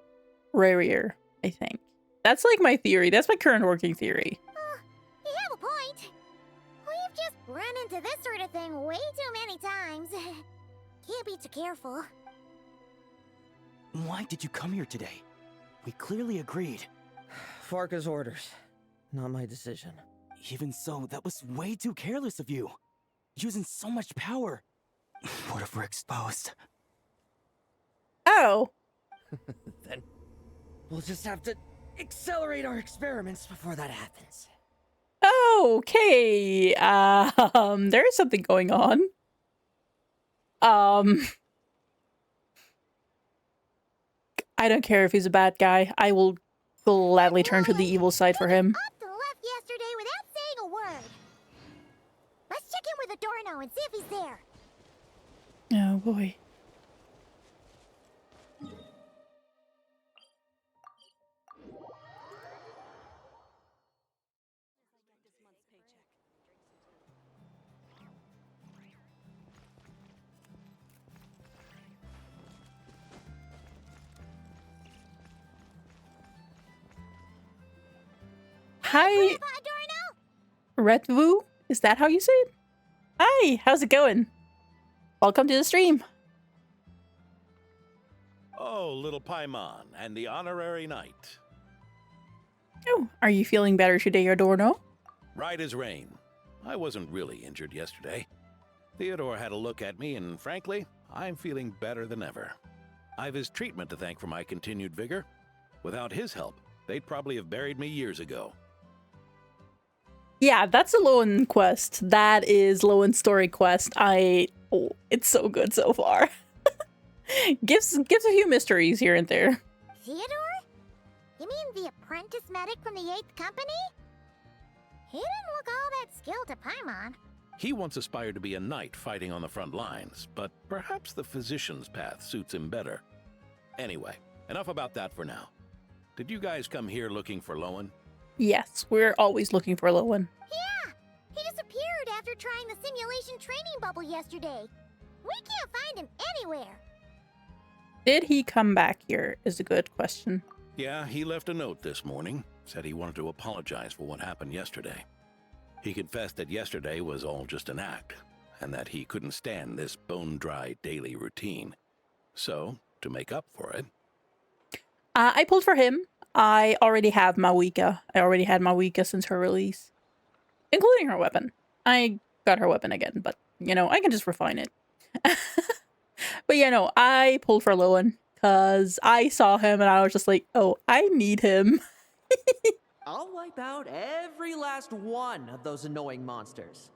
Rarier, I think. That's, like, my theory. That's my current working theory. You have a point. We've just run into this sort of thing way too many times. Can't be too careful. Why did you come here today? We clearly agreed. Farka's orders. Not my decision. Even so, that was way too careless of you. Using so much power. What if we're exposed? Oh. Then we'll just have to accelerate our experiments before that happens. Okay. There is something going on. I don't care if he's a bad guy. I will gladly turn to the evil side for him. Up and left yesterday without saying a word. Let's check in with Adorno and see if he's there. Oh boy. Hi, Retvu? Is that how you say it? Hi, how's it going? Welcome to the stream. Oh, little Paimon and the honorary knight. Oh, are you feeling better today, Adorno? Right as rain. I wasn't really injured yesterday. Theodore had a look at me, and frankly, I'm feeling better than ever. I've his treatment to thank for my continued vigor. Without his help, they'd probably have buried me years ago. Yeah, that's a Lowen quest. That is Lowen's story quest. It's so good so far. gives a few mysteries here and there. Theodore? You mean the apprentice medic from the 8th Company? He didn't look all that skilled to Paimon. He once aspired to be a knight fighting on the front lines, but perhaps the physician's path suits him better. Anyway, enough about that for now. Did you guys come here looking for Lowen? Yes, we're always looking for Lowen. Yeah! He disappeared after trying the simulation training bubble yesterday. We can't find him anywhere. Did he come back here is a good question. Yeah, he left a note this morning. Said he wanted to apologize for what happened yesterday. He confessed that yesterday was all just an act, and that he couldn't stand this bone-dry daily routine. So, to make up for it... I pulled for him. I already have Mawika. I already had Mawika since her release. Including her weapon. I got her weapon again, but, you know, I can just refine it. But yeah, no, I pulled for Lowen, because I saw him and I was just like, oh, I need him. I'll wipe out every last one of those annoying monsters.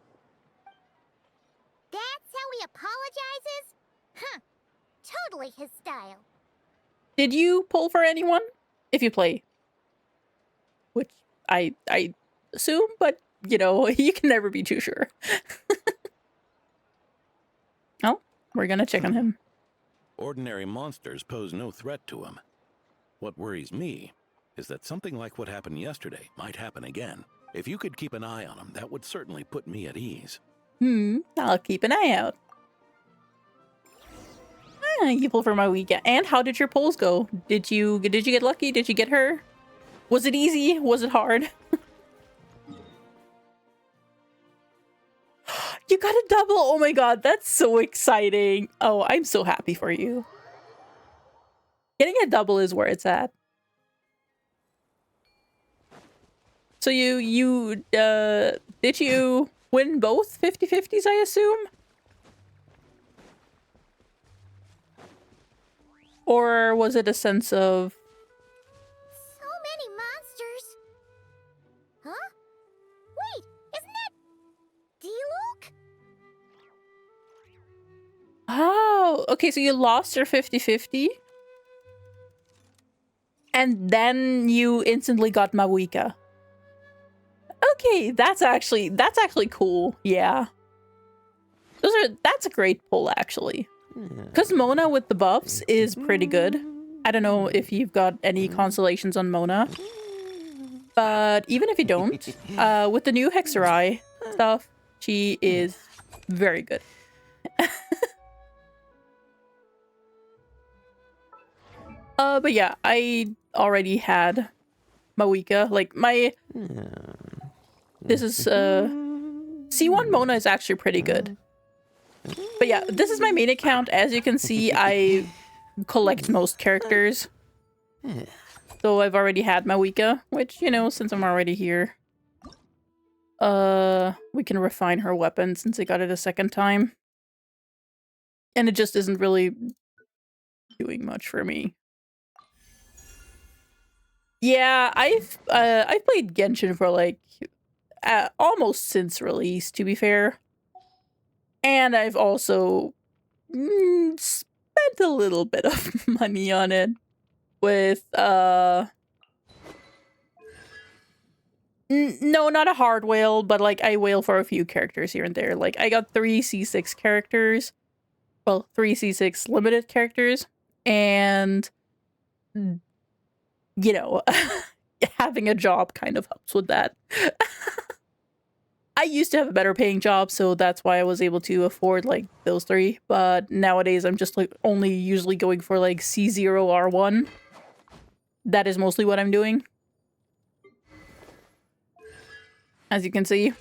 That's how he apologizes? Huh. Totally his style. Did you pull for anyone? If you play. Which I assume, but, you know, you can never be too sure. Oh, we're gonna check on him. Ordinary monsters pose no threat to him. What worries me is that something like what happened yesterday might happen again. If you could keep an eye on him, that would certainly put me at ease. I'll keep an eye out. You pull for my weekend. And how did your polls go? Did you get lucky? Did you get her? Was it easy? Was it hard? You got a double! Oh my god, that's so exciting. Oh, I'm so happy for you. Getting a double is where it's at. So did you win both 50-50s, I assume? Or was it a sense of... So many monsters. Huh? Wait, isn't that... D-Look? Oh, okay, so you lost your 50-50? And then you instantly got Mawika. Okay, that's actually cool. Yeah. That's a great pull, actually. Because Mona with the buffs is pretty good. I don't know if you've got any constellations on Mona. But even if you don't, with the new Hexerai stuff, she is very good. But yeah, I already had Mawika. Like, this is, C1 Mona is actually pretty good. But yeah, this is my main account. As you can see, I collect most characters. So I've already had Mawika, which, you know, since I'm already here, we can refine her weapon since I got it a second time. And it just isn't really doing much for me. Yeah, I've played Genshin for like almost since release, to be fair. And I've also spent a little bit of money on it with no, not a hard whale, but like I whale for a few characters here and there. Like I got 3 C6 characters. Well, 3 C6 limited characters, and you know, having a job kind of helps with that. I used to have a better paying job, so that's why I was able to afford like those 3. But nowadays I'm just like only usually going for like C0 R1. That is mostly what I'm doing. As you can see.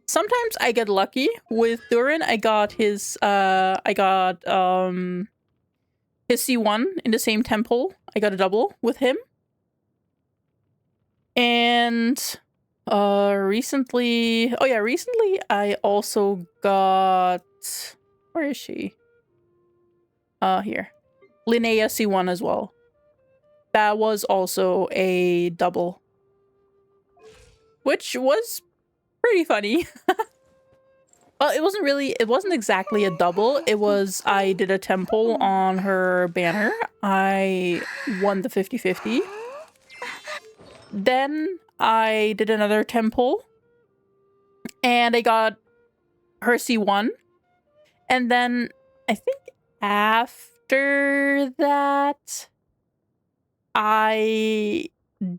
Sometimes I get lucky. With Durin, I got his his C1 in the same temple. I got a double with him. And recently I also got, where is she? here. Linnea C1 as well. That was also a double. Which was pretty funny. Well, it wasn't exactly a double. It was, I did a temple on her banner. I won the 50-50. Then I did another temple. And I got her C1. And then I think after that, I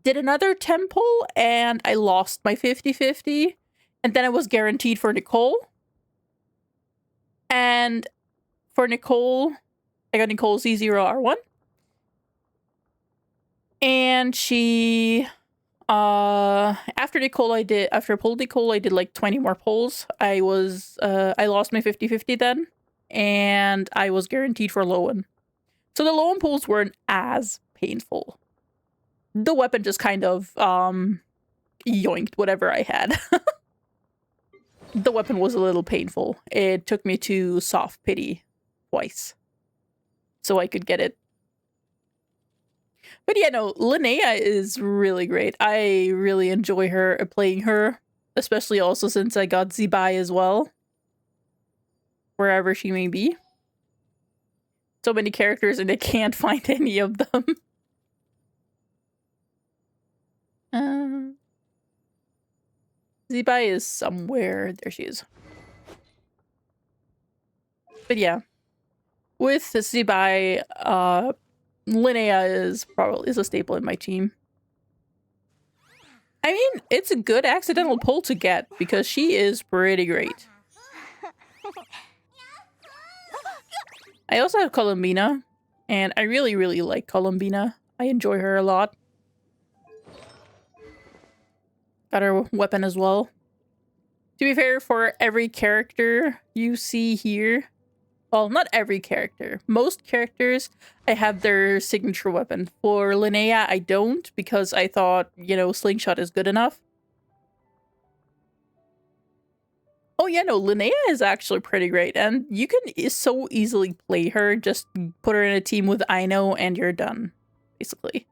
did another temple and I lost my 50-50. And then I was guaranteed for Nicole. And for Nicole, I got Nicole C0R1. And she, after I pulled Nicole, I did like 20 more pulls. I lost my 50-50 then. And I was guaranteed for Lowen. So the Lowen pulls weren't as painful. The weapon just kind of, yoinked whatever I had. The weapon was a little painful. It took me to soft pity twice. So I could get it. But yeah, no, Linnea is really great. I really enjoy her playing her. Especially also since I got Zibai as well. Wherever she may be. So many characters and I can't find any of them. Zibai is somewhere. There she is. But yeah. With Zibai, Linnea is a staple in my team. I mean, it's a good accidental pull to get because she is pretty great. I also have Columbina, and I really, really like Columbina. I enjoy her a lot. Got her weapon as well. To be fair, for every character you see here, well, not every character. Most characters, I have their signature weapon. For Linnea, I don't, because I thought, Slingshot is good enough. Oh yeah, no, Linnea is actually pretty great, and you can so easily play her. Just put her in a team with Aino and you're done, basically.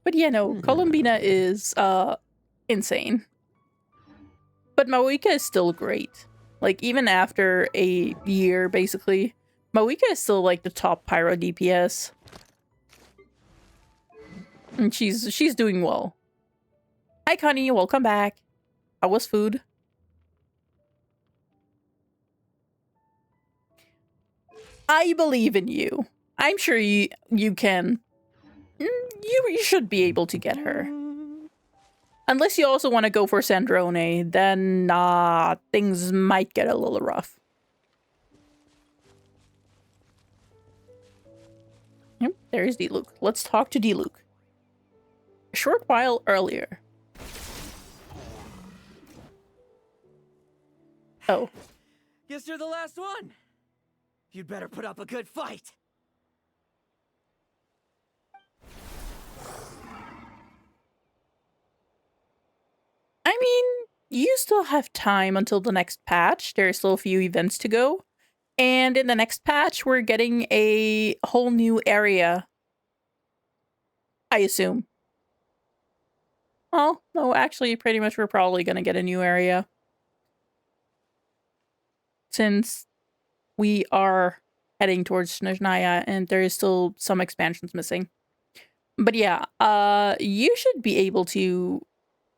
But yeah, no, Columbina is insane. But Mawika is still great. Like, even after a year, basically, Mawika is still like the top pyro DPS. And she's doing well. Hi Connie, welcome back. How was food? I believe in you. I'm sure you can. You should be able to get her. Unless you also want to go for Sandrone, then things might get a little rough. Yep, there's D-Luke. Let's talk to D-Luke. A short while earlier. Oh. Guess you're the last one. You'd better put up a good fight. I mean, you still have time until the next patch. There's still a few events to go. And in the next patch, we're getting a whole new area. I assume. Well, no, actually, pretty much we're probably going to get a new area. Since we are heading towards Snezhnaya and there is still some expansions missing. But yeah, you should be able to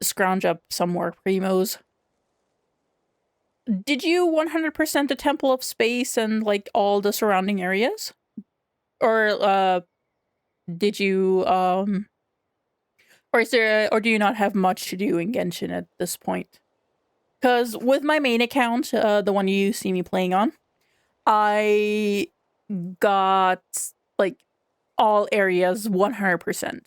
scrounge up some more primos. Did you 100% the Temple of Space and like all the surrounding areas? Or did you or do you not have much to do in Genshin at this point? Because with my main account, the one you see me playing on, I got like all areas 100%.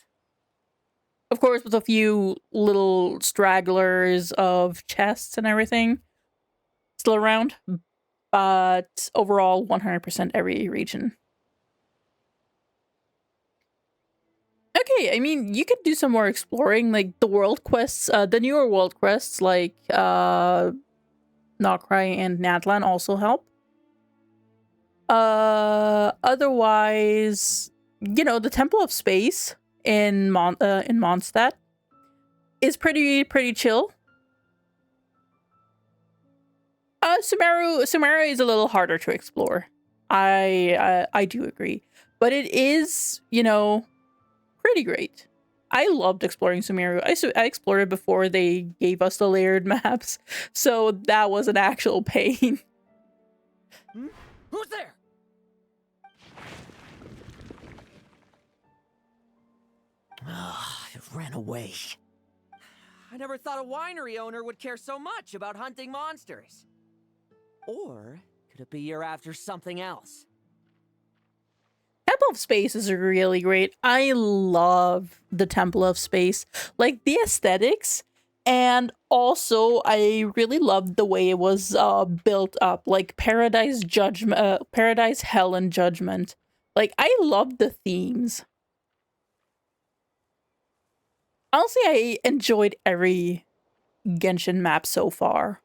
Of course, with a few little stragglers of chests and everything still around, but overall 100% every region. Okay, say, I mean, you could do some more exploring, like the world quests, the newer world quests, like Nokrai and Natlan also help. Otherwise, you know, the Temple of Space in Mondstadt is pretty chill. Sumeru is a little harder to explore. I do agree, but it is, you know, pretty great. I loved exploring Sumeru. I explored it before they gave us the layered maps, so that was an actual pain. Who's there? It ran away. I never thought a winery owner would care so much about hunting monsters. Or could it be you're after something else? Temple of Space is really great. I love the Temple of Space. Like, the aesthetics, and also I really loved the way it was built up. Like, Paradise, Paradise, Hell, and Judgment. Like, I loved the themes. Honestly, I enjoyed every Genshin map so far.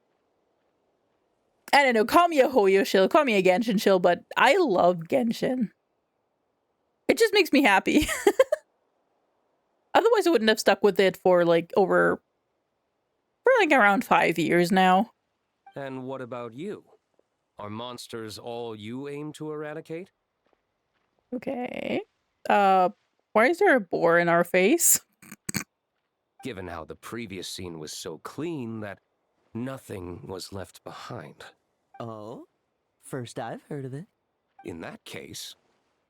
I don't know, call me a Hoyo shill, call me a Genshin shill, but I love Genshin. It just makes me happy. Otherwise, I wouldn't have stuck with it for like around 5 years now. And what about you? Are monsters all you aim to eradicate? Okay. Why is there a boar in our face? Given how the previous scene was so clean that nothing was left behind. Oh? First I've heard of it. In that case,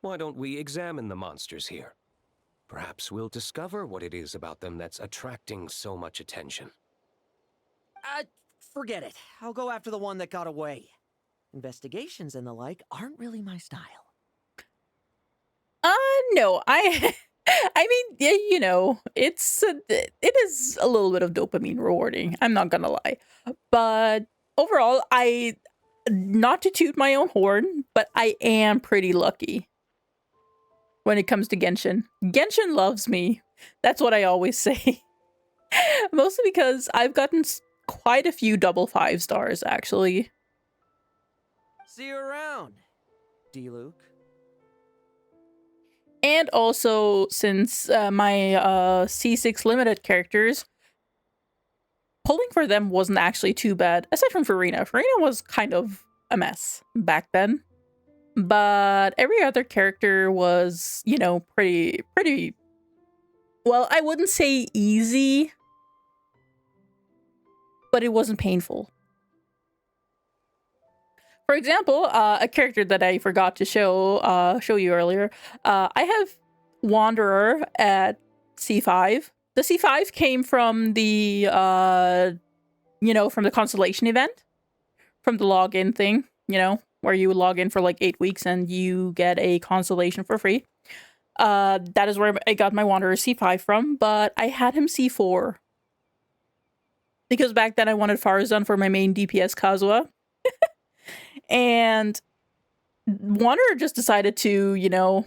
why don't we examine the monsters here? Perhaps we'll discover what it is about them that's attracting so much attention. Forget it. I'll go after the one that got away. Investigations and the like aren't really my style. No, I mean, yeah, you know, it is a little bit of dopamine rewarding. I'm not gonna lie. But overall, not to toot my own horn, but I am pretty lucky when it comes to Genshin. Genshin loves me. That's what I always say. Mostly because I've gotten quite a few double 5 stars, actually. See you around, D-Luke. And also, since my C6 limited characters, pulling for them wasn't actually too bad, aside from Farina. Farina was kind of a mess back then. But every other character was, you know, pretty, well, I wouldn't say easy, but it wasn't painful. For example, a character that I forgot to show you earlier, I have Wanderer at C5. The C5 came from the, you know, from the Constellation event, from the login thing, you know, where you log in for like 8 weeks and you get a Constellation for free. That is where I got my Wanderer C5 from, but I had him C4. Because back then I wanted Farazan for my main DPS Kazuha. And Wanderer just decided to, you know,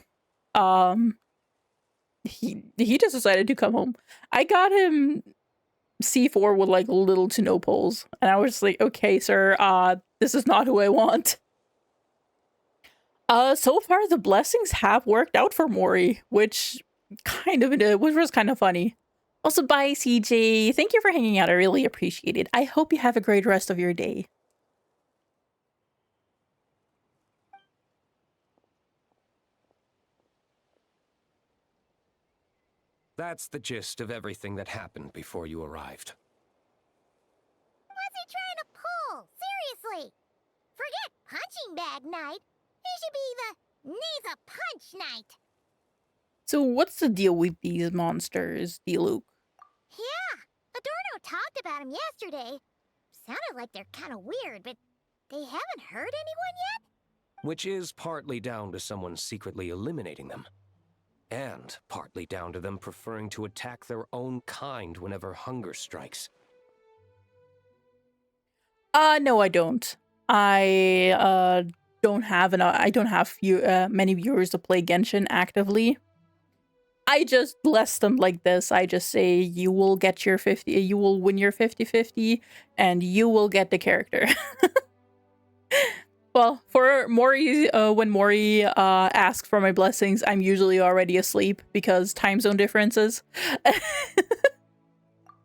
he just decided to come home. I got him C4 with like little to no pulls, and I was just like, okay, sir, this is not who I want. So far the blessings have worked out for Mori, which was kind of funny. Also, bye, CJ. Thank you for hanging out. I really appreciate it. I hope you have a great rest of your day. That's the gist of everything that happened before you arrived. What's he trying to pull? Seriously! Forget punching bag night. It should be the knees a punch night. So what's the deal with these monsters, D-Luke? Yeah, Adorno talked about them yesterday. Sounded like they're kind of weird, but they haven't hurt anyone yet? Which is partly down to someone secretly eliminating them. And partly down to them preferring to attack their own kind whenever hunger strikes. No, I don't. I don't have many viewers to play Genshin actively. I just bless them like this. I just say, you will get your 50, you will win your 50-50, and you will get the character. Well, for Mori, when Mori asks for my blessings, I'm usually already asleep because time zone differences.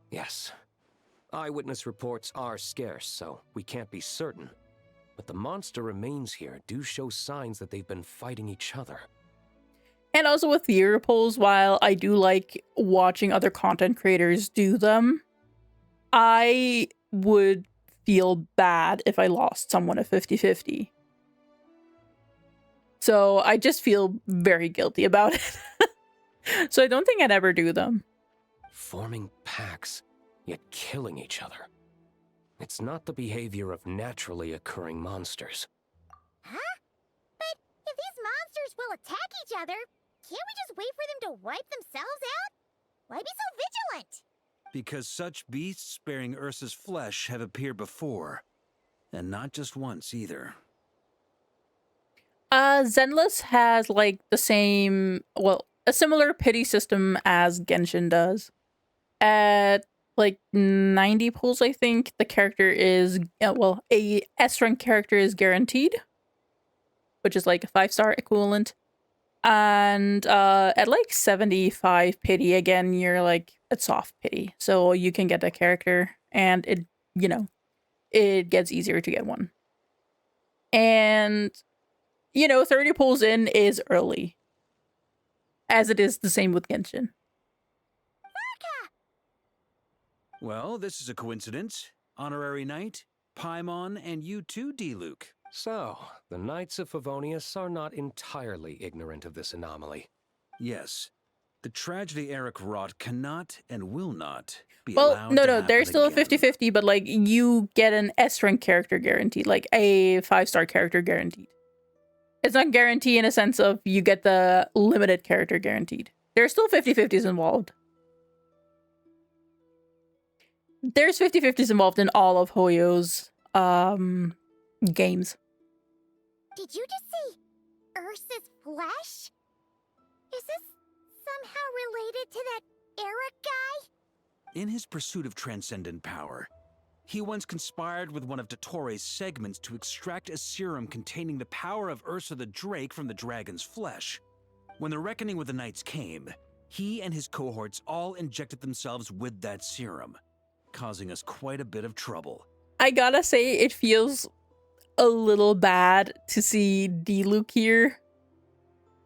Yes. Eyewitness reports are scarce, so we can't be certain. But the monster remains here do show signs that they've been fighting each other. And also with theory polls, while I do like watching other content creators do them, I would feel bad if I lost someone at 50-50. So I just feel very guilty about it. So I don't think I'd ever do them. Forming packs, yet killing each other. It's not the behavior of naturally occurring monsters. Huh? But if these monsters will attack each other, can't we just wait for them to wipe themselves out? Why be so vigilant? Because such beasts bearing Ursa's flesh have appeared before. And not just once either. Zenless has like the same, well, a similar pity system as Genshin does. At like 90 pulls, I think the character is, well, a S-rank character is guaranteed, which is like a 5-star equivalent. And at like 75 pity, again, you're like at soft pity. So you can get that character, and it, you know, it gets easier to get one. And, you know, 30 pulls in is early, as it is the same with Genshin. Well, this is a coincidence. Honorary Knight, Paimon, and you too, D-Luke. So, the Knights of Favonius are not entirely ignorant of this anomaly. Yes. The tragedy Eric wrought cannot and will not be Well, allowed no, to no, happen there's still again. a 50-50, but like you get an S-rank character guaranteed, like a 5-star character guaranteed. It's not guarantee in a sense of you get the limited character guaranteed. There's still 50-50s involved. There's 50-50s involved in all of Hoyo's games. Did you just say Ursa's flesh? Is this somehow related to that Eric guy? In his pursuit of transcendent power, he once conspired with one of Dottoro's segments to extract a serum containing the power of Ursa the Drake from the dragon's flesh. When the reckoning with the Knights came, he and his cohorts all injected themselves with that serum, causing us quite a bit of trouble. I gotta say, it feels a little bad to see D-Luke here,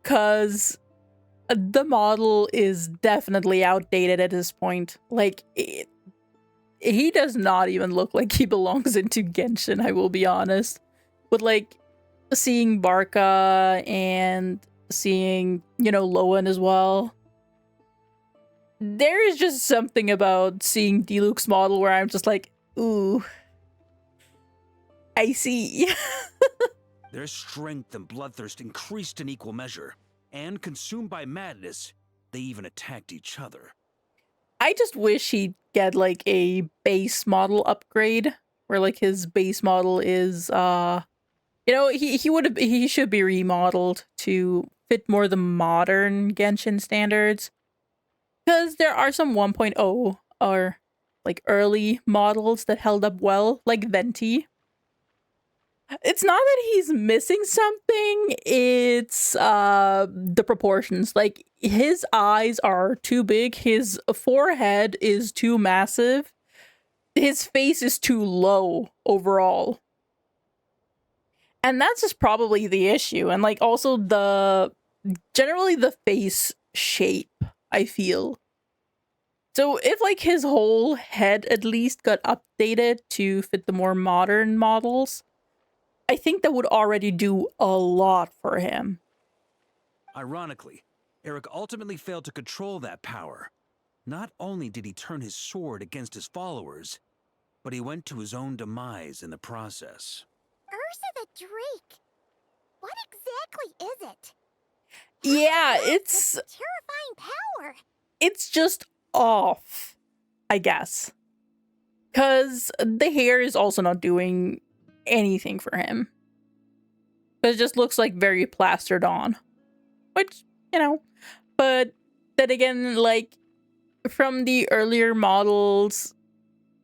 because the model is definitely outdated at this point. Like, he does not even look like he belongs into Genshin, I will be honest. But like, seeing Barca and seeing, you know, Lowen as well, there is just something about seeing D-Luke's model where I'm just like, ooh, I see. Their strength and bloodthirst increased in equal measure, and consumed by madness, they even attacked each other. I just wish he'd get like a base model upgrade where like his base model is you know, he should be remodeled to fit more the modern Genshin standards. Because there are some 1.0 or like early models that held up well, like Venti. It's not that he's missing something, it's the proportions. Like, his eyes are too big, his forehead is too massive, his face is too low overall. And that's just probably the issue. And like also generally the face shape, I feel. So if like his whole head at least got updated to fit the more modern models, I think that would already do a lot for him. Ironically, Eric ultimately failed to control that power. Not only did he turn his sword against his followers, but he went to his own demise in the process. Ursa the Drake. What exactly is it? Yeah, it's Terrifying power. It's just off, I guess. Because the hair is also not doing anything for him. But it just looks like very plastered on. Which, you know, but then again, like, from the earlier models,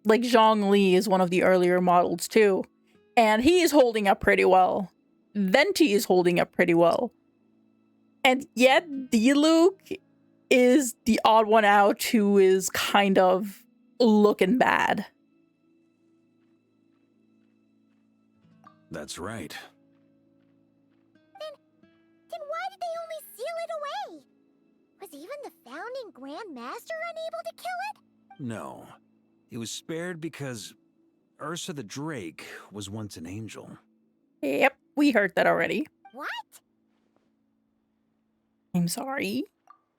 like, Zhongli is one of the earlier models, too. And he is holding up pretty well. Venti is holding up pretty well. And yet, Diluc is the odd one out who is kind of looking bad. That's right. Then why did they only seal it away? Was even the founding Grand Master unable to kill it? No. It was spared because Ursa the Drake was once an angel. Yep, we heard that already. What? I'm sorry.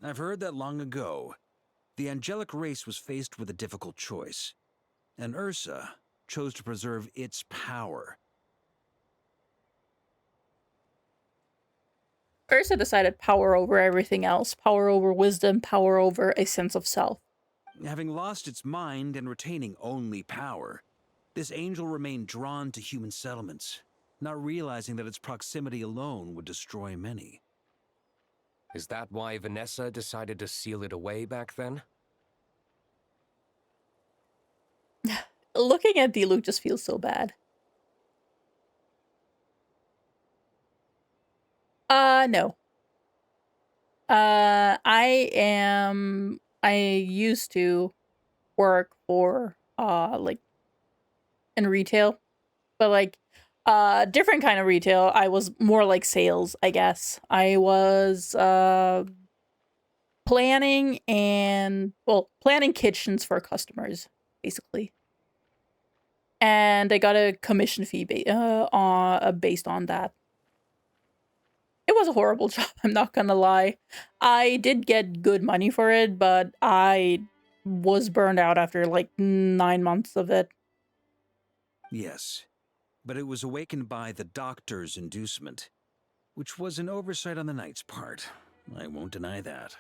I've heard that long ago, the angelic race was faced with a difficult choice, and Ursa chose to preserve its power. Ursa decided power over everything else. Power over wisdom, power over a sense of self. Having lost its mind and retaining only power, this angel remained drawn to human settlements, not realizing that its proximity alone would destroy many. Is that why Vanessa decided to seal it away back then? Looking at Diluc just feels so bad. No. I used to work for, like, in retail, but, like, different kind of retail. I was more like sales, I guess. I was, planning kitchens for customers, basically. And I got a commission fee based on that. It was a horrible job, I'm not gonna lie. I did get good money for it, but I was burned out after like 9 months of it. Yes, but it was awakened by the doctor's inducement, which was an oversight on the knight's part. I won't deny that.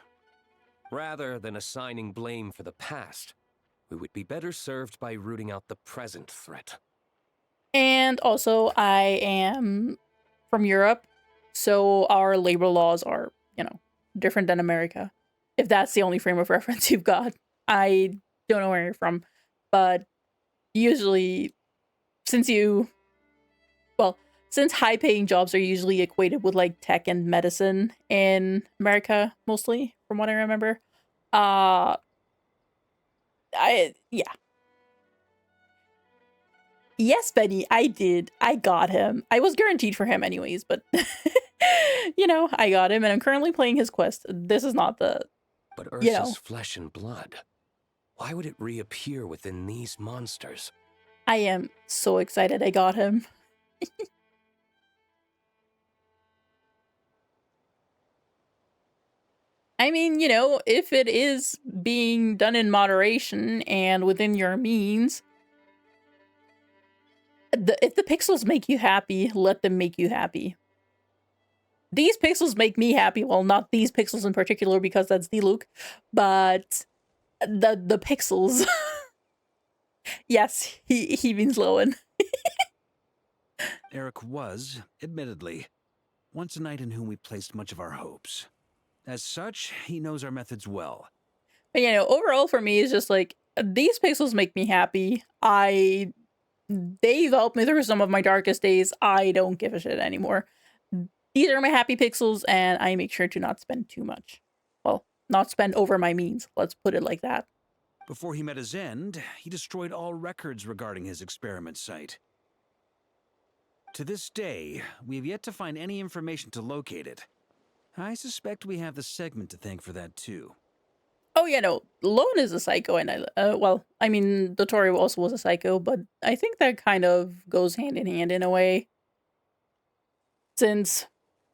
Rather than assigning blame for the past, we would be better served by rooting out the present threat. And also, I am from Europe, so our labor laws are, different than America. If that's the only frame of reference you've got. I don't know where you're from, but usually, since high-paying jobs are usually equated with, like, tech and medicine in America, mostly, from what I remember. Yeah. Yes, Benny, I did. I got him. I was guaranteed for him anyways, but, I got him, and I'm currently playing his quest. This is not the, But Ursa's flesh and blood, why would it reappear within these monsters? I am so excited I got him. I mean, if it is being done in moderation and within your means, if the pixels make you happy, let them make you happy. These pixels make me happy. Well, not these pixels in particular, because that's Diluc, but the pixels. Yes, he means Lowen. Eric was, admittedly, once a knight in whom we placed much of our hopes. As such, he knows our methods well. But, overall for me, it's just like, these pixels make me happy. They've helped me through some of my darkest days. I don't give a shit anymore. These are my happy pixels, and I make sure to not spend too much. Well, not spend over my means. Let's put it like that. Before he met his end, he destroyed all records regarding his experiment site. To this day, we have yet to find any information to locate it. I suspect we have the segment to thank for that, too. Oh, yeah, no. Lone is a psycho, and Dotori also was a psycho, but I think that kind of goes hand in hand in a way. Since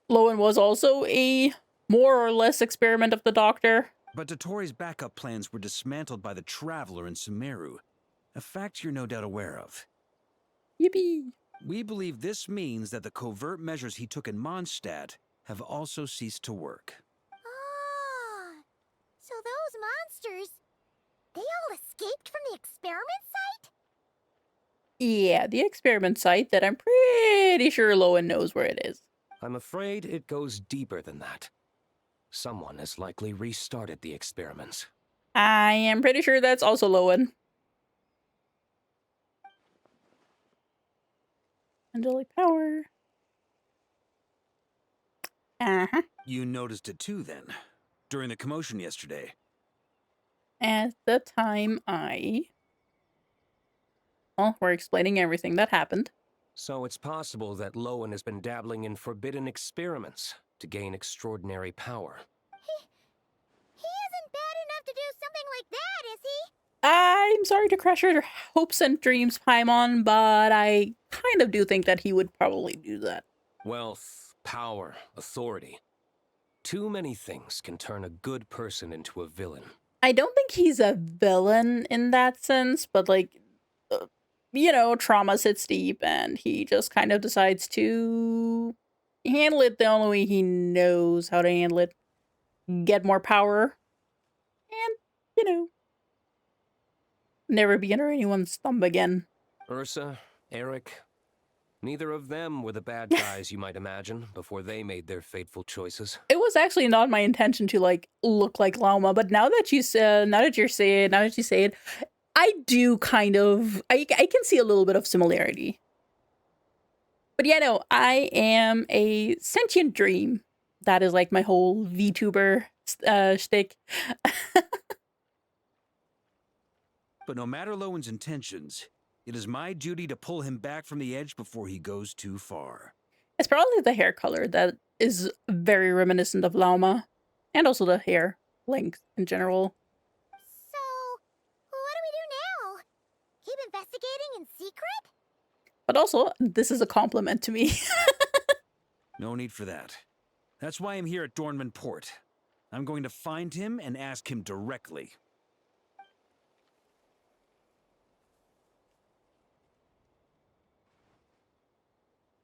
Lowen was also a more or less experiment of the Doctor. But Dotori's backup plans were dismantled by the Traveler in Sumeru, a fact you're no doubt aware of. Yippee! We believe this means that the covert measures he took in Mondstadt have also ceased to work. Ah, so those monsters, they all escaped from the experiment site? Yeah, the experiment site that I'm pretty sure Lowen knows where it is. I'm afraid it goes deeper than that. Someone has likely restarted the experiments. I am pretty sure that's also Lowen. Angelic power. Uh-huh. You noticed it too, then, during the commotion yesterday. At the time well, we're explaining everything that happened. So it's possible that Lowen has been dabbling in forbidden experiments to gain extraordinary power. He isn't bad enough to do something like that, is he? I'm sorry to crush your hopes and dreams, Paimon, but I kind of do think that he would probably do that. Wealth, power, authority. Too many things can turn a good person into a villain. I don't think he's a villain in that sense, but like, you know, trauma sits deep and he just kind of decides to handle it the only way he knows how to handle it. Get more power. And, you know, never be under anyone's thumb again. Ursa, Eric, neither of them were the bad guys you might imagine before they made their fateful choices. It was actually not my intention to like look like Lauma, but now that you say it, I do kind of I can see a little bit of similarity. But yeah, no, I am a sentient dream. That is like my whole VTuber shtick. But no matter Lowen's intentions, it is my duty to pull him back from the edge before he goes too far. It's probably the hair color that is very reminiscent of Lauma, and also the hair length in general. So, what do we do now? Keep investigating in secret? But also, this is a compliment to me. No need for that. That's why I'm here at Dornman Port. I'm going to find him and ask him directly.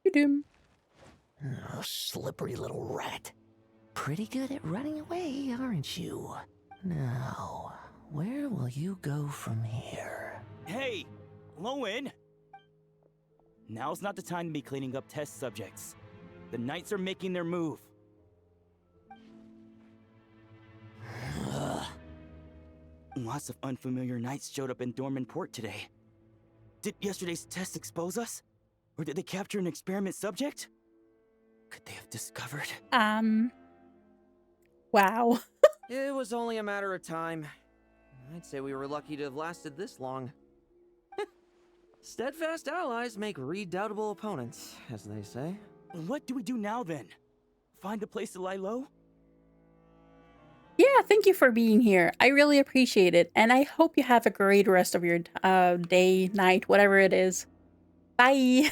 Oh, slippery little rat. Pretty good at running away, aren't you? Now, where will you go from here? Hey, Lowen! Now's not the time to be cleaning up test subjects. The Knights are making their move. Lots of unfamiliar Knights showed up in Dorman Port today. Did yesterday's test expose us? Or did they capture an experiment subject? Could they have discovered? Wow. It was only a matter of time. I'd say we were lucky to have lasted this long. Steadfast allies make redoubtable opponents, as they say. What do we do now, then? Find a place to lie low? Yeah, thank you for being here. I really appreciate it, and I hope you have a great rest of your day, night, whatever it is. Bye!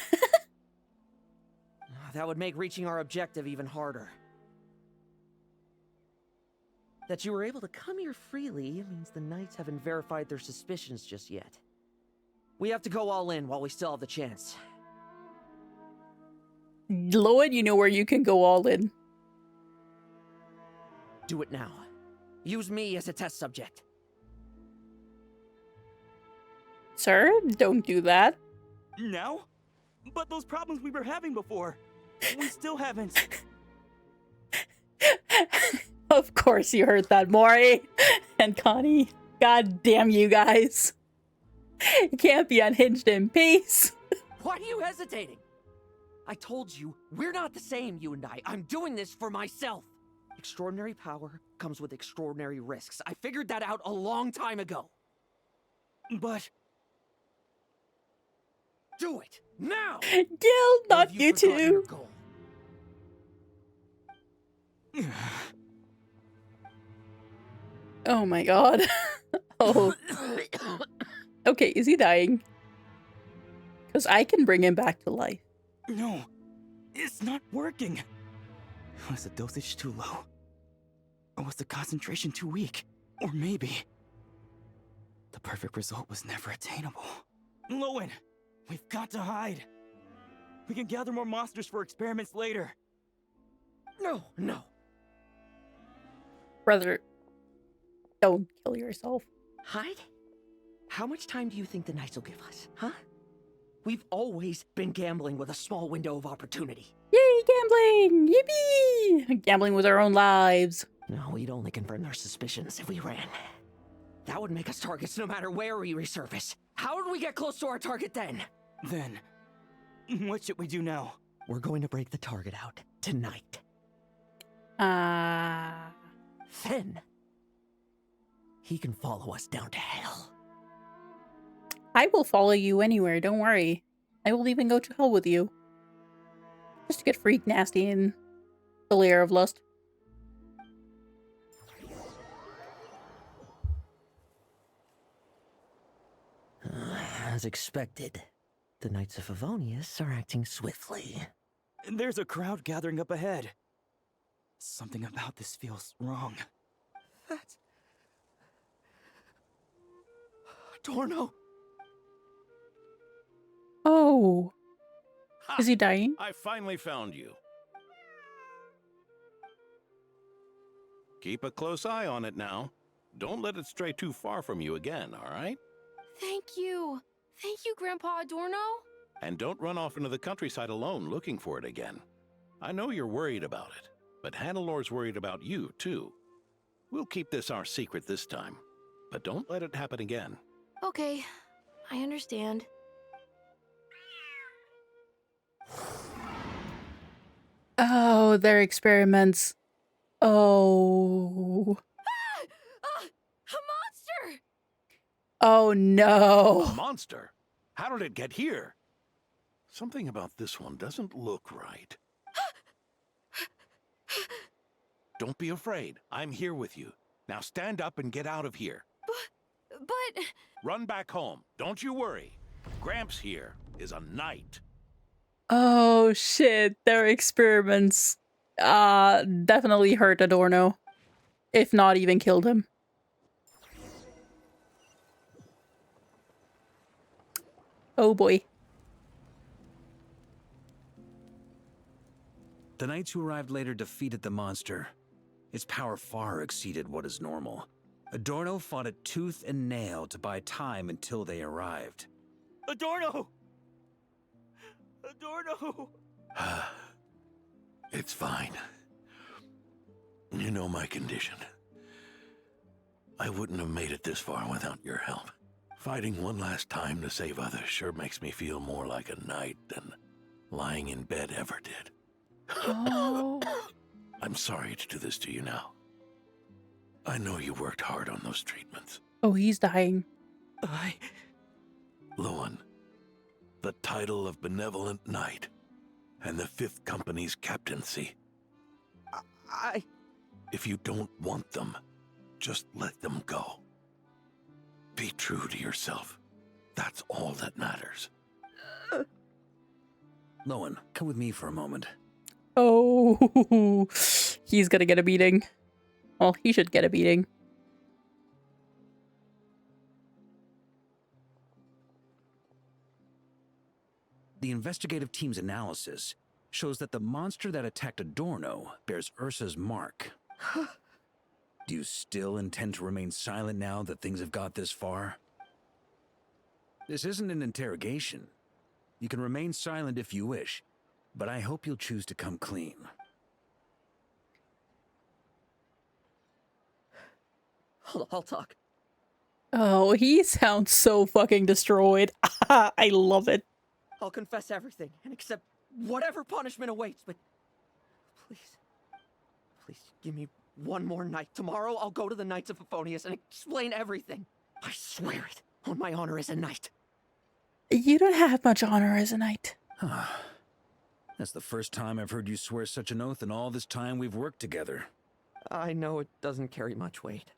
That would make reaching our objective even harder. That you were able to come here freely means the Knights haven't verified their suspicions just yet. We have to go all in while we still have the chance. Lowen, you know where you can go all in. Do it now. Use me as a test subject. Sir, don't do that. Now? But those problems we were having before, we still haven't. Of course you heard that, Mori and Connie. God damn you guys. You can't be unhinged in peace. Why are you hesitating? I told you, we're not the same, you and I. I'm doing this for myself. Extraordinary power comes with extraordinary risks. I figured that out a long time ago. But... do it! Now! Gil, not you too. Oh my god. Oh. Okay, is he dying? Because I can bring him back to life. No, it's not working. Was the dosage too low? Or was the concentration too weak? Or maybe... the perfect result was never attainable. Lowen, we've got to hide. We can gather more monsters for experiments later. No, no. Brother, don't kill yourself. Hide? How much time do you think the Knights will give us, huh? We've always been gambling with a small window of opportunity. Yay, gambling! Yippee! Gambling with our own lives. No, we'd only confirm their suspicions if we ran. That would make us targets no matter where we resurface. How would we get close to our target then? Then, what should we do now? We're going to break the target out tonight. Then, he can follow us down to hell. I will follow you anywhere, don't worry. I will even go to hell with you. Just to get freak nasty in the lair of lust. As expected, the Knights of Favonius are acting swiftly. There's a crowd gathering up ahead. Something about this feels wrong. That's... Dorno! Oh. Is he dying? I finally found you. Keep a close eye on it now. Don't let it stray too far from you again, all right? Thank you. Thank you, Grandpa Adorno. And don't run off into the countryside alone looking for it again. I know you're worried about it, but Hannelor's worried about you, too. We'll keep this our secret this time, but don't let it happen again. Okay, I understand. Oh, their experiments. Oh. A monster! Oh no. A monster? How did it get here? Something about this one doesn't look right. Don't be afraid. I'm here with you. Now stand up and get out of here. But... Run back home. Don't you worry. Gramps here is a knight. Oh shit, their experiments definitely hurt Adorno. If not even killed him. Oh boy. The knights who arrived later defeated the monster. Its power far exceeded what is normal. Adorno fought it tooth and nail to buy time until they arrived. Adorno! Adorno! It's fine. You know my condition. I wouldn't have made it this far without your help. Fighting one last time to save others sure makes me feel more like a knight than lying in bed ever did. Oh. I'm sorry to do this to you now. I know you worked hard on those treatments. Oh, he's dying. Lowen, the title of Benevolent Knight and the 5th Company's captaincy. If you don't want them, just let them go. Be true to yourself. That's all that matters. Lowen, come with me for a moment. Oh, he's gonna get a beating. Well, he should get a beating. The investigative team's analysis shows that the monster that attacked Adorno bears Ursa's mark. Do you still intend to remain silent now that things have got this far? This isn't an interrogation. You can remain silent if you wish, but I hope you'll choose to come clean. I'll talk. Oh, he sounds so fucking destroyed. I love it. I'll confess everything and accept whatever punishment awaits, but please give me one more night. Tomorrow I'll go to the Knights of Favonius and explain everything. I swear it on my honor as a knight. You don't have much honor as a knight. That's the first time I've heard you swear such an oath in all this time we've worked together. I know it doesn't carry much weight.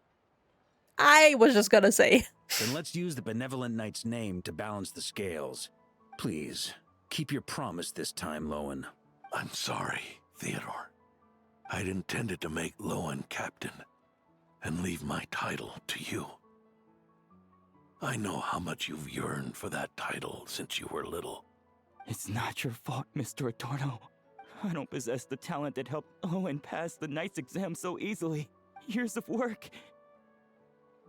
I was just gonna say. Then let's use the Benevolent Knight's name to balance the scales. Please, keep your promise this time, Lowen. I'm sorry, Theodore. I'd intended to make Lowen captain and leave my title to you. I know how much you've yearned for that title since you were little. It's not your fault, Mr. Adorno. I don't possess the talent that helped Owen pass the knight's exam so easily. Years of work.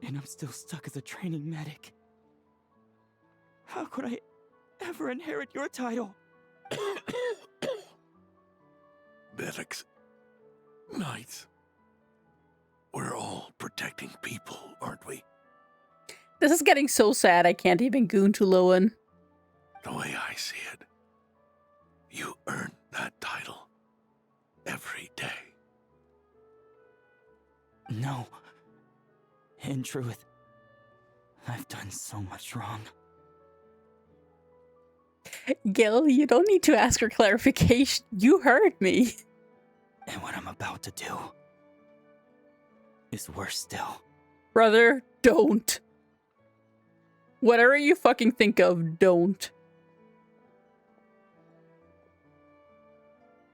And I'm still stuck as a training medic. How could I ever inherit your title? Medics. Knights. We're all protecting people, aren't we? This is getting so sad I can't even goon to Lowen. The way I see it, you earn that title every day. No. In truth, I've done so much wrong. Gil, you don't need to ask for clarification. You heard me. And what I'm about to do is worse still. Brother, don't. Whatever you fucking think of, don't.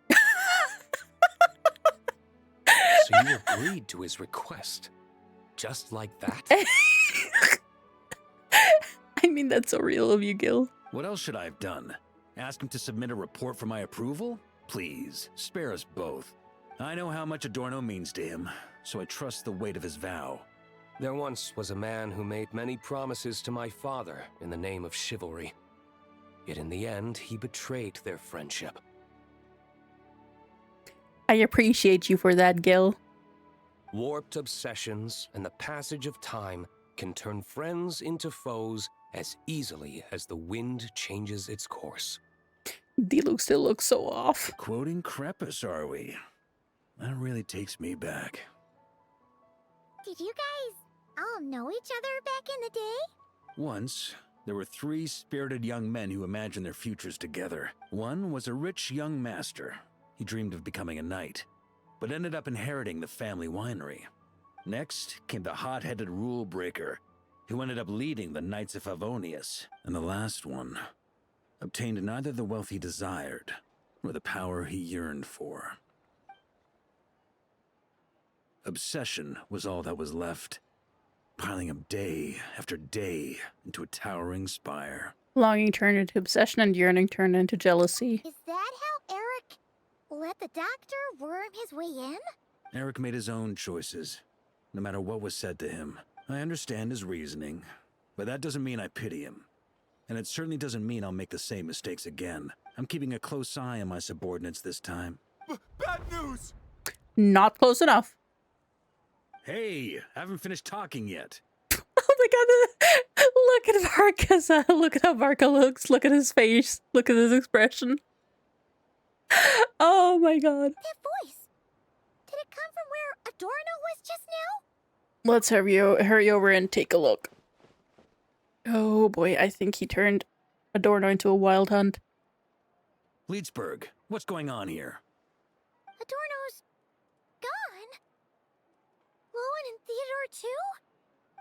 So you agreed to his request? Just like that? I mean, that's so real of you, Gil. What else should I have done? Ask him to submit a report for my approval? Please, spare us both. I know how much Adorno means to him, so I trust the weight of his vow. There once was a man who made many promises to my father in the name of chivalry. Yet in the end, he betrayed their friendship. I appreciate you for that, Gil. Warped obsessions and the passage of time can turn friends into foes as easily as the wind changes its course. D-Luke still looks so off. Quoting Crepus, are we? That really takes me back. Did you guys all know each other back in the day? Once, there were 3 spirited young men who imagined their futures together. One was a rich young master. He dreamed of becoming a knight, but ended up inheriting the family winery. Next came the hot-headed rule breaker, who ended up leading the Knights of Favonius. And the last one obtained neither the wealth he desired, nor the power he yearned for. Obsession was all that was left, piling up day after day into a towering spire. Longing turned into obsession and yearning turned into jealousy. Is that how Eric let the doctor worm his way in? Eric made his own choices, no matter what was said to him. I understand his reasoning, but that doesn't mean I pity him. And it certainly doesn't mean I'll make the same mistakes again. I'm keeping a close eye on my subordinates this time. Bad news! Not close enough. Hey, I haven't finished talking yet. Oh my god, look at Varka's, look at how Varka looks, look at his face, look at his expression. Oh my god. That voice, did it come from where Adorno was just now? Let's hurry over and take a look. Oh boy, I think he turned Adorno into a wild hunt. Leedsburg, what's going on here? Adorno's gone? Lowen and Theodore too?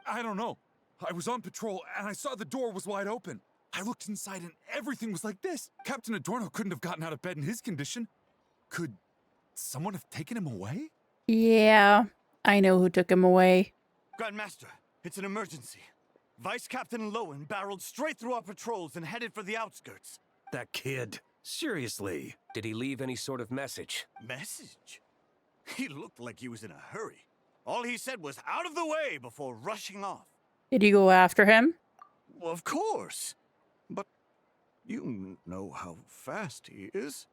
I don't know. I was on patrol and I saw the door was wide open. I looked inside and everything was like this. Captain Adorno couldn't have gotten out of bed in his condition. Could someone have taken him away? Yeah, I know who took him away. Grandmaster, it's an emergency. Vice Captain Lowen barreled straight through our patrols and headed for the outskirts. That kid. Seriously. Did he leave any sort of message? Message? He looked like he was in a hurry. All he said was out of the way before rushing off. Did you go after him? Well, of course. But you know how fast he is.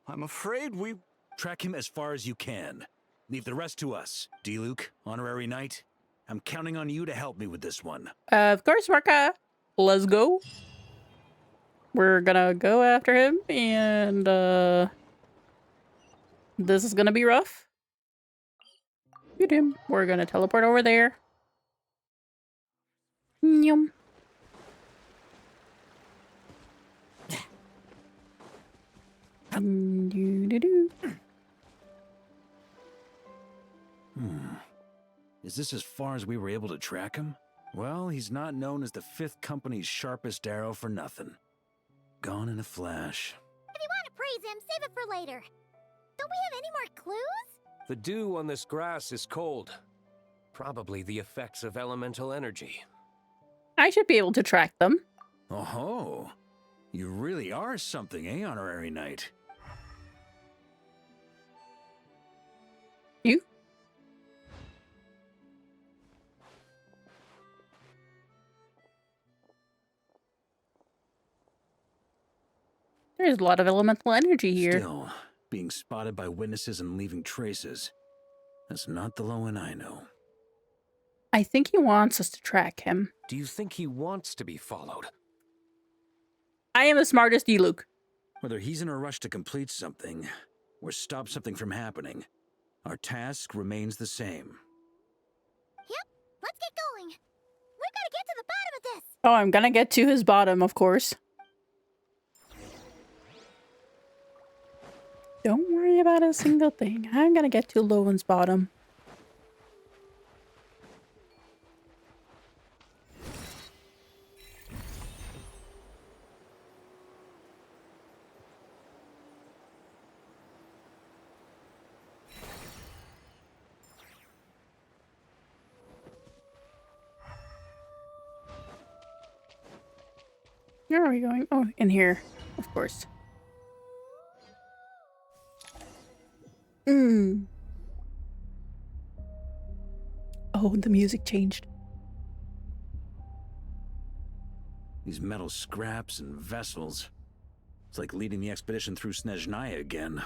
I'm afraid we... Track him as far as you can. Leave the rest to us. D-Luke, honorary knight, I'm counting on you to help me with this one. Of course, Varka. Let's go. We're gonna go after him, and this is gonna be rough. Shoot him. We're gonna teleport over there. Yum. Do-do-do. Is this as far as we were able to track him? Well, he's not known as the 5th Company's sharpest arrow for nothing. Gone in a flash. If you want to praise him, save it for later. Don't we have any more clues? The dew on this grass is cold. Probably the effects of elemental energy. I should be able to track them. Oh-ho. You really are something, eh, honorary knight? You? There's a lot of elemental energy here. Still, being spotted by witnesses and leaving traces. That's not the Lowen I know. I think he wants us to track him. Do you think he wants to be followed? I am the smartest you, Luke. Whether he's in a rush to complete something or stop something from happening, our task remains the same. Yep, let's get going. We've got to get to the bottom of this. Oh, I'm gonna get to his bottom, of course. Don't worry about a single thing. I'm gonna get to Lowen's bottom. Where are we going? Oh, in here, of course. Oh, the music changed. These metal scraps and vessels. It's like leading the expedition through Snezhnaya again.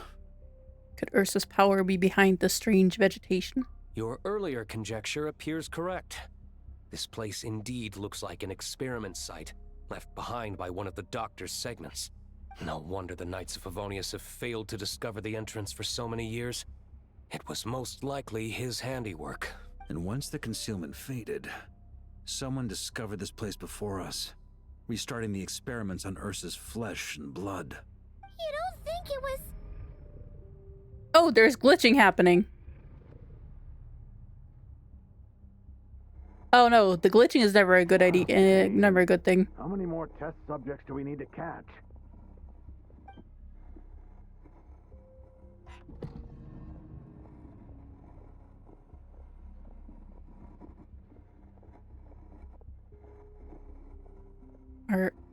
Could Ursa's power be behind the strange vegetation? Your earlier conjecture appears correct. This place indeed looks like an experiment site, left behind by one of the Doctor's segments. No wonder the Knights of Favonius have failed to discover the entrance for so many years. It was most likely his handiwork. And once the concealment faded, someone discovered this place before us, restarting the experiments on Ursa's flesh and blood. You don't think it was... Oh, there's glitching happening. Oh no, the glitching is never a good idea, never a good thing. How many more test subjects do we need to catch?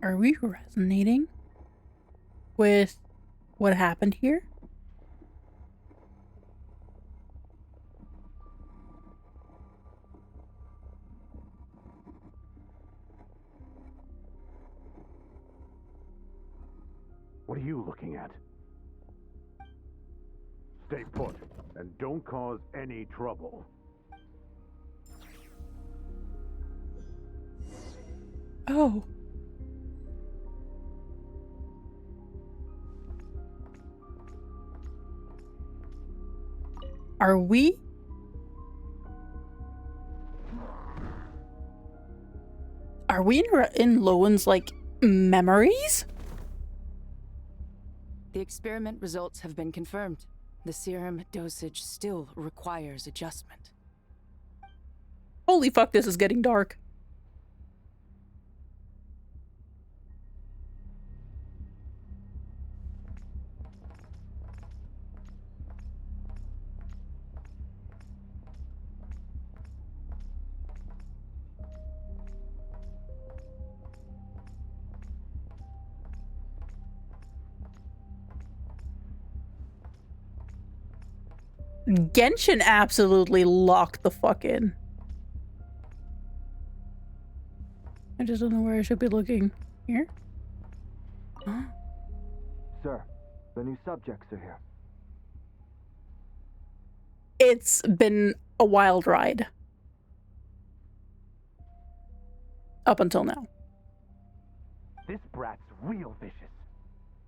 Are we resonating with what happened here? What are you looking at? Stay put, and don't cause any trouble. Oh. Are we? Are we in Lowen's, like, memories? The experiment results have been confirmed. The serum dosage still requires adjustment. Holy fuck, this is getting dark. Genshin absolutely locked the fuck in. I just don't know where I should be looking. Here? Huh? Sir, the new subjects are here. It's been a wild ride. Up until now. This brat's real vicious.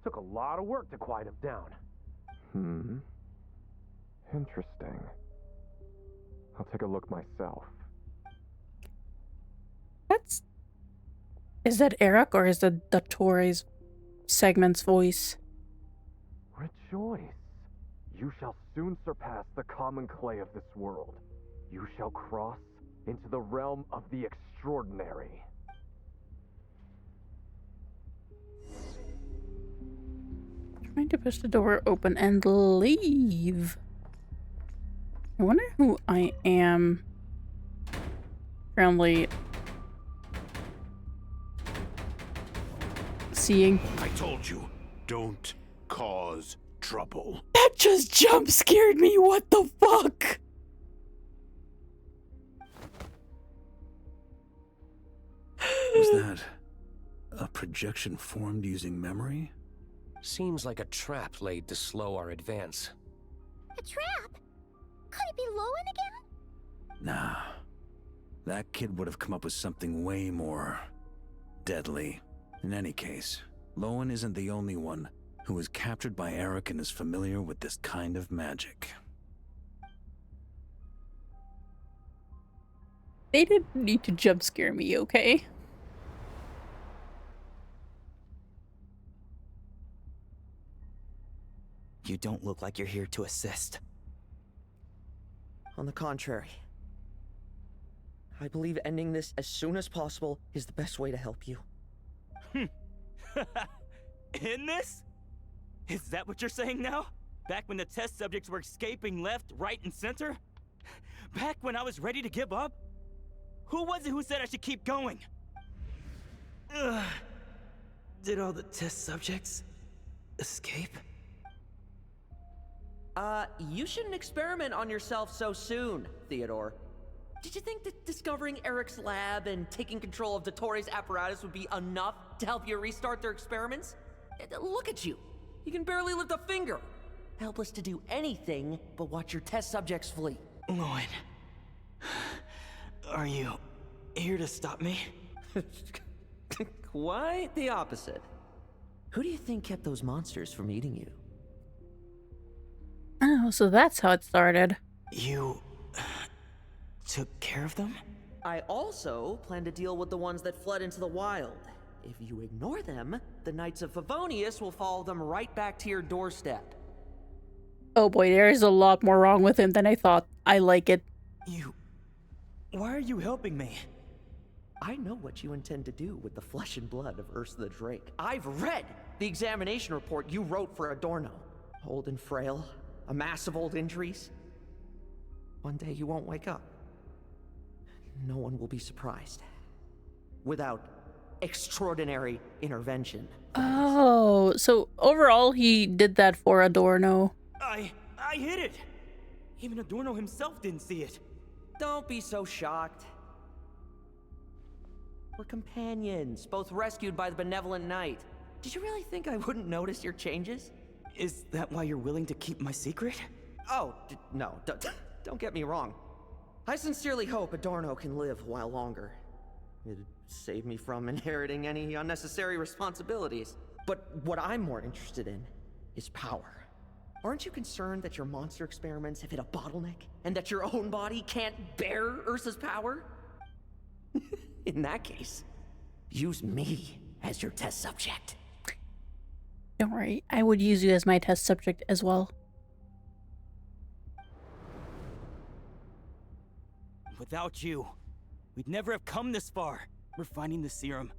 Took a lot of work to quiet him down. Interesting. I'll take a look myself. Is that Eric or is that Torres segment's voice? Rejoice. You shall soon surpass the common clay of this world. You shall cross into the realm of the extraordinary. Trying to push the door open and leave. I wonder who I am currently seeing. I told you, don't cause trouble. That just jump scared me. What the fuck? Was that a projection formed using memory? Seems like a trap laid to slow our advance. A trap? Could it be Lowen again? Nah. That kid would have come up with something way more deadly. In any case, Lowen isn't the only one who was captured by Eric and is familiar with this kind of magic. They didn't need to jump scare me, okay? You don't look like you're here to assist. On the contrary, I believe ending this as soon as possible is the best way to help you. In this? Is that what you're saying now? Back when the test subjects were escaping left, right, and center? Back when I was ready to give up? Who was it who said I should keep going? Ugh. Did all the test subjects escape? You shouldn't experiment on yourself so soon, Theodore. Did you think that discovering Eric's lab and taking control of Dottores' apparatus would be enough to help you restart their experiments? Look at you. You can barely lift a finger. Helpless to do anything but watch your test subjects flee. Lowen, are you here to stop me? Quite the opposite. Who do you think kept those monsters from eating you? Oh, so that's how it started. You took care of them? I also plan to deal with the ones that fled into the wild. If you ignore them, the Knights of Favonius will follow them right back to your doorstep. Oh boy, there is a lot more wrong with him than I thought. I like it. Why are you helping me? I know what you intend to do with the flesh and blood of Ursa the Drake. I've read the examination report you wrote for Adorno. Old and frail, a mass of old injuries. One day you won't wake up. No one will be surprised. Without extraordinary intervention. Oh, so overall he did that for Adorno. I hit it! Even Adorno himself didn't see it. Don't be so shocked. We're companions, both rescued by the benevolent knight. Did you really think I wouldn't notice your changes? Is that why you're willing to keep my secret? Oh, no, don't get me wrong. I sincerely hope Adorno can live a while longer. It'd save me from inheriting any unnecessary responsibilities. But what I'm more interested in is power. Aren't you concerned that your monster experiments have hit a bottleneck and that your own body can't bear Ursa's power? In that case, use me as your test subject. Don't worry, I would use you as my test subject as well. Without you, we'd never have come this far. Refining the serum,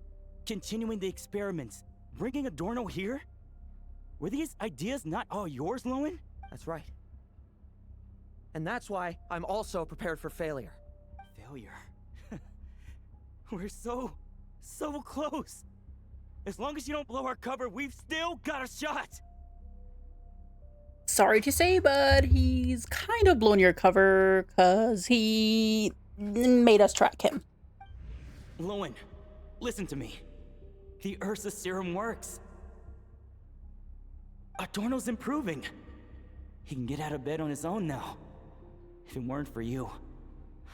continuing the experiments, bringing Adorno here? Were these ideas not all yours, Lowen? That's right. And that's why I'm also prepared for failure. Failure? We're so close. As long as you don't blow our cover, we've still got a shot. Sorry to say, but he's kind of blown your cover because he made us track him. Lowen, listen to me. The Ursa serum works. Adorno's improving. He can get out of bed on his own now. If it weren't for you,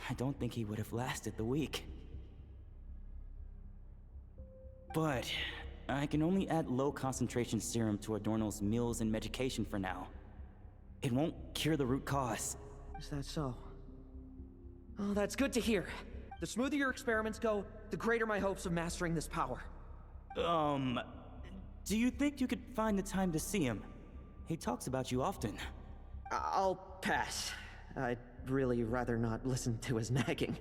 I don't think he would have lasted the week. But I can only add low concentration serum to Adorno's meals and medication for now. It won't cure the root cause. Is that so? Oh, that's good to hear. The smoother your experiments go, the greater my hopes of mastering this power. Do you think you could find the time to see him? He talks about you often. I'll pass. I'd really rather not listen to his nagging.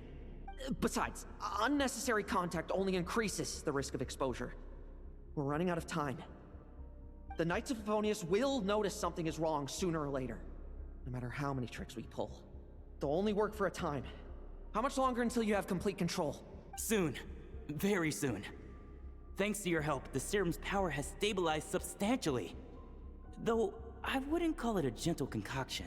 Besides, unnecessary contact only increases the risk of exposure. We're running out of time. The Knights of Favonius will notice something is wrong sooner or later, no matter how many tricks we pull. They'll only work for a time. How much longer until you have complete control? Soon. Very soon. Thanks to your help, the serum's power has stabilized substantially. Though, I wouldn't call it a gentle concoction.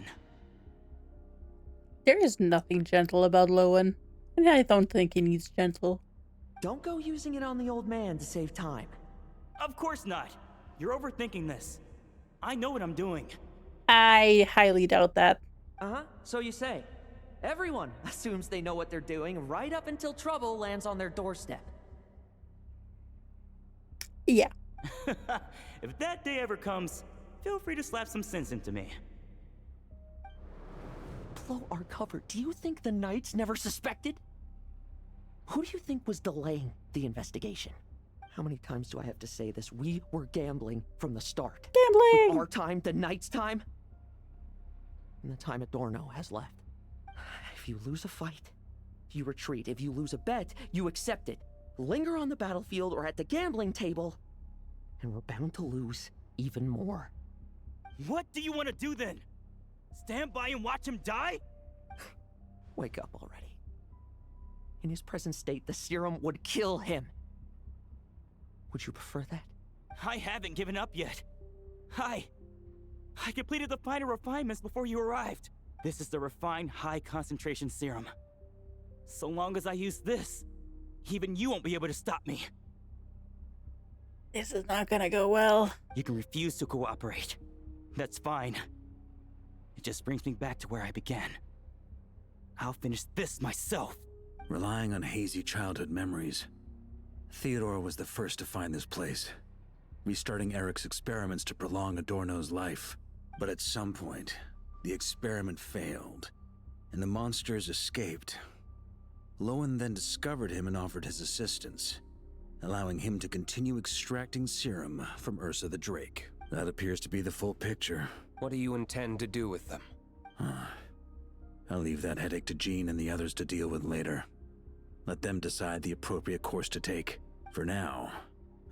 There is nothing gentle about Lowen, and I don't think he needs gentle. Don't go using it on the old man to save time. Of course not. You're overthinking this. I know what I'm doing. I highly doubt that. Uh-huh, so you say. Everyone assumes they know what they're doing right up until trouble lands on their doorstep. Yeah. If that day ever comes, feel free to slap some sense into me. Blow our cover. Do you think the Knights never suspected? Who do you think was delaying the investigation? How many times do I have to say this? We were gambling from the start. Gambling! With our time, the Knights' time, and the time Adorno has left. If you lose a fight, you retreat. If you lose a bet, you accept it. Linger on the battlefield or at the gambling table, and we're bound to lose even more. What do you want to do then? Stand by and watch him die? Wake up already. In his present state, the serum would kill him. Would you prefer that? I haven't given up yet. I completed the final refinements before you arrived. This is the refined high-concentration serum. So long as I use this, even you won't be able to stop me. This is not gonna go well. You can refuse to cooperate. That's fine. It just brings me back to where I began. I'll finish this myself. Relying on hazy childhood memories, Theodore was the first to find this place, restarting Eric's experiments to prolong Adorno's life. But at some point, the experiment failed, and the monsters escaped. Lowen then discovered him and offered his assistance, allowing him to continue extracting serum from Ursa the Drake. That appears to be the full picture. What do you intend to do with them? I'll leave that headache to Jean and the others to deal with later. Let them decide the appropriate course to take. For now,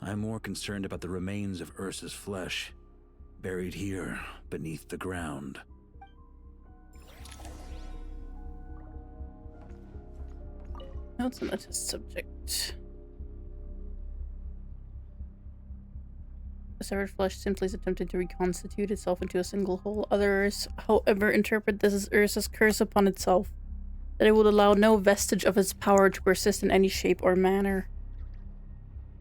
I'm more concerned about the remains of Ursa's flesh, buried here beneath the ground. Notes on the test subject. The severed flesh simply is attempting to reconstitute itself into a single whole. Others, however, interpret this as Ursa's curse upon itself, that it would allow no vestige of its power to persist in any shape or manner.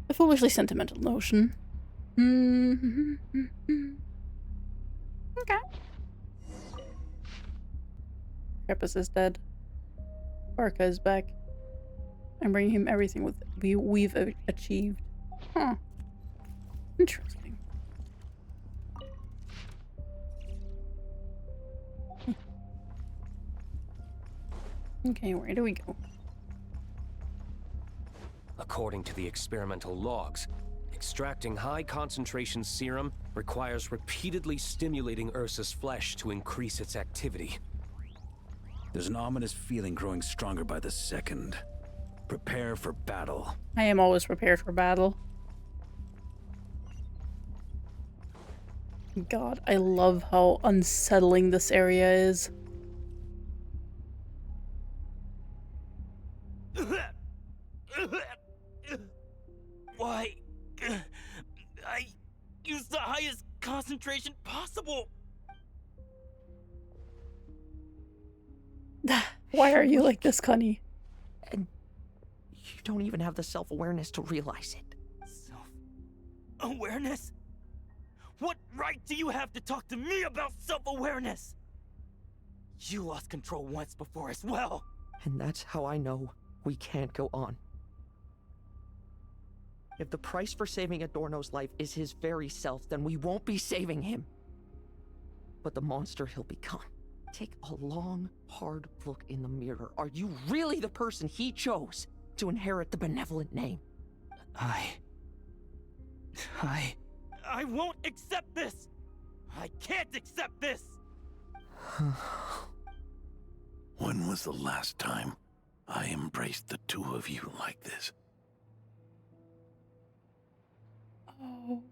A foolishly sentimental notion. Okay. Krepus is dead. Barca is back. I'm bringing him everything we've achieved. Huh. Interesting. Okay, where do we go? According to the experimental logs, extracting high-concentration serum requires repeatedly stimulating Ursa's flesh to increase its activity. There's an ominous feeling growing stronger by the second. Prepare for battle. I am always prepared for battle. God, I love how unsettling this area is. Why? I used the highest concentration possible. Why are you like this, Connie? And you don't even have the self-awareness to realize it. Self-awareness? What right do you have to talk to me about self-awareness? You lost control once before as well. And that's how I know we can't go on. If the price for saving Adorno's life is his very self, then we won't be saving him. But the monster he'll become. Take a long, hard look in the mirror. Are you really the person he chose to inherit the benevolent name? I won't accept this! I can't accept this! When was the last time I embraced the two of you like this? Oh.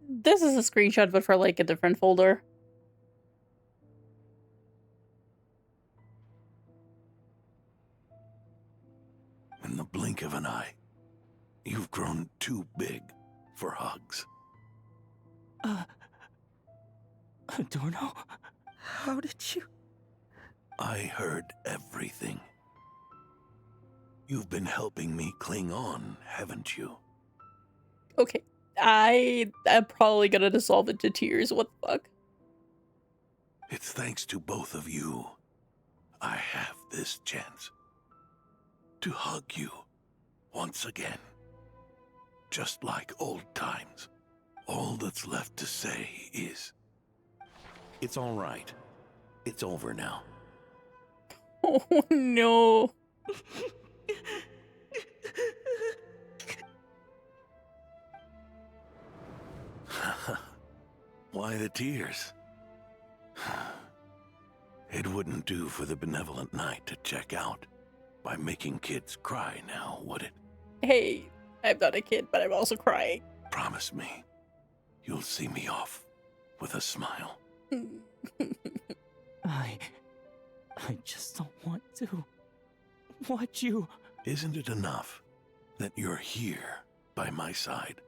This is a screenshot, but for like a different folder. In the blink of an eye, you've grown too big for hugs. Adorno? How did you? I heard everything. You've been helping me cling on, haven't you? Okay. I'm probably gonna dissolve into tears. What the fuck? It's thanks to both of you I have this chance to hug you once again. Just like old times. All that's left to say is, It's all right. It's over now. Oh no. why the tears? It wouldn't do for the benevolent knight to check out by making kids cry now, would it? Hey, I'm not a kid, but I'm also crying. Promise me, you'll see me off with a smile. I just don't want to watch you. Isn't it enough that you're here by my side?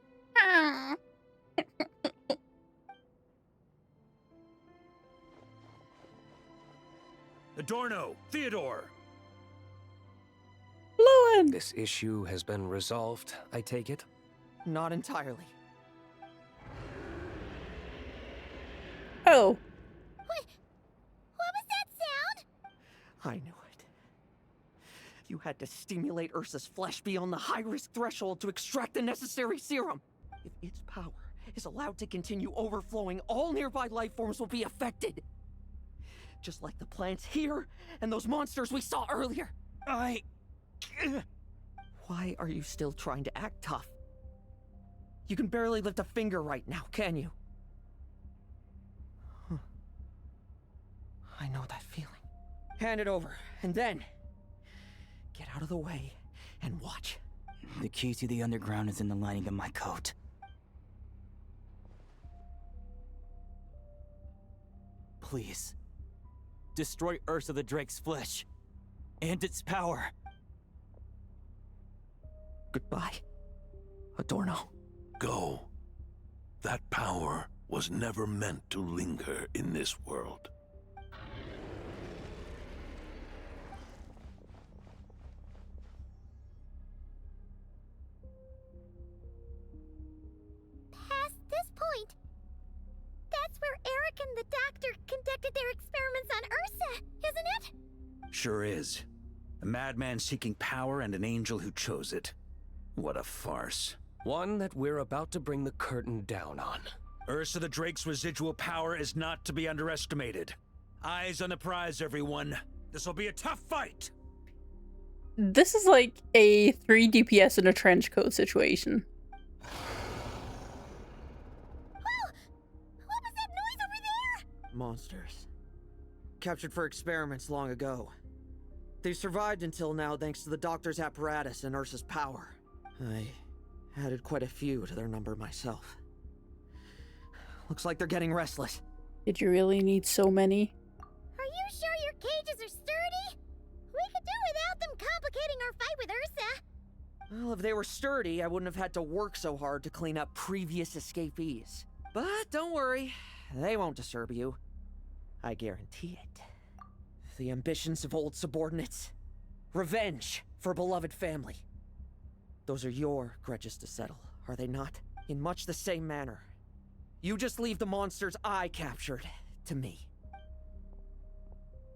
Adorno, Theodore! Lowen! This issue has been resolved, I take it? Not entirely. Oh. What was that sound? I knew it. You had to stimulate Ursa's flesh beyond the high-risk threshold to extract the necessary serum. If its power is allowed to continue overflowing, all nearby life forms will be affected. Just like the plants here and those monsters we saw earlier. Why are you still trying to act tough? You can barely lift a finger right now, can you? I know that feeling. Hand it over, and then get out of the way and watch. The key to the underground is in the lining of my coat. Please, destroy Ursa the Drake's flesh and its power. Goodbye, Adorno. Go. That power was never meant to linger in this world. Past this point, that's where Eric and the doctor conducted their experiments on Ursa, isn't it? Sure is. A madman seeking power and an angel who chose it. What a farce. One that we're about to bring the curtain down on. Ursa the Drake's residual power is not to be underestimated. Eyes on the prize, everyone. This will be a tough fight! This is like a 3 DPS in a trench coat situation. What was that noise over there? Monsters. Captured for experiments long ago. They survived until now thanks to the doctor's apparatus and Ursa's power. I added quite a few to their number myself. Looks like they're getting restless. Did you really need so many? Are you sure your cages are sturdy? We could do without them complicating our fight with Ursa. Well, if they were sturdy, I wouldn't have had to work so hard to clean up previous escapees. But don't worry, they won't disturb you. I guarantee it. The ambitions of old subordinates. Revenge for beloved family. Those are your grudges to settle, are they not? In much the same manner. You just leave the monsters I captured to me.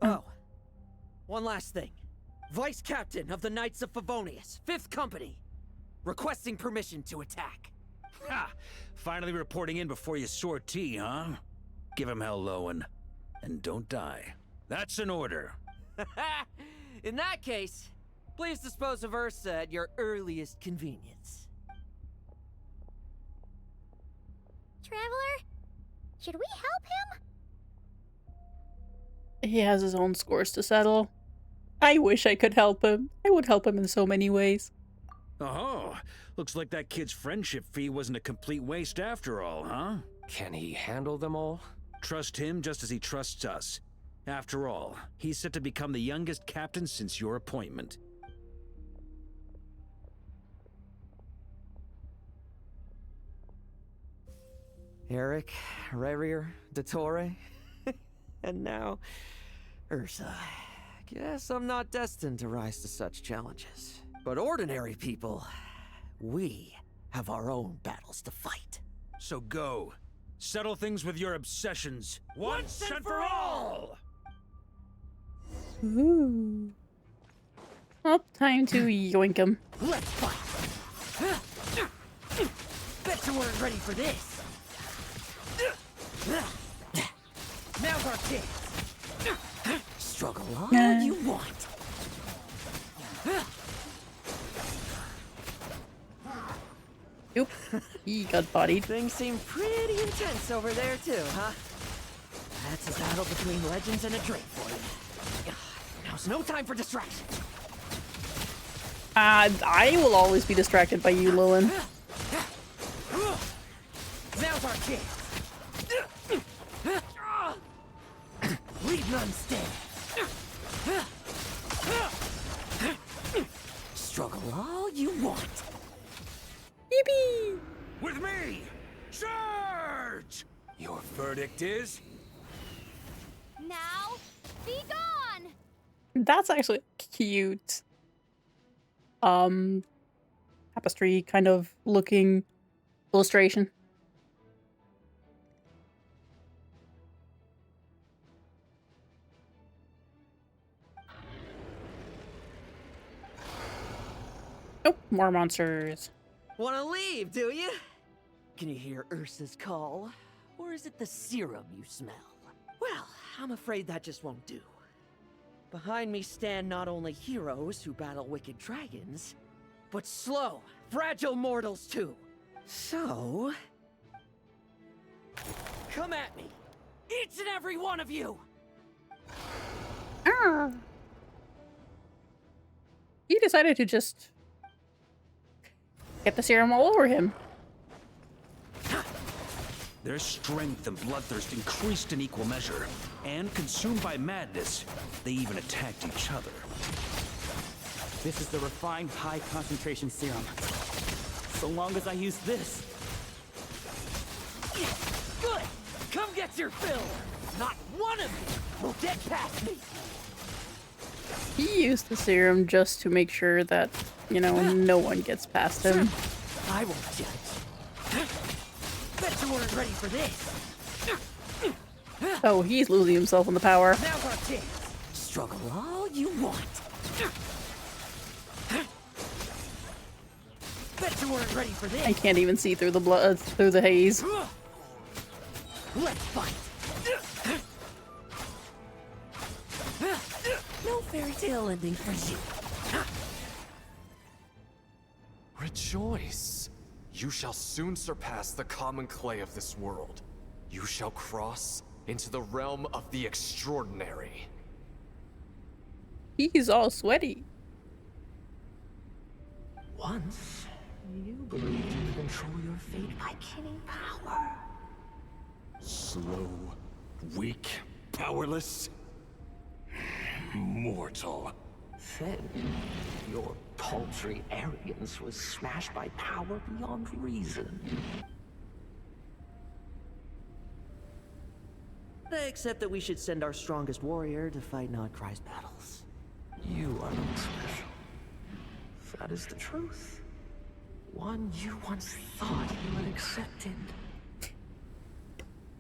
Oh, one last thing. Vice Captain of the Knights of Favonius, 5th Company, requesting permission to attack. Ha! Finally reporting in before you sortie, huh? Give him hell, Lowen. And don't die. That's an order. In that case, please dispose of Ursa at your earliest convenience. Traveler, should we help him? He has his own scores to settle. I wish I could help him. I would help him in so many ways. Oh, looks like that kid's friendship fee wasn't a complete waste after all, huh? Can he handle them all? Trust him just as he trusts us. After all, he's set to become the youngest captain since your appointment. Eric, Revier, Dottore, and now Ursa. Guess I'm not destined to rise to such challenges. But ordinary people, we have our own battles to fight. So go. Settle things with your obsessions. Once and for all! Ooh. Well, time to yoink him. Let's fight! Bet you weren't ready for this! Now's our chance! Struggle all you want! Oop, he got bodied. Things seem pretty intense over there too, huh? That's a battle between legends and a drake for you. Now's no time for distraction. I will always be distracted by you, Lilin. Now's our chance. Leave none stand. Struggle all you want. Yippee! With me! Charge! Your verdict is? Now, be gone! That's actually cute. Tapestry kind of looking illustration. Oh, more monsters. Wanna leave, do you? Can you hear Ursa's call? Or is it the serum you smell? Well, I'm afraid that just won't do. Behind me stand not only heroes who battle wicked dragons, but slow, fragile mortals too. So... come at me! Each and every one of you! He decided to just get the serum all over him. Their strength and bloodthirst increased in equal measure, and consumed by madness, they even attacked each other. This is the refined high-concentration serum. So long as I use this. Good! Come get your fill! Not one of you will get past me! He used the serum just to make sure that, you know, no one gets past him. I won't judge. Bet you weren't ready for this. Oh, he's losing himself on the power. Now's our chance. Struggle all you want. Bet you weren't ready for this. I can't even see through the blood, through the haze. Let's fight. No fairy tale ending for you. Rejoice! You shall soon surpass the common clay of this world. You shall cross into the realm of the extraordinary. He's all sweaty. Once, you believed you could control your fate by gaining power. Slow, weak, powerless, mortal. Then, your paltry arrogance was smashed by power beyond reason. Except that we should send our strongest warrior to fight Nodcry's battles. You are not special. That is the truth. One you once thought you had accepted.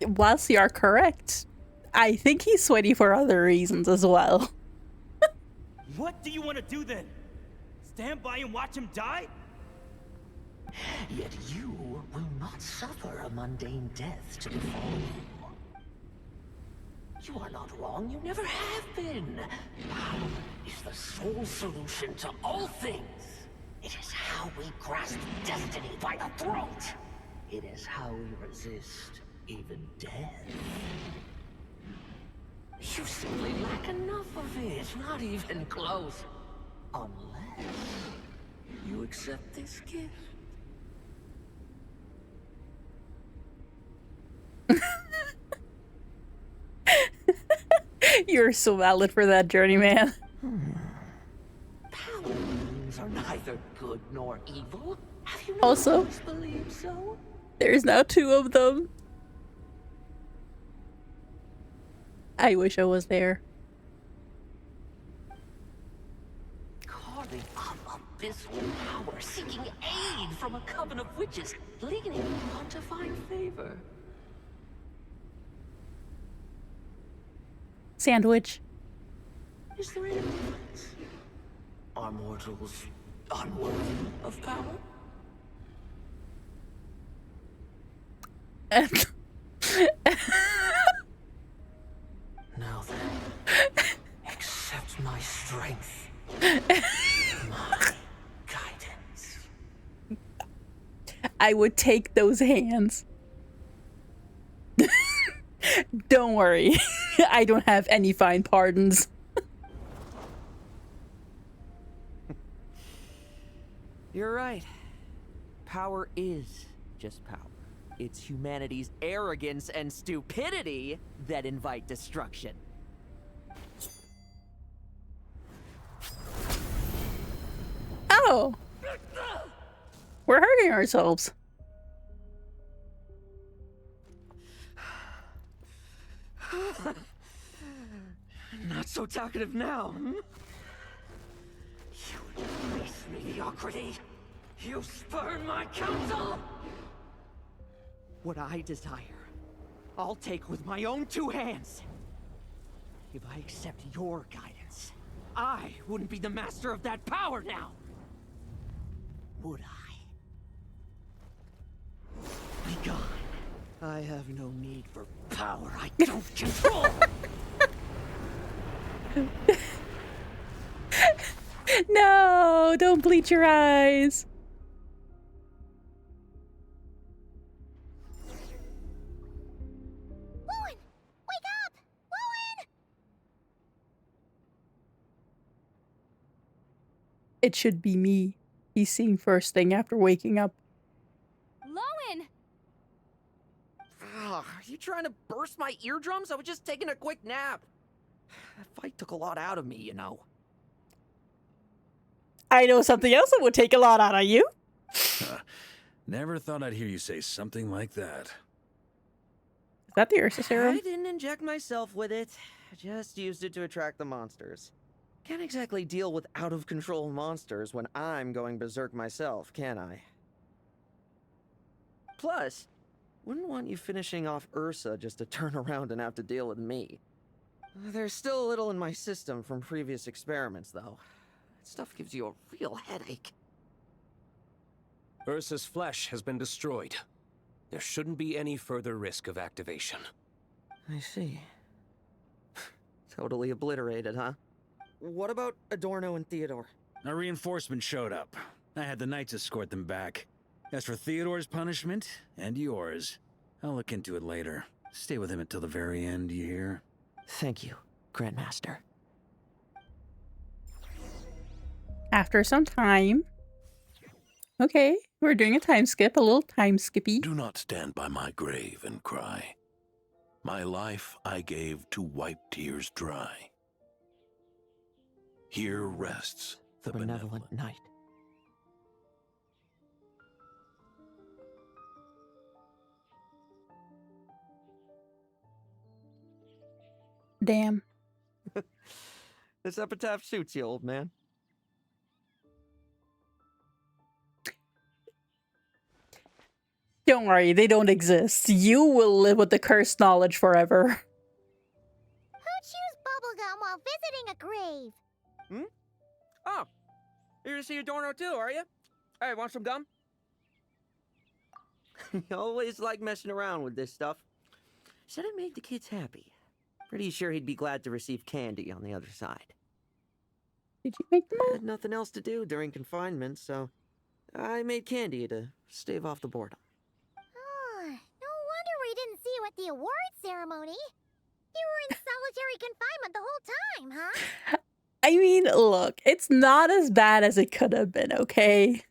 Whilst you are correct, I think he's sweaty for other reasons as well. What do you want to do then? Stand by and watch him die? Yet you will not suffer a mundane death to befall you. You are not wrong, you never have been. Power is the sole solution to all things. It is how we grasp destiny by the throat. It is how we resist even death. You simply lack enough of it, not even close. Unless you accept this gift. You're so valid for that journey, man. Paladins are neither good nor evil. Have you not Also, always believed so? there's now 2 of them. I wish I was there. Carving up abyssal power, seeking aid from a coven of witches, leaning on to find favor. Sandwich. Is there any difference? Are mortals unworthy of power? Now then, accept my strength, my guidance. I would take those hands. Don't worry. I don't have any fine pardons. You're right. Power is just power. It's humanity's arrogance and stupidity that invite destruction. Oh! We're hurting ourselves. Not so talkative now, hmm? You embrace mediocrity. You spurn my counsel. What I desire, I'll take with my own two hands. If I accept your guidance, I wouldn't be the master of that power now. Would I? Be gone. I have no need for power I don't control. No, don't bleach your eyes. Lowen! Wake up! Lowen! It should be me. He's seen first thing after waking up. Lowen! Ugh, are you trying to burst my eardrums? I was just taking a quick nap. That fight took a lot out of me, you know. I know something else that would take a lot out of you. Never thought I'd hear you say something like that. Is that the Ursa serum? I didn't inject myself with it. I just used it to attract the monsters. Can't exactly deal with out-of-control monsters when I'm going berserk myself, can I? Plus, wouldn't want you finishing off Ursa just to turn around and have to deal with me. There's still a little in my system from previous experiments, though. That stuff gives you a real headache. Ursa's flesh has been destroyed. There shouldn't be any further risk of activation. I see. Totally obliterated, huh? What about Adorno and Theodore? A reinforcement showed up. I had the Knights escort them back. As for Theodore's punishment, and yours, I'll look into it later. Stay with him until the very end, you hear? Thank you, Grandmaster. After some time. Okay, we're doing a time skip, a little time skippy. Do not stand by my grave and cry. My life I gave to wipe tears dry. Here rests the benevolent Knight. Damn. This epitaph suits you, old man. Don't worry, they don't exist. You will live with the cursed knowledge forever. Who chews bubblegum while visiting a grave? Hmm? Oh, you're to see Adorno too, are you? Hey, want some gum? You always like messing around with this stuff. Said it made the kids happy. Pretty sure he'd be glad to receive candy on the other side. Did you make them all? Had nothing else to do during confinement, so I made candy to stave off the boredom. Oh, no wonder we didn't see you at the award ceremony. You were in solitary confinement the whole time, huh? I mean, look, it's not as bad as it could have been, okay?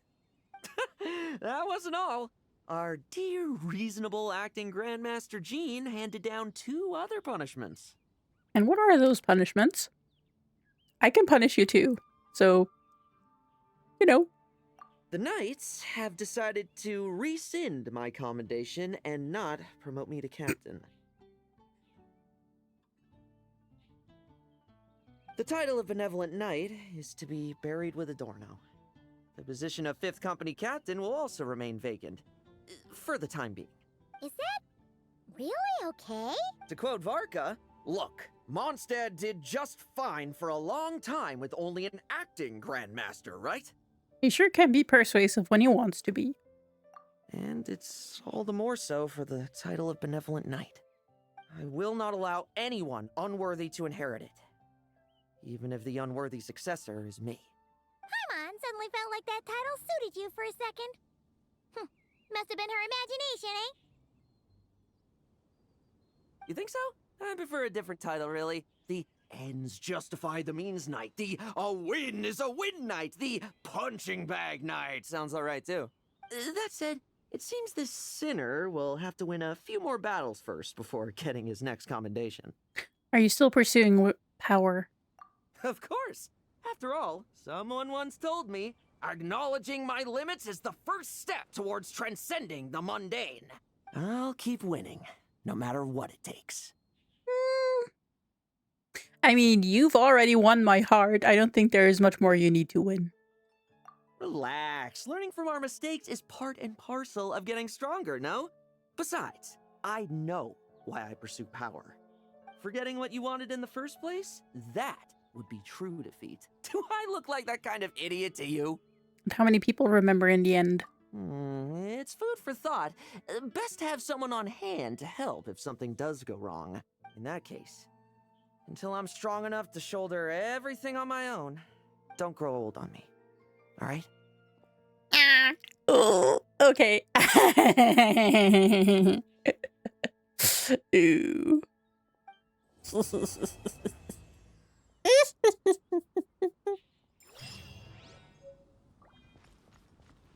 That wasn't all. Our dear, reasonable acting Grandmaster Jean handed down 2 other punishments. And what are those punishments? I can punish you too, so, you know. The Knights have decided to rescind my commendation and not promote me to captain. The title of Benevolent Knight is to be buried with Adorno. The position of 5th Company Captain will also remain vacant. For the time being. Is that really okay? To quote Varka, look, Mondstadt did just fine for a long time with only an acting Grandmaster, right? He sure can be persuasive when he wants to be. And it's all the more so for the title of Benevolent Knight. I will not allow anyone unworthy to inherit it. Even if the unworthy successor is me. Paimon suddenly felt like that title suited you for a second. Must have been her imagination, eh? You think so? I prefer a different title, really. The ends justify the means knight. The a win is a win knight. The punching bag knight. Sounds alright, too. That said, it seems this sinner will have to win a few more battles first before getting his next commendation. Are you still pursuing power? Of course. After all, someone once told me, acknowledging my limits is the first step towards transcending the mundane. I'll keep winning, no matter what it takes. I mean, you've already won my heart. I don't think there is much more you need to win. Relax. Learning from our mistakes is part and parcel of getting stronger, no? Besides, I know why I pursue power. Forgetting what you wanted in the first place? That would be true defeat. Do I look like that kind of idiot to you? How many people remember in the end? It's food for thought. Best to have someone on hand to help if something does go wrong. In that case, until I'm strong enough to shoulder everything on my own, don't grow old on me. All right? Oh, okay. Ooh.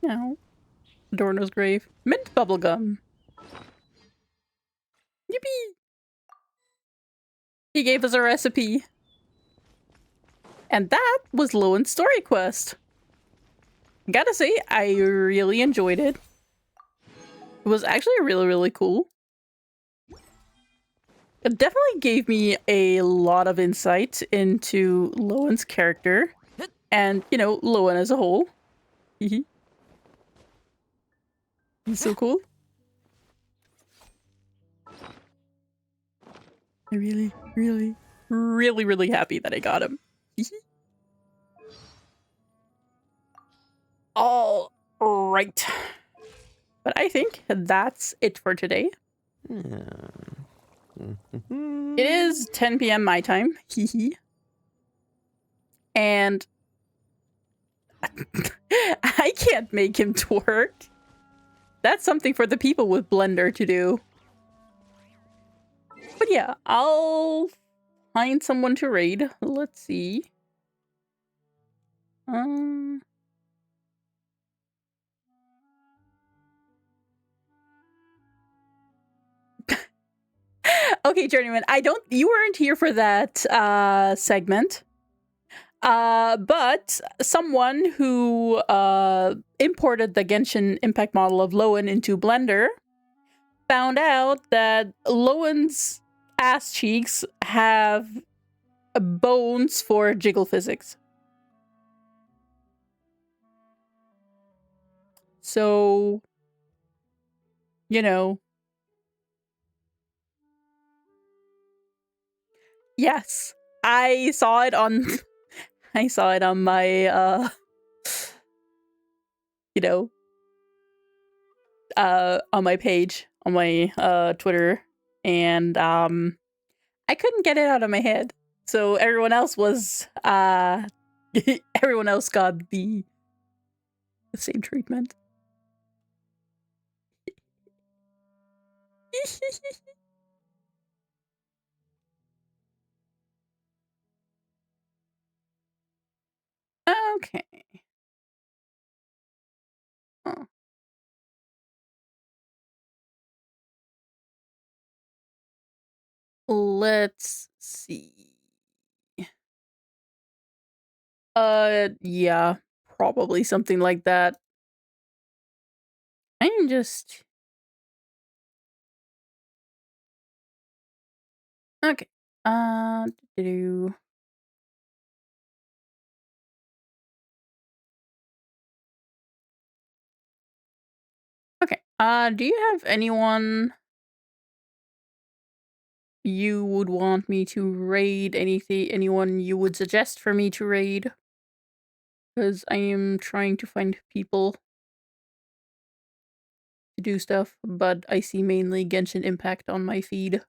No. Adorno's grave. Mint bubblegum. Yippee! He gave us a recipe. And that was Lowen's story quest. Gotta say, I really enjoyed it. It was actually really, really cool. It definitely gave me a lot of insight into Lowen's character. And, you know, Lowen as a whole. He's so cool. I'm really, really, really, really happy that I got him. All right. But I think that's it for today. It is 10 p.m. my time. And I can't make him twerk. That's something for the people with Blender to do. But yeah, I'll find someone to raid. Let's see. Okay, Journeyman, you weren't here for that segment. But someone who imported the Genshin Impact model of Lowen into Blender found out that Lowen's ass cheeks have bones for jiggle physics. So, you know. Yes, I saw it on I saw it on my you know, on my page, on my Twitter, and I couldn't get it out of my head. So everyone else was everyone else got the same treatment. Okay. Oh. Let's see. Yeah, probably something like that. I'm just okay. Do Do you have anyone you would want me to raid? Anyone you would suggest for me to raid? Because I am trying to find people to do stuff, but I see mainly Genshin Impact on my feed.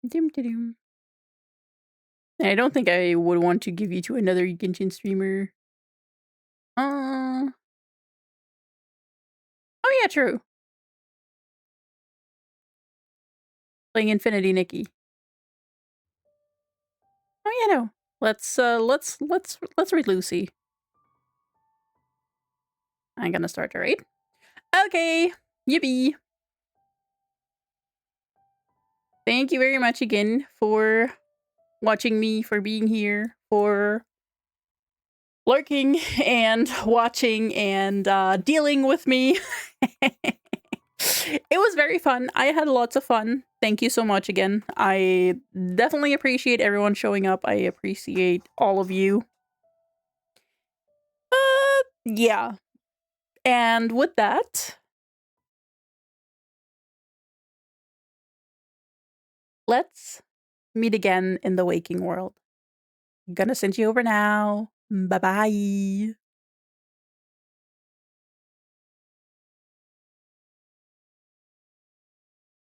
Dim-de-dum. I don't think I would want to give you to another Genshin streamer. Oh yeah, true. Playing Infinity Nikki. Oh yeah, no. Let's read Lucy. I'm gonna start the raid. Okay. Yippee. Thank you very much again for watching me, for being here, for lurking and watching and dealing with me. It was very fun. I had lots of fun. Thank you so much again. I definitely appreciate everyone showing up. I appreciate all of you. Yeah. And with that, let's meet again in the waking world. I'm gonna send you over now. Bye-bye.